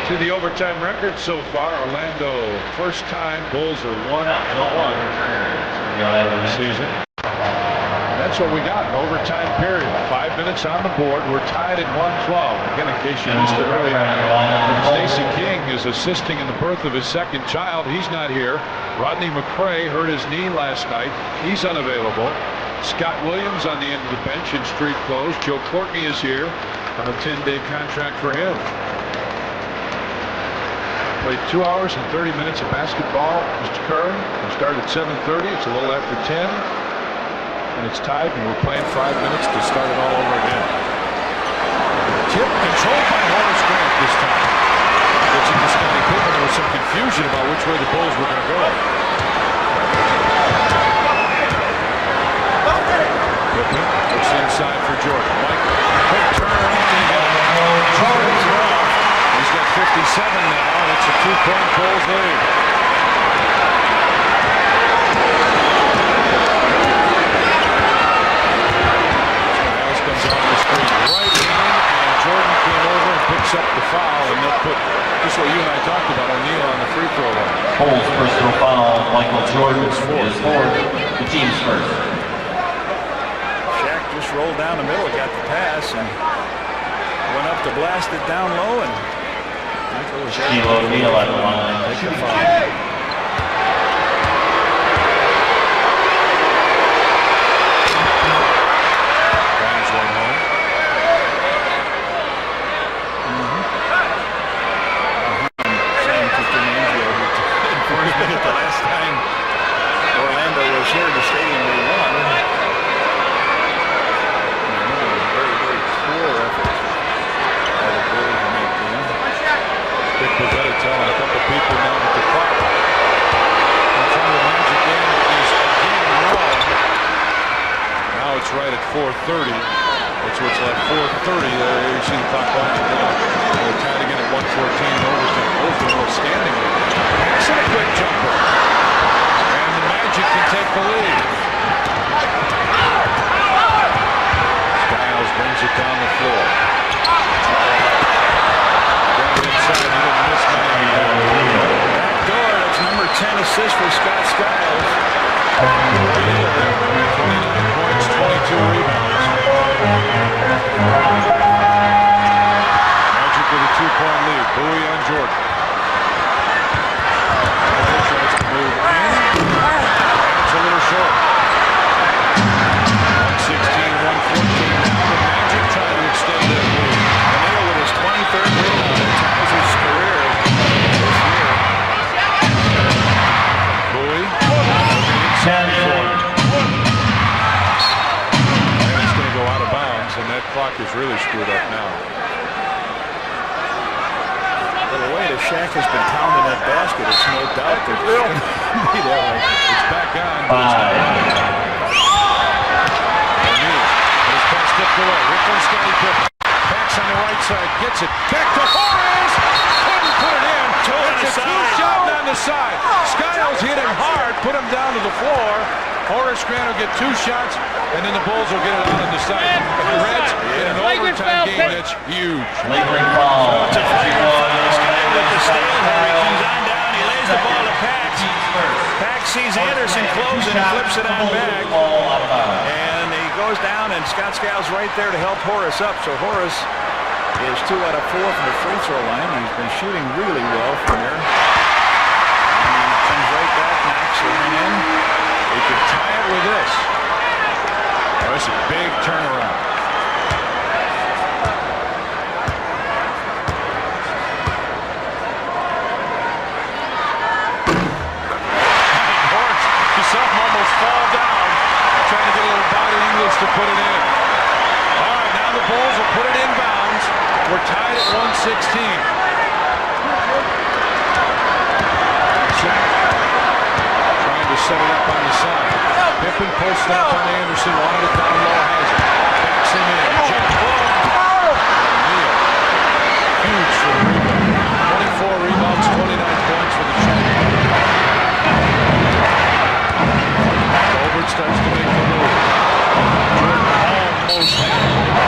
To the overtime record so far, Orlando, first time Bulls are 1-1 this season. And that's what we got, an overtime period. 5 minutes on the board. We're tied at 112. Again, in case you missed it earlier, Stacey King is assisting in the birth of his second child. He's not here. Rodney McCray hurt his knee last night. He's unavailable. Scott Williams on the end of the bench in street clothes. Joe Courtney is here on a 10-day contract for him. Played 2 hours and 30 minutes of basketball, Mr. Kerr. We started at 7:30. It's a little after 10. And it's tied, and we're playing 5 minutes to start it all over again. Tip controlled by Horace Grant this time. Pitching to Scottie Pippen. There was some confusion about which way the Bulls were going to go. Pippen looks inside for Jordan. Michael, quick turn. Jordan's off. He's got 57 now. It's a 2-point Bulls lead. Skiles comes But just what you and I talked about, O'Neal on the free throw line. Bulls personal foul, Michael Jordan is fourth. The team's first. Shaq just rolled down the middle, got the pass, and went up to blast it down low, and Shaquille O'Neal at the line. take a foul. The last time Orlando was here in the stadium, they won. It was a very, very poor effort by the Bulls in that game. Dick Pavetta telling a couple people now that the clock in front of the Magic game is again wrong. Now it's right at 4:30. That's what's left. 4:30 there. You see the clock winding down. They're tied again at 1:14 in overtime. Both are outstanding. Pass and a quick jumper. And the Magic can take the lead. Skiles brings it down the floor. Down inside, he didn't miss many. Back door, that's number 10 assist for Scott Skiles. 29 points, 22 rebounds. Magic with a 2-point lead. Bowie on Jordan. Tries to move in. It's a little short. 116, 114. Now the Magic try to extend their lead. O'Neal with his 23rd rebound and ties his career this year. Bowie. Inside for him. And it's going to go out of bounds, and that clock is really screwed up now. Well, the way that Shaq has been pounding that basket, it's no doubt that it's going to be that way. It's back on, but it's not on. O'Neal. His pass tipped away. Here comes Scottie Pippen. Backs on the right side. Gets it. Back to Horace. Couldn't put it in. It's a two-shot on the side. Skiles hit him hard. Put him down to the floor. Horace Grant will get 2 shots, and then the Bulls will get it out on the side. And the Reds, in an overtime game, that's huge. Lingering foul. It's a flagrant foul. Scottie with the steal here. He comes on down. He lays the ball to Pax. Pax sees Anderson closing and flips it on back. And he goes down, and Scott Skiles right there to help Horace up. So Horace is 2 out of 4 from the free throw line. He's been shooting really well from there. And he comes right back, knocks it in. They could tie it with this. Oh, that's a big turnaround. Horns, you saw him almost fall down, trying to get a little body English to put it in. All right, now the Bulls will put it in bounds. We're tied at 116. Set it up on the side. Pippen posted up on Anderson, wanted it down low, has it. Backs him in. Jump ball. O'Neal. Huge for the rebound. 24 rebounds, 29 points for the champion. Colbert starts to make the move. Jordan almost had it.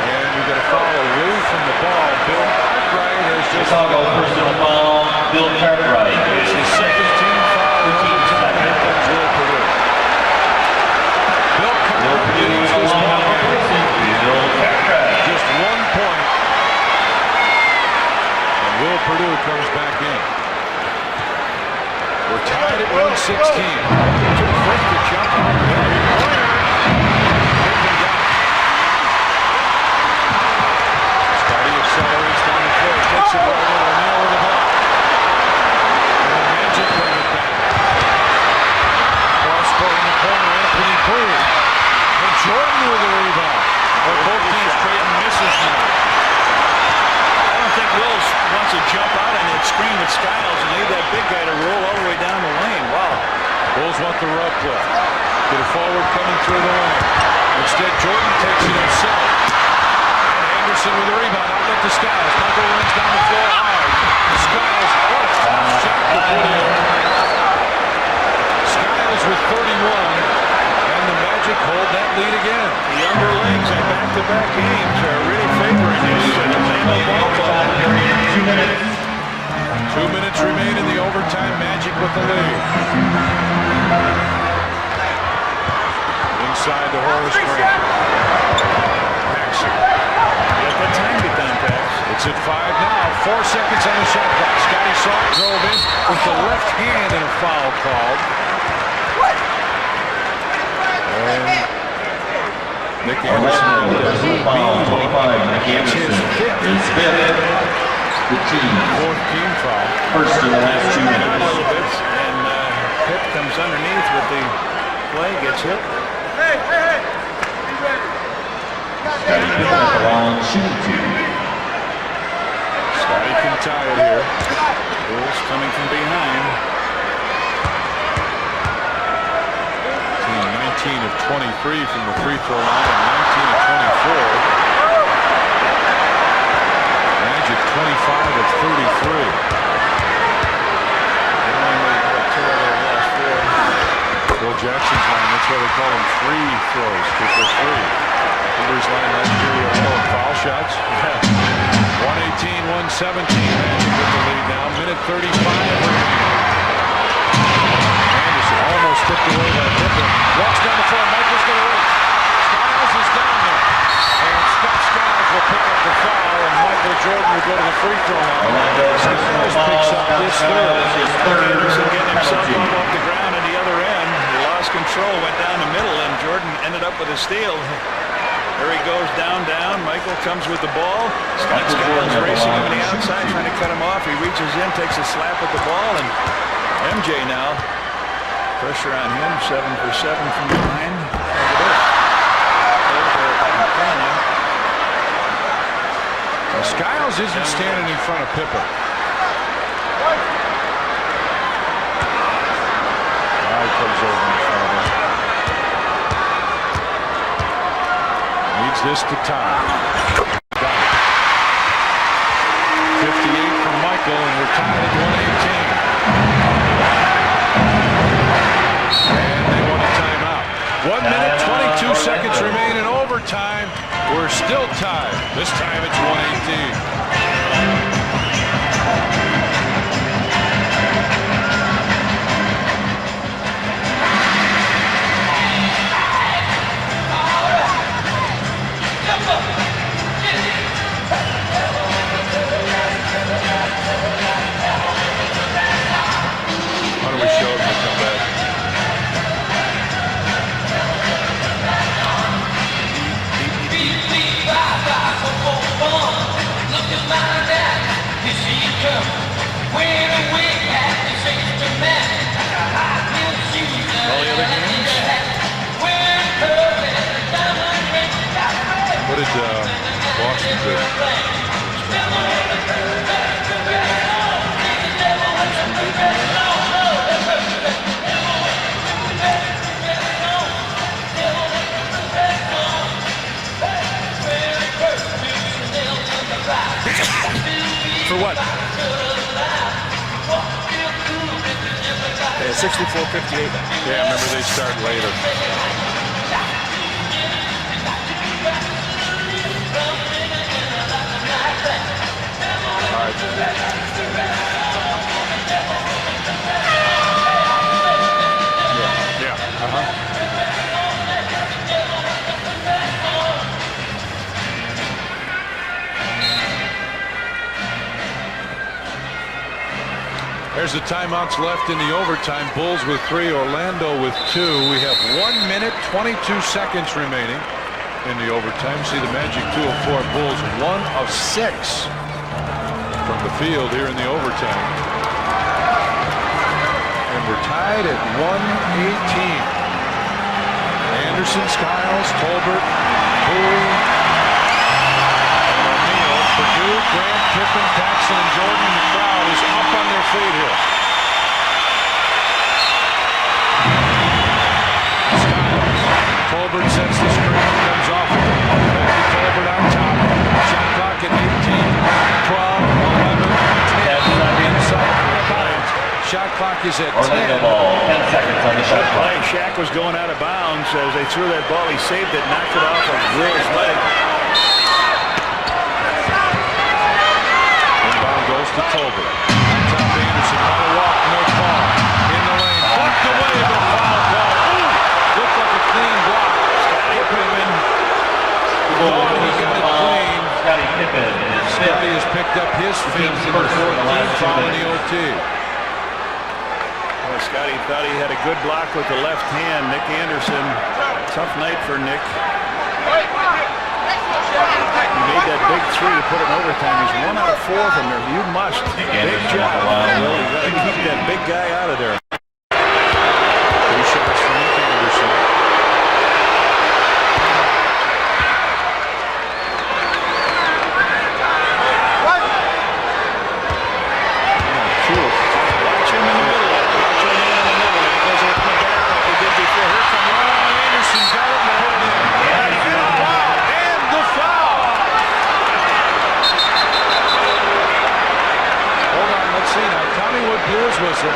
And we got a foul away from the ball. Bill Cartwright has just... Chicago personal foul, Bill Cartwright. It's his second team foul. Just 1 point. And Will Purdue comes back in. We're tied at 116. Too quick to jump on. Scottie accelerates down the floor. Takes it right in. O'Neal with the ball. And the Magic bring it back. Cross court in the corner. Anthony Poole. And Jordan with the rebound. Both teams trading misses now. I don't think Wills wants to jump out on that screen with Skiles and leave that big guy to roll all the way down the lane. Wow. Bulls want the rub play. Get a forward coming through the lane. Instead, Jordan takes it himself. And Anderson with the rebound. Outlet to Skiles. Michael runs down the floor hard. Skiles, what a tough shot to put in. Skiles with 31. And the Magic hold that lead again. The underlings in back-to-back games are really favoring this. And the ball 2 minutes with the lead. Inside to Horace Grant. Paxson. Let the time get done, Pax. It's at 5 now. 4 seconds on the shot clock. Scottie saw it, drove in with the left hand and a foul called. And Nick Anderson. Foul 25. Nick Anderson is fifth. The team. Fourth team foul. First in the last 2 minutes. And Pitt comes underneath with the play, gets hit. Scottie Pippen at the line, shooting 2. Scottie can tie it here. Bulls coming from behind. Team 19 of 23 from the free throw line and 19 of 24. Magic 25 of 33. Bill Jackson's line, that's why they call them free throws, because they're free. Hoover's line last year, we were calling foul shots. 118-117, Magic with the lead now. Minute 35 remaining. Anderson almost tipped away by Pippen. Walks down the floor, Michael's going to race. Skiles is down there. And Scott Skiles will pick up the foul, and Michael Jordan will go to the free throw line. Skiles picks up his third. Anderson getting himself off the ground at the other end. Lost control, went down the middle, and Jordan ended up with a steal. There he goes, down. Michael comes with the ball. Scott Skiles racing him on the outside, trying to cut him off. He reaches in, takes a slap at the ball, and MJ now. Pressure on him, 7 for 7 from behind. Now, Skiles isn't standing in front of Pippen. Now he comes over in front of him. Needs this to tie. Got it. 58 from Michael, and we're tied at 118. And they want a timeout. 1 minute, 22 seconds remain in overtime. We're still tied. This time it's 118. Why don't we show them to come back? All the other games? What did Boston do? For what? 64-58. Yeah, remember they start later. All right. Yeah. There's the timeouts left in the overtime. Bulls with 3, Orlando with 2. We have 1 minute, 22 seconds remaining in the overtime. See the Magic 2 of 4, Bulls 1 of 6 from the field here in the overtime. And we're tied at 118. Anderson, Skiles, Tolbert, Bowie, and O'Neal. Purdue, Grant, Pippen, Paxson, and Jordan. The crowd is up on their feet here. Skiles. Tolbert sets the screen, comes off of it. Back to Tolbert on top. Shot clock at 18, 12, 11, 10. Inside the bounds. Shot clock is at 10. 10 seconds on the shot clock. Shaq was going out of bounds as they threw that ball. He saved it, knocked it off of Will's leg. Inbound goes to Tolbert. On top of Anderson. On a walk, no call. picked up his fifth and 14th foul in the OT. Well, Scottie thought he had a good block with the left hand. Nick Anderson, tough night for Nick. He made that big three to put it in overtime. He's 1 out of 4 from there. You must. Big job. Well, you got to keep that big guy out of there. 3 shots for Nick Anderson. Watch him in the middle. Watch him in the middle. He goes around the back like he did before. Here comes Anderson got it and put it in. And the foul. Hold on, let's see now. Tommy Wood blew his whistle.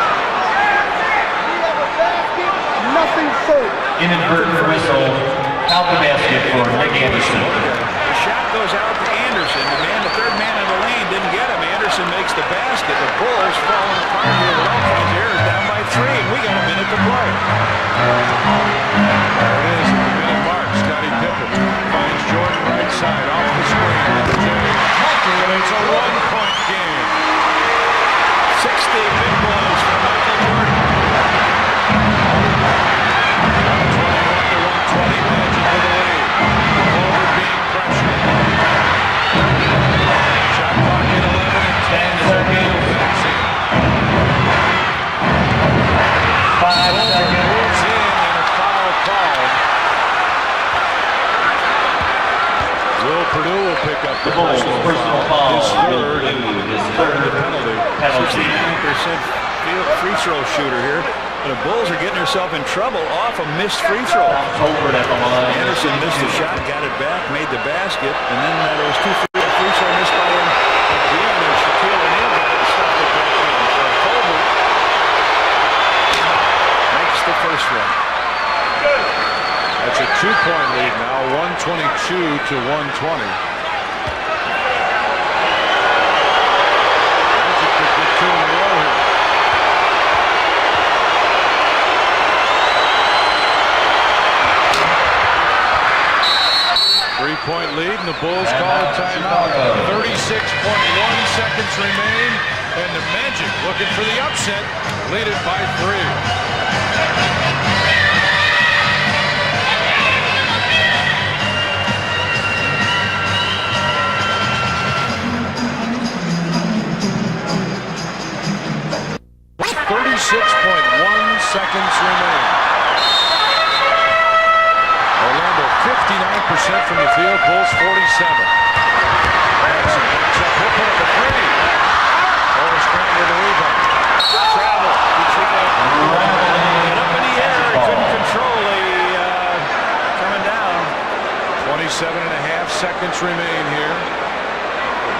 Nothing further. Inadvertent whistle. Out the basket for Nick Anderson. The shot goes out to Anderson. The third man in the lane didn't get him. Anderson makes the basket. The Bulls falling apart here with all kinds of errors, down by 3, and we got a minute to play. There it is at the minute mark. Scottie Pippen finds Jordan right side off the screen. And it's a 1-point game. 60 big boys for Michael Jordan. 121 to 120, Magic with the lead. Over being pressured. Shot clock at 11 and 10 seconds. 5 seconds. Moves in and a foul called. Will Purdue will pick up the personal foul. His third and the penalty. 69% free throw shooter here. The Bulls are getting themselves in trouble off a missed free throw. Over at the line. Anderson missed the shot, got it back, made the basket, and then there was 2 free throw missed by him again, and Shaquille O'Neal got it and stuffed it back in. So Colbert makes the first one. That's a 2-point lead now, 122 to 120. Magic could get 2 in a row here. 3-point lead, and the Bulls call a timeout. 36.1 seconds remain, and the Magic looking for the upset, lead it by 3. Seconds remain. Orlando 59% from the field, Bulls 47. Jackson backs up, he'll put up a 3. Horace Grant with a rebound. Travel. And up in the air, couldn't control coming down. 27 and a half seconds remain here.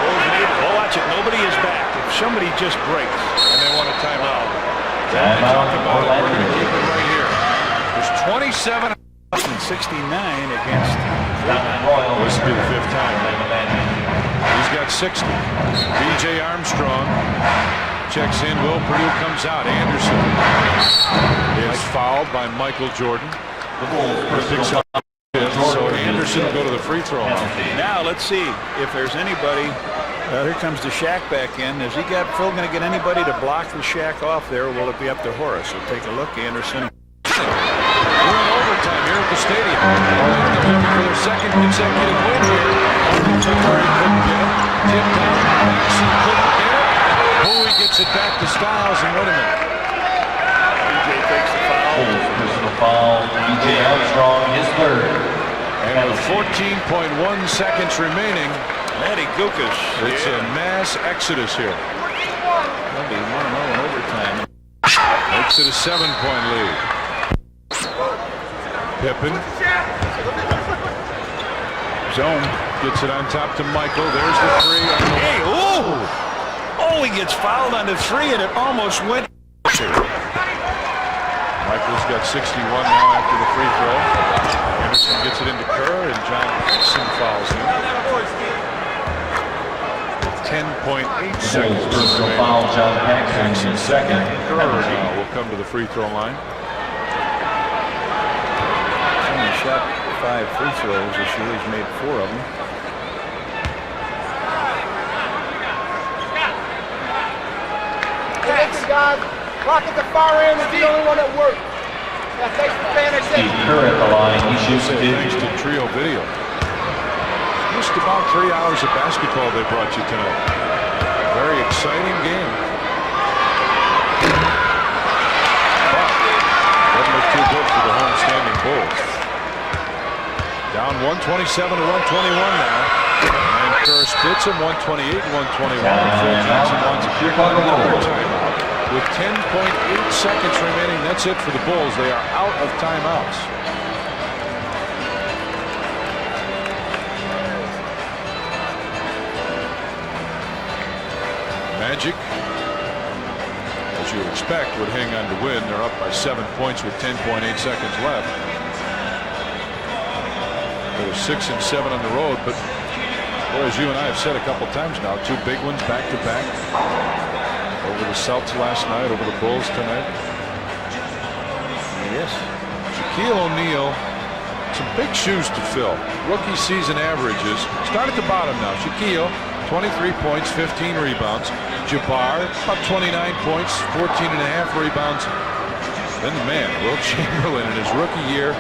Bulls need it. Oh, watch it. Nobody is back. If somebody just breaks, and they want a timeout. We're going to keep it right here. There's 27 and 69 against This will be the 5th time. He's got 60. B.J. Armstrong checks in. Will Purdue comes out. Anderson is fouled by Michael Jordan. Picks up. So Anderson will go to the free throw line. Now let's see if there's anybody. Here comes the Shaq back in. Is Phil going to get anybody to block the Shaq off there, or will it be up to Horace? We'll take a look. Anderson. We're in overtime here at the stadium. Orlando looking for their 2nd consecutive win here. Murray couldn't get it. Tipped out. Maxson couldn't get it. Bowie gets it back to Skiles, and wait a minute. B.J. takes the foul. Personal foul. B.J. Armstrong, his 3rd. And with 14.1 seconds remaining, Matty Gukas. It's a mass exodus here. They'll be 1-0 in overtime. Makes it a 7-point lead. Pippen. Zone. Gets it on top to Michael. There's the 3. Hey, oh, he gets fouled on the 3, and it almost went. Michael's got 61 now after the free throw. Anderson gets it into Kerr, and John Paxson fouls him. 10.8 seconds. Personal foul, John Paxson, 2nd. Kerr now will come to the free throw line. He's only shot 5 free throws this year. He's made 4 of them. side. Clock at the far end is the only one that works. Yeah, thanks for paying attention. Steve Kerr at the line. He shoots it. Thanks to Trio Video. Just about 3 hours of basketball they brought you tonight. Very exciting game. But doesn't look too good for the home-standing Bulls. Down 127 to 121 now. And Kerr splits them 128 and 121. Phil Johnson wants to kick on another timeout. With 10.8 seconds remaining, that's it for the Bulls. They are out of timeouts. Magic, as you would expect, would hang on to win. They're up by 7 points with 10.8 seconds left. They were 6 and 7 on the road, but boy, as you and I have said a couple times now, 2 big ones back to back. Over the Celtics last night, over the Bulls tonight. Yes. Shaquille O'Neal, some big shoes to fill. Rookie season averages. Start at the bottom now. Shaquille, 23 points, 15 rebounds. Jabbar, about 29 points, 14 and a half rebounds. Then the man, Will Chamberlain, in his rookie year,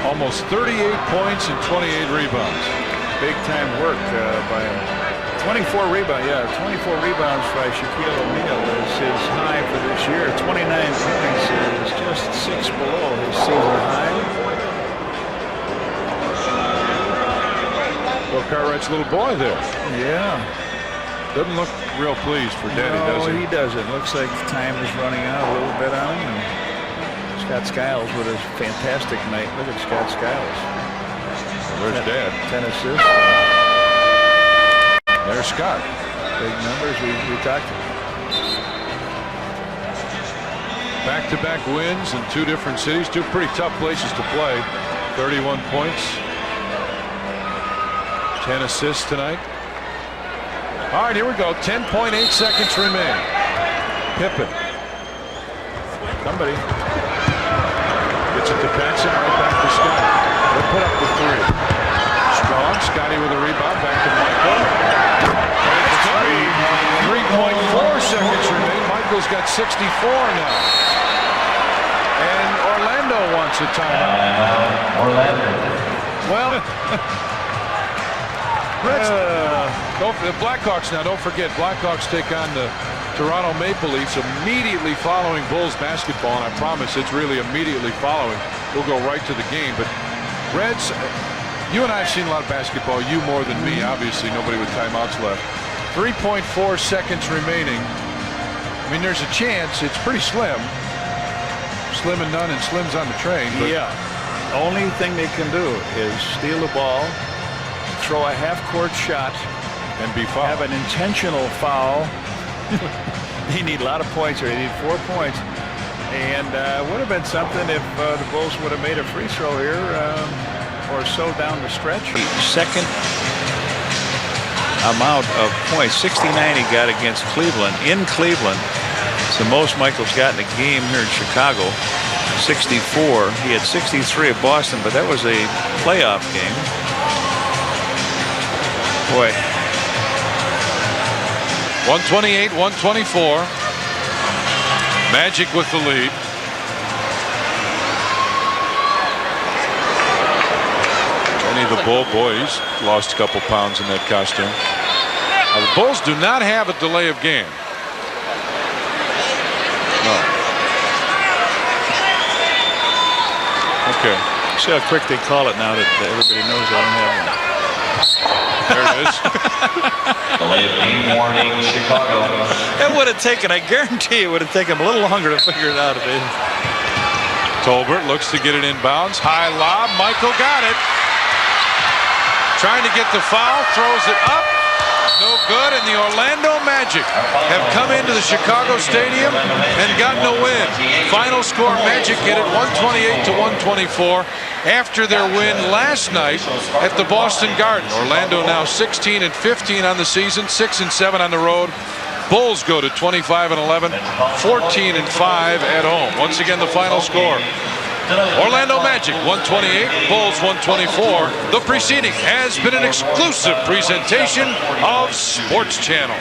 almost 38 points and 28 rebounds. Big time work by him. 24 rebounds, 24 rebounds by Shaquille O'Neal is his high for this year. 29 points is just 6 below his season high. Bill Cartwright's little boy there. Yeah. Doesn't look real pleased for Daddy, does he? No, he doesn't. Looks like time is running out a little bit on him. And Scott Skiles with a fantastic night. Look at Scott Skiles. There's Dad. 10 assists. There's Scott. Big numbers we talked about. Back-to-back wins in 2 different cities, 2 pretty tough places to play. 31 points. 10 assists tonight. All right, here we go. 10.8 seconds remain. Pippen. Somebody gets it to Paxson, right back to Scott. They'll put up the 3. Strong. Scottie with a rebound. Back to Michael. 3.4 seconds remain. Michael's got 64 now. And Orlando wants a timeout. Orlando. Well, the Blackhawks now, don't forget, Blackhawks take on the Toronto Maple Leafs immediately following Bulls basketball, and I promise it's really immediately following. We'll go right to the game. But Reds, you and I have seen a lot of basketball, you more than me, obviously, nobody with timeouts left. 3.4 seconds remaining. I mean, there's a chance. It's pretty slim. Slim and none, and Slim's on the train. But yeah. Only thing they can do is steal the ball, throw a half-court shot, and be fouled. Have an intentional foul. They need a lot of points here. They need 4 points. And would have been something if the Bulls would have made a free throw here or so down the stretch. Second amount of points, 69 he got against Cleveland. In Cleveland, it's the most Michael's gotten a game here in Chicago. 64. He had 63 at Boston, but that was a playoff game. Boy. 128, 124. Magic with the lead. Any of the Bull boys lost a couple pounds in that costume. Now, the Bulls do not have a delay of game. No. Okay. See how quick they call it now that everybody knows they don't have one. There it is. Delay of game warning, Chicago. It would have taken, I guarantee it would have taken them a little longer to figure it out. Tolbert looks to get it inbounds. High lob. Michael got it. Trying to get the foul. Throws it up. No good. And the Orlando Magic have come into the Chicago Stadium and gotten a win. Final score, Magic get it 128 to 124 after their win last night at the Boston Garden. Orlando now 16 and 15 on the season, 6 and 7 on the road. Bulls go to 25 and 11, 14 and 5 at home. Once again, the final score. Orlando Magic 128, Bulls 124. The preceding has been an exclusive presentation of Sports Channel.